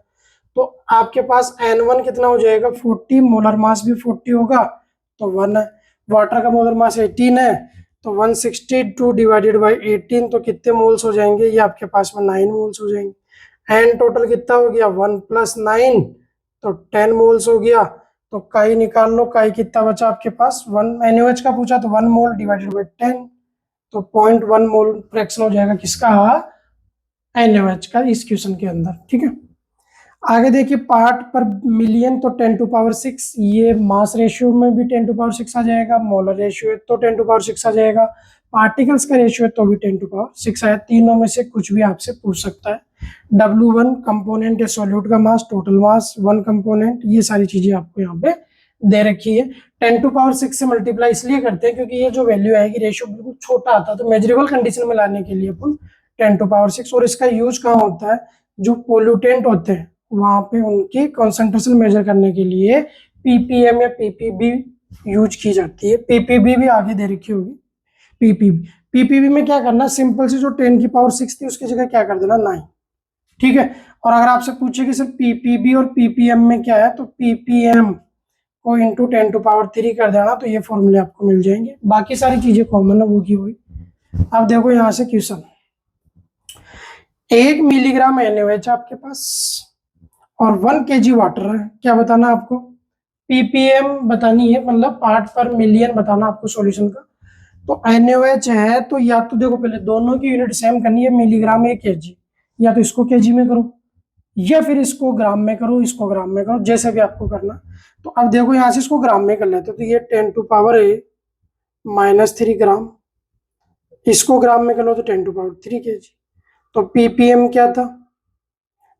तो आपके पास N1 कितना हो जाएगा, 40, मोलर मास भी 40 होगा तो 1 है। वाटर का मोलर मास 18 है, तो 162 डिवाइडेड बाई 18, तो कितने मोल्स हो जाएंगे, ये आपके पास में 9 मोल्स हो जाएंगे। एन टोटल कितना हो गया, 1 + 9, तो 10 मोल्स हो गया। तो काई निकाल लो, काई कितना बचा आपके पास 1, NaOH का पूछा तो 1 मोल डिवाइडेड बाई 10, तो 0.1 मोल फ्रैक्शन हो जाएगा किसका, NaOH का इस क्वेश्चन के अंदर। ठीक है, आगे देखिए पार्ट पर मिलियन तो 10⁶, ये मास रेशियो में भी 10⁶ आ जाएगा, मोलर रेशियो है तो 10⁶ आ जाएगा, पार्टिकल्स का रेशियो है तो भी 10⁶ आया। तीनों में से कुछ भी आपसे पूछ सकता है। W1 कंपोनेंट है सॉल्यूट का मास, टोटल मास 1 कंपोनेंट, ये सारी चीजें आपको यहाँ पे दे रखी है। 10⁶ से मल्टीप्लाई इसलिए करते हैं क्योंकि ये जो वैल्यू आएगी रेशियो बिल्कुल छोटा आता है, तो मेजरेबल कंडीशन में लाने के लिए अपन 10⁶, और इसका यूज कहाँ होता है, जो पोल्यूटेंट होते हैं वहां पे उनकी कॉन्सेंट्रेशन मेजर करने के लिए पीपीएम या पीपीबी यूज की जाती है। पीपीबी भी आगे दे रखी होगी। पीपीबी में क्या करना, सिंपल से जो 10⁶ थी उसकी जगह क्या कर देना 9। ठीक है, और अगर आपसे पूछे कि सर पीपीबी और पीपीएम में क्या है, तो पीपीएम को इंटू 10⁻³ कर देना, तो ये फॉर्मूले आपको मिल जाएंगे। बाकी सारी चीजें कॉमन है वो की हुई। अब देखो यहां से क्वेश्चन, 1 मिलीग्राम NaOH आपके पास और 1 kg वाटर है, क्या बताना आपको, पीपीएम बतानी है, मतलब पार्ट पर मिलियन बताना आपको सॉल्यूशन का। तो NaOH है तो या तो देखो पहले दोनों की यूनिट सेम करनी है, मिलीग्राम 1 kg, या तो इसको kg में करो या फिर इसको ग्राम में करो, इसको ग्राम में करो, जैसे भी आपको करना। तो अब देखो यहां से इसको ग्राम में कर लेते तो ये 10⁻³ ग्राम, इसको ग्राम में कर लो तो 10⁻³ kg। तो पीपीएम क्या था,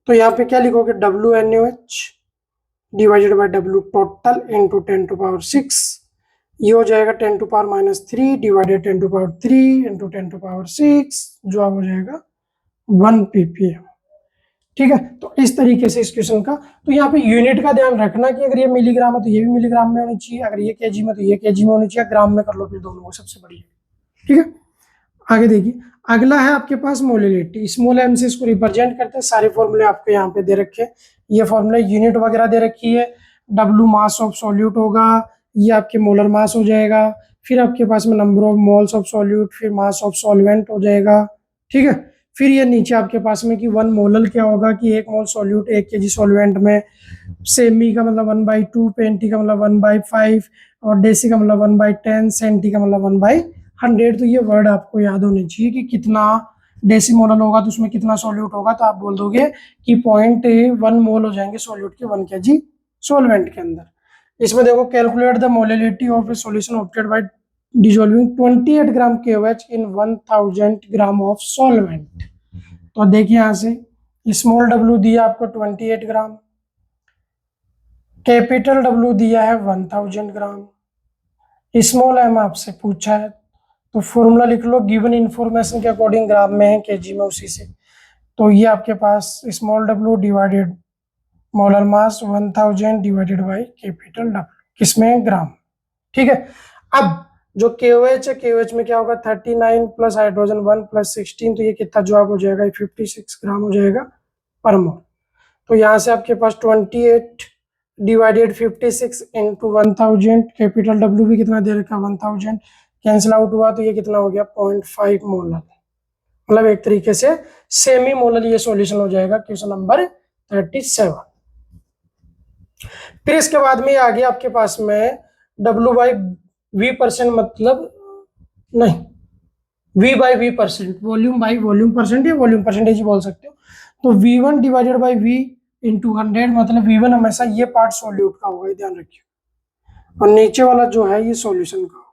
तो यहाँ पे क्या लिखोगे, WNaOH divided by W total into 10⁻⁶, ये हो जाएगा 10⁻³ डिवाइडेड 10⁻³ इंटू 10⁻⁶, जो अब हो जाएगा 1 ppm। ठीक है, तो इस तरीके से इस क्वेश्चन का, तो यहाँ पे यूनिट का ध्यान रखना कि अगर ये मिलीग्राम है तो ये भी मिलीग्राम में होनी चाहिए, अगर ये केजी में तो ये केजी में होनी चाहिए, ग्राम में कर लो फिर दोनों को, सबसे बढ़िया। ठीक है, आगे देखिए अगला है आपके पास मोलिलिटी, स्मॉल m से इसको रिप्रेजेंट करते हैं। सारे फॉर्मूले आपको यहाँ पे दे रखे हैं, ये फॉर्मूले यूनिट वगैरह दे रखी है। W मास ऑफ सॉल्यूट होगा, ये आपके मोलर मास हो जाएगा, फिर आपके पास में number of moles of solute, फिर मास ऑफ सॉल्वेंट हो जाएगा। ठीक है, फिर ये नीचे आपके पास में कि 1 मोलल क्या होगा, कि 1 मोल सॉल्यूट 1 kg सॉल्वेंट में, सेमी का मतलब 1/2, पेंटी का मतलब 1/5, और डेसी का मतलब 1/10, सेंटी का मतलब 1/100। तो ये वर्ड आपको याद होने चाहिए कि कितना डेसीमोलल होगा तो उसमें कितना सॉल्यूट होगा, तो आप बोल दोगे कि 0.1 मोल हो जाएंगे सॉल्यूट के 1 kg सॉल्वेंट के अंदर। इसमें देखो calculate the molality of A solution obtained by dissolving 28 gram KOH in 1000 gram of solvent. तो देखिए यहां से स्मॉल W दिया आपको 28 ग्राम, कैपिटल W दिया है 1000 ग्राम, स्मॉल m आपसे पूछा है, तो फॉर्मूला लिख लो गिवन इंफॉर्मेशन के अकॉर्डिंग, ग्राम में है केजी में उसी से। तो ये आपके पास small W divided molar mass 1000 divided by capital W, किसमें, ग्राम। ठीक है, अब जो KOH है, KOH में क्या होगा 39 प्लस हाइड्रोजन 1 प्लस 16, तो ये कितना जवाब हो जाएगा 56 ग्राम हो जाएगा पर मोल। तो यहाँ से आपके पास 28 डिवाइडेड 56 इंटू 1000, कैपिटल W भी कितना दे रखा 1000, कैंसिल आउट हुआ तो ये कितना हो गया 0.5 मोलर, मतलब एक तरीके से सेमी मोलर ये सॉल्यूशन हो जाएगा क्वेश्चन नंबर 37। फिर इसके बाद में आ गया आपके पास में W/V%, मतलब नहीं V/V%, volume by volume percent या वॉल्यूम परसेंटेज ही बोल सकते हो। तो V1 divided by V into 100, मतलब V1 हमेशा ये पार्ट सॉल्यूट का होगा, ध्यान रखिए, और नीचे वाला जो है ये सॉल्यूशन का होगा।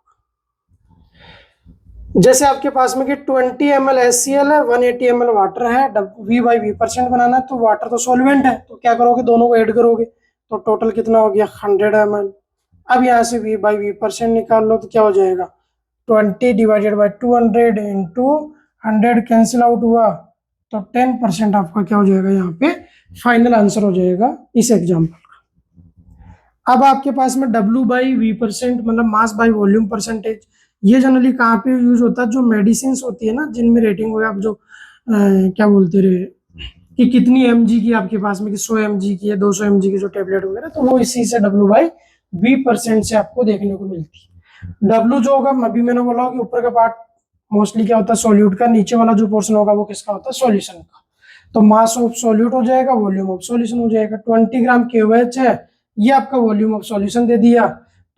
जैसे आपके पास में कि 20 ml HCl है, 180 ml वाटर है, V/V% बनाना है, तो वाटर तो सॉल्वेंट है, तो क्या करोगे दोनों को ऐड करोगे, तो टोटल कितना हो गया 100 ml। अब यहाँ से V/V% निकाल लो तो क्या हो जाएगा 20 divided by 200 into 100, cancel out हुआ तो 10% आपका क्या हो जाएगा, यहाँ पे फाइनल आंसर हो जाएगा इस एग्जाम्पल का। अब आपके पास में W/V%, मतलब मास बाई वॉल्यूम परसेंटेज, ये जनरली कहाँ पे यूज होता है, जो मेडिसिन होती है ना जिनमें रेटिंग हो, आप जो क्या बोलते रहे कि कितनी mg की आपके पास में, कि 100 mg की है, 200 mg की जो टेबलेट वगैरह, तो वो इसी से W/V% से आपको देखने को मिलती है। W जो होगा, अभी मैंने बोला कि ऊपर का पार्ट मोस्टली क्या होता है सॉल्यूट का, नीचे वाला जो पोर्शन होगा वो किसका होता है सॉल्यूशन का। तो मास ऑफ सॉल्यूट हो जाएगा, वॉल्यूम ऑफ सॉल्यूशन हो जाएगा। 20 ग्राम KOH है, ये आपका वॉल्यूम ऑफ सॉल्यूशन दे दिया।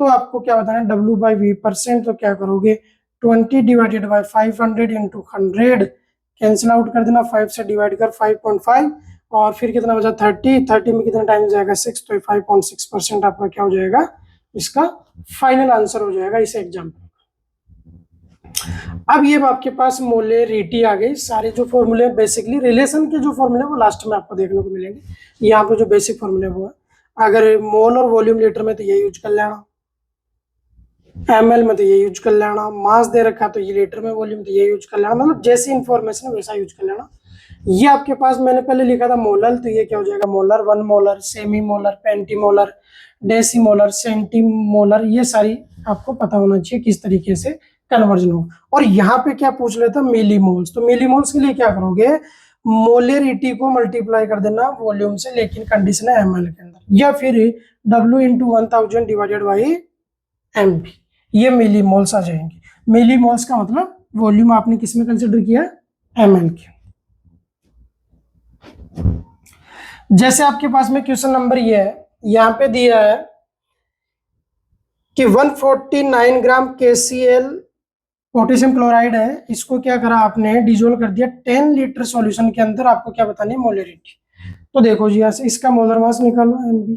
तो आपको क्या बताना है, W/V%। तो क्या करोगे, 20 divided by 500 into 100, cancel out कर देना, 5 से डिवाइड कर 5.5, और फिर कितना बचा 30 में कितना टाइम जाएगा 6, तो 5.6% आपका क्या हो जाएगा, इसका फाइनल आंसर हो जाएगा इस एग्जाम्पल। अब ये आपके पास मोलेरिटी आ गई। सारे जो फॉर्मूले बेसिकली रिलेशन के जो फॉर्मूले वो लास्ट में आपको देखने को मिलेंगे। यहाँ पे जो बेसिक फॉर्मूले वो है, अगर मोल और वॉल्यूम लीटर में तो ये यूज कर लेना, ml में तो ये यूज कर लेना, मास दे रखा तो ये लीटर में, वॉल्यूम तो ये यूज कर लेना, मतलब जैसी इंफॉर्मेशन है वैसा यूज कर लेना। ये आपके पास मैंने पहले लिखा था मोलर, तो ये क्या हो जाएगा, molar, 1 molar, semi molar, पेंटीमोलर, डेसीमोलर, centimolar, ये सारी आपको पता होना चाहिए किस तरीके से कन्वर्जन हो। और यहाँ पे क्या पूछ लेता, मिलीमोल्स। तो मिलीमोल्स के लिए क्या करोगे, मोलेरिटी को मल्टीप्लाई कर देना वॉल्यूम से, लेकिन कंडीशन है ml के अंदर, या फिर W into 1000 divided by mv, ये मिलीमोल्स आ जाएंगे। मिलीमोल्स का मतलब वॉल्यूम आपने किस में कंसिडर किया, ml के। जैसे आपके पास में क्वेश्चन नंबर ये है, यहाँ पे दिया है कि 149 ग्राम KCl पोटेशियम क्लोराइड है, इसको क्या करा आपने, डिजोल्व कर दिया 10 लीटर सॉल्यूशन के अंदर। आपको क्या बतानी है, मोलेरिटी। तो देखो जी, यहाँ से इसका मोलर मास निकालो, mv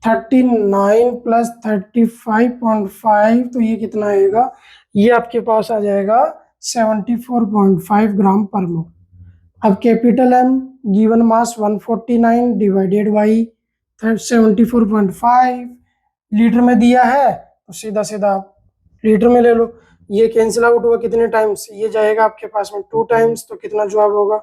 39 प्लस 35.5, तो ये कितना आएगा, ये आपके पास आ जाएगा 74.5 ग्राम पर मोल। अब capital M given mass 149 divided by 74.5, litre में दिया है तो सीधा सीधा आप लीटर में ले लो। ये कैंसिल आउट हुआ कितने टाइम्स, ये जाएगा आपके पास में 2 टाइम्स, तो कितना जवाब होगा,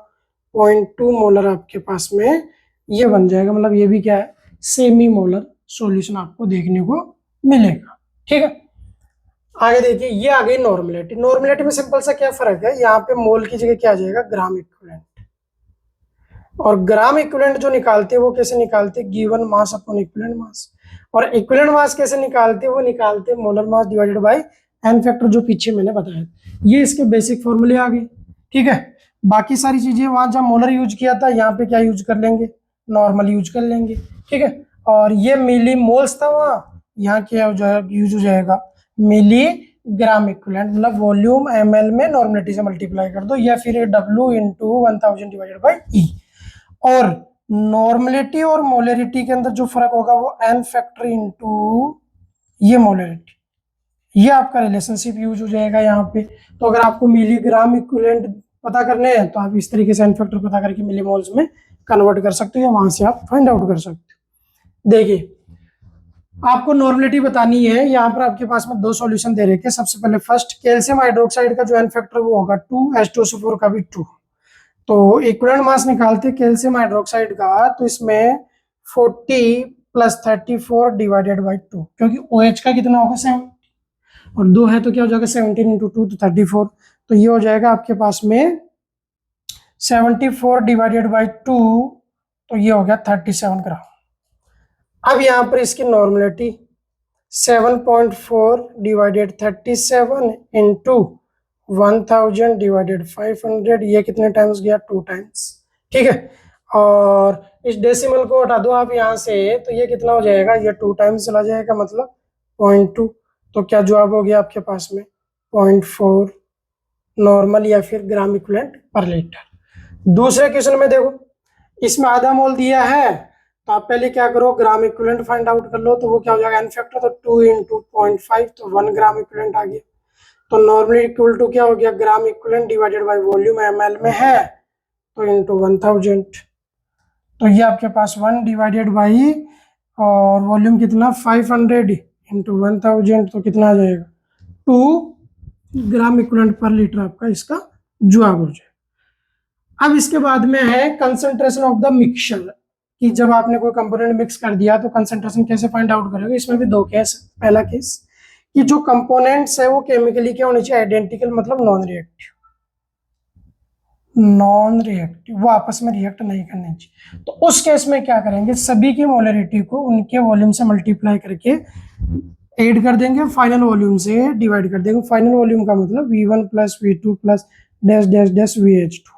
0.2 मोलर आपके पास में ये बन जाएगा। मतलब ये भी क्या है, सेमी मोलर सॉल्यूशन आपको देखने को मिलेगा। ठीक है, आगे देखिए, ये आ गई नॉर्मलिटी। नॉर्मलिटी में सिंपल सा क्या फर्क है, यहाँ पे मोल की जगह क्या आ जाएगा, ग्राम इक्विवेलेंट। और ग्राम इक्विवेलेंट जो निकालते हैं वो कैसे निकालते हैं, given mass upon equivalent mass. और इक्विवेलेंट मास कैसे निकालते हैं, वो निकालते हैं molar mass divided by N factor, जो पीछे मैंने बताया। ये इसके बेसिक फॉर्मूले आ गए। ठीक है, बाकी सारी चीजें वहां जहां मोलर यूज किया था, यहाँ पे क्या यूज कर लेंगे, नॉर्मल यूज कर लेंगे। ठीक है, और ये मिली मोल्स था वहां, यहाँ क्या हो जाएगा, यूज हो जाएगा मिली ग्राम इक्विवेलेंट, मतलब वॉल्यूम ml में नॉर्मलिटी से मल्टीप्लाई कर दो, या फिर W into 1000 divided by E। और नॉर्मलिटी और मोलरिटी के अंदर जो फर्क होगा वो एन फैक्टर इंटू ये मोलरिटी, ये आपका रिलेशनशिप यूज हो जाएगा यहाँ पे। तो अगर आपको मिलीग्राम इक्विवेलेंट पता करने हैं तो आप इस तरीके से एन फैक्टर पता करके मिलीमोल्स में कन्वर्ट कर सकते हो, या वहां से आप फाइंड आउट कर सकते हो। देखिए, आपको नॉर्मलिटी बतानी है। यहाँ पर आपके पास में 2 सॉल्यूशन दे रखे हैं। सबसे पहले फर्स्ट, कैल्शियम हाइड्रोक्साइड का जो एन फैक्टर वो होगा 2, H2SO4 का भी 2। तो इक्विवेलेंट मास निकालते कैल्शियम हाइड्रोक्साइड का, तो इसमें 40 प्लस 34 डिवाइडेड बाई 2, क्योंकि OH का कितना होगा 7 और 2 है, तो क्या हो जाएगा 17 इंटू 2 तो 34। तो ये हो जाएगा आपके पास में 74 डिवाइडेड बाई 2, तो ये हो गया 37 ग्राम। अब यहाँ पर इसकी नॉर्मलिटी 7.4 डिवाइडेड 37 इंटू 1000 डिवाइडेड 500, ये कितने टाइम्स गया, 2 टाइम्स। ठीक है, और इस डेसिमल को हटा दो आप यहाँ से, तो ये कितना हो जाएगा, ये 2 टाइम्स चला जाएगा, मतलब 0.2। तो क्या जवाब हो गया आपके पास में 0.4 नॉर्मल या फिर ग्राम इक्विवेलेंट पर लीटर। दूसरे क्वेश्चन में देखो, इसमें आधा मोल दिया है, तो आप पहले क्या करो, ग्राम इक्विवेलेंट फाइंड आउट कर लो। तो वो क्या हो जाएगा, एन फैक्टर, तो 2 इंटू 0.5, तो 1 ग्राम इक्विवेलेंट आ गया। तो नॉर्मली इक्वल टू क्या हो गया, gram equivalent divided by volume ml में है, तो इंटू 1000। तो ये आपके पास 1 डिवाइडेड बाई और वॉल्यूम कितना 500 इंटू 1000, तो कितना आ जाएगा 2 ग्राम इक्विवेलेंट पर लीटर आपका इसका जवाब हो जाएगा। अब इसके बाद में है कंसंट्रेशन ऑफ द मिक्सचर, कि जब आपने कोई कंपोनेंट मिक्स कर दिया तो कंसंट्रेशन कैसे फाइंड आउट करोगे। इसमें भी 2 केस है। पहला केस कि जो कंपोनेंट्स है वो केमिकली क्या होने चाहिए, आइडेंटिकल, मतलब नॉन रिएक्टिव, वो आपस में रिएक्ट नहीं करने चाहिए। तो उस केस में क्या करेंगे, सभी की मोलरिटी को उनके वॉल्यूम से मल्टीप्लाई करके ऐड कर देंगे, फाइनल वॉल्यूम से डिवाइड कर देंगे। फाइनल वॉल्यूम का मतलब V1 plus V2 plus dash dash dash VH2।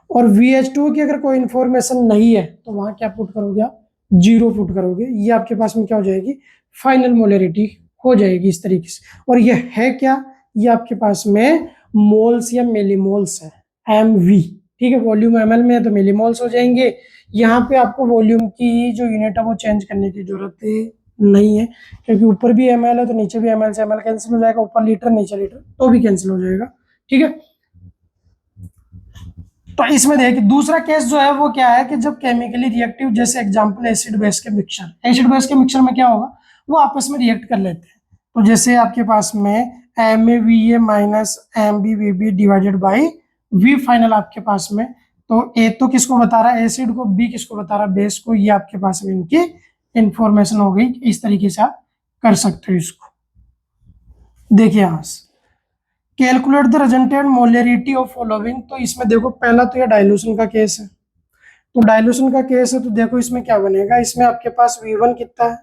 और VH2 की अगर कोई इंफॉर्मेशन नहीं है तो वहां क्या पुट करोगे आप, जीरो पुट करोगे, ये आपके पास में क्या हो जाएगी, फाइनल मोलरिटी हो जाएगी इस तरीके से। और ये है क्या, ये आपके पास में मोल्स या मिलीमोल्स है, एम वी, ठीक है, वॉल्यूम एमएल में है तो मिलीमोल्स हो जाएंगे। यहाँ पे आपको वॉल्यूम की जो यूनिट है वो चेंज करने की जरूरत नहीं है, क्योंकि ऊपर भी एमएल है तो नीचे भी एमएल से एमएल कैंसिल हो जाएगा, ऊपर लीटर नीचे लीटर तो भी कैंसिल हो जाएगा, ठीक है। तो इसमें देखिए दूसरा केस जो है वो क्या है कि जब केमिकली रिएक्टिव, जैसे एग्जांपल एसिड बेस के मिक्सचर, एसिड बेस के मिक्सचर में क्या होगा, वो आपस में रिएक्ट कर लेते हैं। तो जैसे आपके पास में MaVa minus MbVb divided by V final आपके पास में, तो ए तो किसको बता रहा है, एसिड को, बी किसको बता रहा है, बेस को, ये आपके पास में इनकी इंफॉर्मेशन हो गई। इस तरीके से आप कर सकते हो इसको। देखिए यहां से calculate the resultant molarity of following, तो इसमें देखो पहला तो ये डाइल्यूशन का केस है, तो डाइल्यूशन का केस है तो देखो इसमें क्या बनेगा, इसमें आपके पास V1 कितना है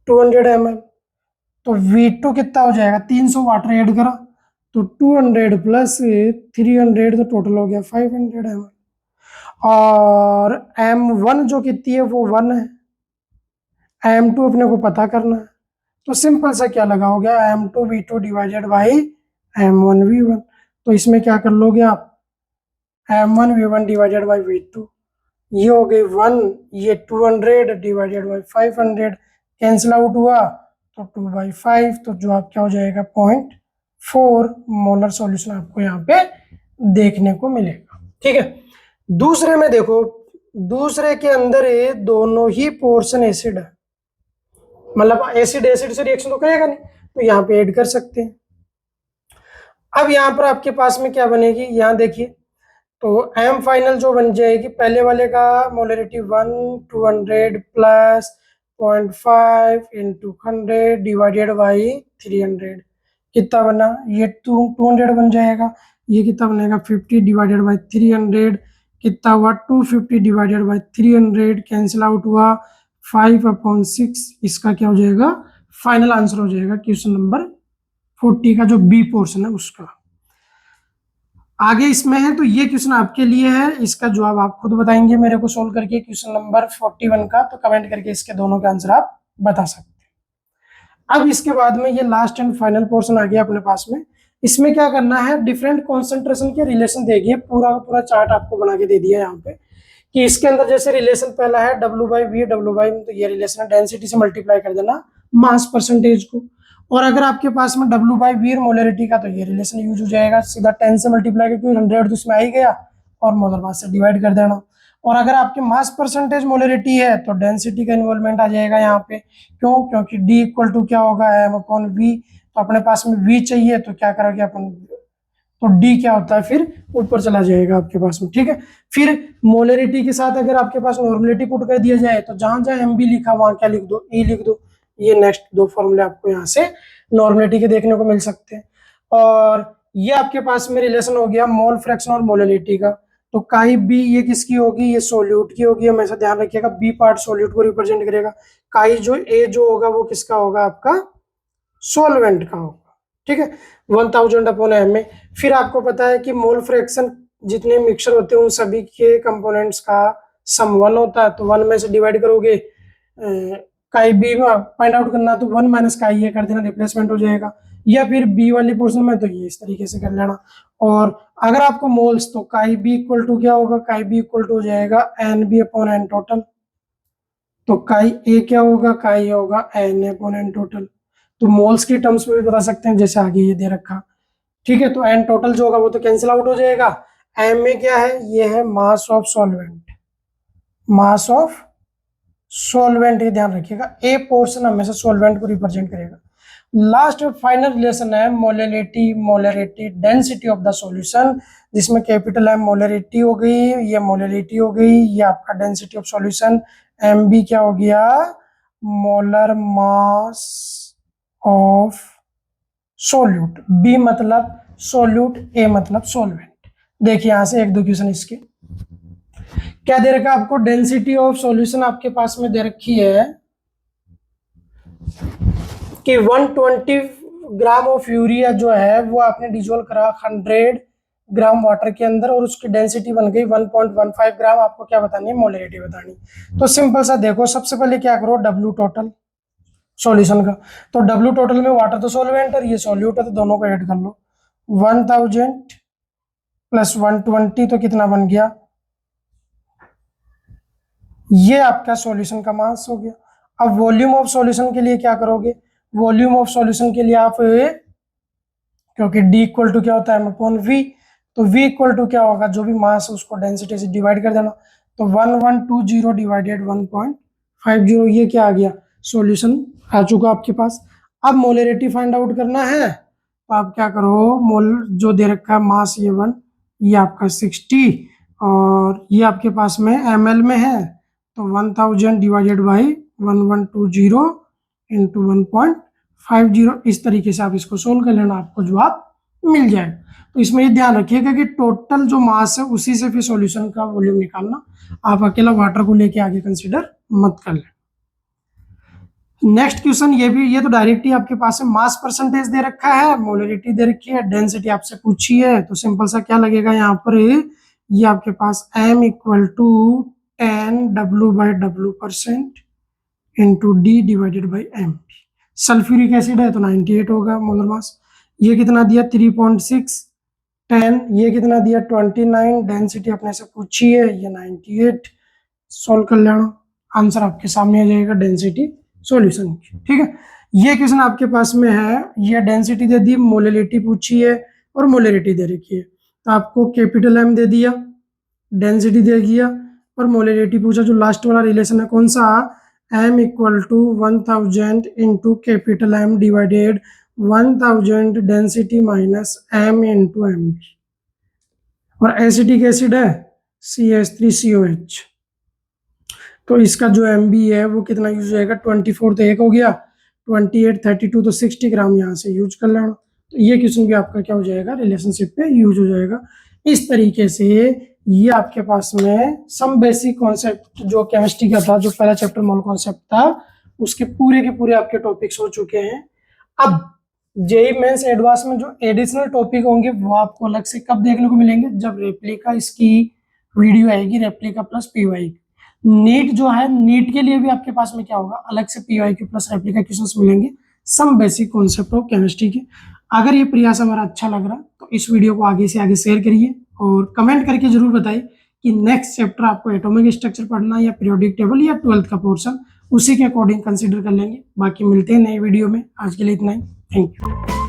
200 ml, तो V2 कितना हो जाएगा 300 वाटर ऐड करा तो 200 प्लस 300 तो टोटल हो गया 500 ml। और M1 जो कितनी है वो 1 है, M2 अपने को पता करना है, तो सिंपल सा क्या लगाओगे M2V2 डिवाइडेड बाई M1V1, तो इसमें क्या कर लोगे आप M1V1 डिवाइडेड बाई V2, ये हो गई 1, ये 200 डिवाइडेड बाई 500 कैंसिल आउट हुआ तो 2/5, तो जो आप क्या हो जाएगा 0.4 मोलर सॉल्यूशन आपको यहाँ पे देखने को मिलेगा, ठीक है। दूसरे में देखो, दूसरे के अंदर ये दोनों ही पोर्शन एसिड है, मतलब एसिड एसिड से रिएक्शन तो करेगा नहीं, तो यहाँ पे ऐड कर सकते हैं। अब यहाँ पर आपके पास में क्या बनेगी, यहाँ देखिए, तो एम फाइनल जो बन जाएगी, पहले वाले का molarity 1 200 plus 0.5 into 100 divided by 300, कितना बना, ये 200 बन जाएगा, ये कितना बनेगा 50 डिवाइडेड बाई 300, कितना हुआ 250 डिवाइडेड बाई 300 कैंसिल आउट हुआ 5/6, इसका क्या हो जाएगा फाइनल आंसर हो जाएगा क्वेश्चन नंबर 40 का जो बी पोर्शन है उसका। आगे इसमें है तो ये क्वेश्चन आपके लिए है, इसका जवाब आप खुद बताएंगे मेरे को सोल्व करके क्वेश्चन नंबर 41 का, तो कमेंट करके इसके दोनों के आंसर आप बता सकते हैं। अब इसके बाद में ये लास्ट एंड फाइनल पोर्शन आ गया अपने पास में, इसमें क्या करना है, डिफरेंट कॉन्सेंट्रेशन के रिलेशन देखिए, पूरा का पूरा चार्ट आपको बना के दे दिया है यहाँ पे, कि इसके अंदर जैसे रिलेशन पहला है W/V W/, तो ये रिलेशन है डेंसिटी से मल्टीप्लाई कर देना मास परसेंटेज को, और अगर आपके पास में W/V मोलरिटी का, तो ये रिलेशन यूज हो जाएगा सीधा 10 से मल्टीप्लाई करके 100 तो इसमें आ ही गया, और मोलर मास से डिवाइड कर देना। और अगर आपके मास परसेंटेज मोलरिटी है तो डेंसिटी का इन्वॉल्वमेंट आ जाएगा यहाँ पे, क्यों, क्योंकि D इक्वल टू क्या होगा M/V, तो अपने पास में V चाहिए तो क्या करोगे अपन, तो D क्या होता है फिर ऊपर चला जाएगा आपके पास में, ठीक है। फिर मोलरिटी के साथ अगर आपके पास नॉर्मलिटी पुट कर दिया जाए तो जहां जहां MB लिखा वहां क्या लिख दो, E लिख दो, ये नेक्स्ट दो फॉर्मूले आपको यहाँ से नॉर्मलिटी के देखने को मिल सकते हैं। और ये आपके पास में रिलेशन हो गया मोल फ्रैक्शन और मोलरिटी का, तो काई बी ये किसकी होगी, ये सोल्यूट की होगी, हमेशा ध्यान रखिएगा बी पार्ट सोल्यूट को रिप्रेजेंट करेगा, काई जो ए जो होगा वो किसका होगा आपका सोलवेंट का होगा, ठीक है 1000/m में। फिर आपको पता है कि मोल फ्रैक्शन जितने मिक्सचर होते हैं उन सभी के कंपोनेंट्स का सम 1 होता है, तो 1 में से डिवाइड करोगे काई बी फाइंड आउट करना, तो 1 माइनस काई ए कर देना, रिप्लेसमेंट हो जाएगा, या फिर बी वाले पोर्शन में तो ये इस तरीके से कर लेना। और अगर आपको मोल्स, तो काई बी इक्वल टू क्या होगा, काई बी इक्वल टू हो जाएगा NB/N टोटल, तो काई ए क्या होगा, काई होगा Na/N टोटल, तो मोल्स की टर्म्स में भी बता सकते हैं जैसे आगे ये दे रखा, ठीक है। तो एन टोटल जो होगा वो तो कैंसिल आउट हो जाएगा, एम में क्या है, ये है mass of solvent, mass of solvent, ये ध्यान रखिएगा, ए पोर्शन हमेशा सॉल्वेंट को रिप्रेजेंट करेगा। लास्ट फाइनल रिलेशन है molarity molarity density of the solution, जिसमें कैपिटल एम मोलरिटी हो गई, ये मोलरिटी हो गई, ये आपका density of solution, M B क्या हो गया molar mass of solute, B मतलब सोल्यूट, ए मतलब सोलवेंट। देखिए यहां से एक दो क्वेश्चन इसके क्या दे रखा आपको, डेंसिटी ऑफ सॉल्यूशन आपके पास में दे रखी है कि 120 ग्राम ऑफ यूरिया जो है वो आपने डिजोल्व करा 100 ग्राम वाटर के अंदर और उसकी डेंसिटी बन गई 1.15 ग्राम। आपको क्या बतानी है, मोलरिटी बतानी। तो सिंपल सा देखो, सबसे पहले क्या करो, डब्ल्यू टोटल सॉल्यूशन का। तो डब्ल्यू टोटल में वाटर तो सॉल्वेंट और ये सॉल्यूट है, तो दोनों को ऐड कर लो। 1000 प्लस 120 तो कितना बन गया, ये आपका सॉल्यूशन का मास हो गया। अब वॉल्यूम ऑफ सॉल्यूशन के लिए क्या करोगे, वॉल्यूम ऑफ सॉल्यूशन के लिए आप क्योंकि D इक्वल टू क्या होता है, m/v, तो V इक्वल टू क्या होगा, जो भी मास है उसको डेंसिटी से डिवाइड कर देना। तो 1120 डिवाइडेड 1.50, ये क्या आ गया, सॉल्यूशन आ चुका आपके पास। अब मोलरिटी फाइंड आउट करना है, तो आप क्या करो, मोल जो दे रखा है मास ये 1, ये आपका 60 और ये आपके पास में ml में है, तो 1000 डिवाइडेड बाई 1120 इंटू 1.50, इस तरीके से आप इसको सोल्व कर लेना, आपको जवाब मिल जाएगा। तो इसमें ये ध्यान रखिएगा कि टोटल जो मास है उसी से फिर सॉल्यूशन का वॉल्यूम निकालना, आप अकेला वाटर को लेके आगे कंसीडर मत कर लें। नेक्स्ट क्वेश्चन, ये तो डायरेक्ट ही आपके पास है, मास परसेंटेज दे रखा है, मोलरिटी दे रखी है, डेंसिटी आपसे पूछी है, तो सिंपल सा क्या लगेगा यहाँ पर, ये आपके पास m equal to 10W/W% into D divided by m। Sulphuric acid है तो 98 होगा मोलर मास। ये कितना दिया 3.6, 10, ये कितना दिया 29, डेंसिटी अपने से पूछी है, ये 98। सोल्व कर लेना, आंसर आपके सामने आ जाएगा डेंसिटी सॉल्यूशन की। ठीक है, ये क्वेश्चन आपके पास में है, ये डेंसिटी दे दी, मोलरिटी पूछी है और मोलरिटी दे रखी है, तो आपको कैपिटल M दे दिया, डेंसिटी दे दिया और मोलरिटी पूछा। जो लास्ट वाला रिलेशन है कौन सा, m equal to 1000 into capital M divided 1000 density minus m into M, और एसिटिक एसिड है CH3COH, तो इसका जो MB है वो कितना यूज हो जाएगा, 24, तो एक हो गया, 28, 32 तो 60 ग्राम यहाँ से यूज कर लेना। तो ये क्वेश्चन भी आपका क्या हो जाएगा, रिलेशनशिप पे यूज हो जाएगा। इस तरीके से ये आपके पास में सम बेसिक कॉन्सेप्ट जो केमिस्ट्री का था, जो पहला चैप्टर मोल कॉन्सेप्ट था, उसके पूरे के पूरे आपके टॉपिक्स हो चुके हैं। अब जेईई मेंस एडवांस में जो एडिशनल टॉपिक होंगे वो आपको अलग से कब देखने को मिलेंगे, जब रेप्लिका इसकी वीडियो आएगी, रेप्लिका प्लस PYQ। नीट जो है, नीट के लिए भी आपके पास में क्या होगा, अलग से PYQ प्लस रेप्लिका क्वेश्चंस मिलेंगे, some basic concept of chemistry के। अगर ये प्रयास हमारा अच्छा लग रहा तो इस वीडियो को आगे से आगे शेयर करिए और कमेंट करके जरूर बताइए कि नेक्स्ट चैप्टर आपको एटॉमिक स्ट्रक्चर पढ़ना या पीरियोडिक टेबल या 12th का पोर्शन, उसी के अकॉर्डिंग कंसीडर कर लेंगे। बाकी मिलते हैं नए वीडियो में, आज के लिए इतना ही, थैंक यू।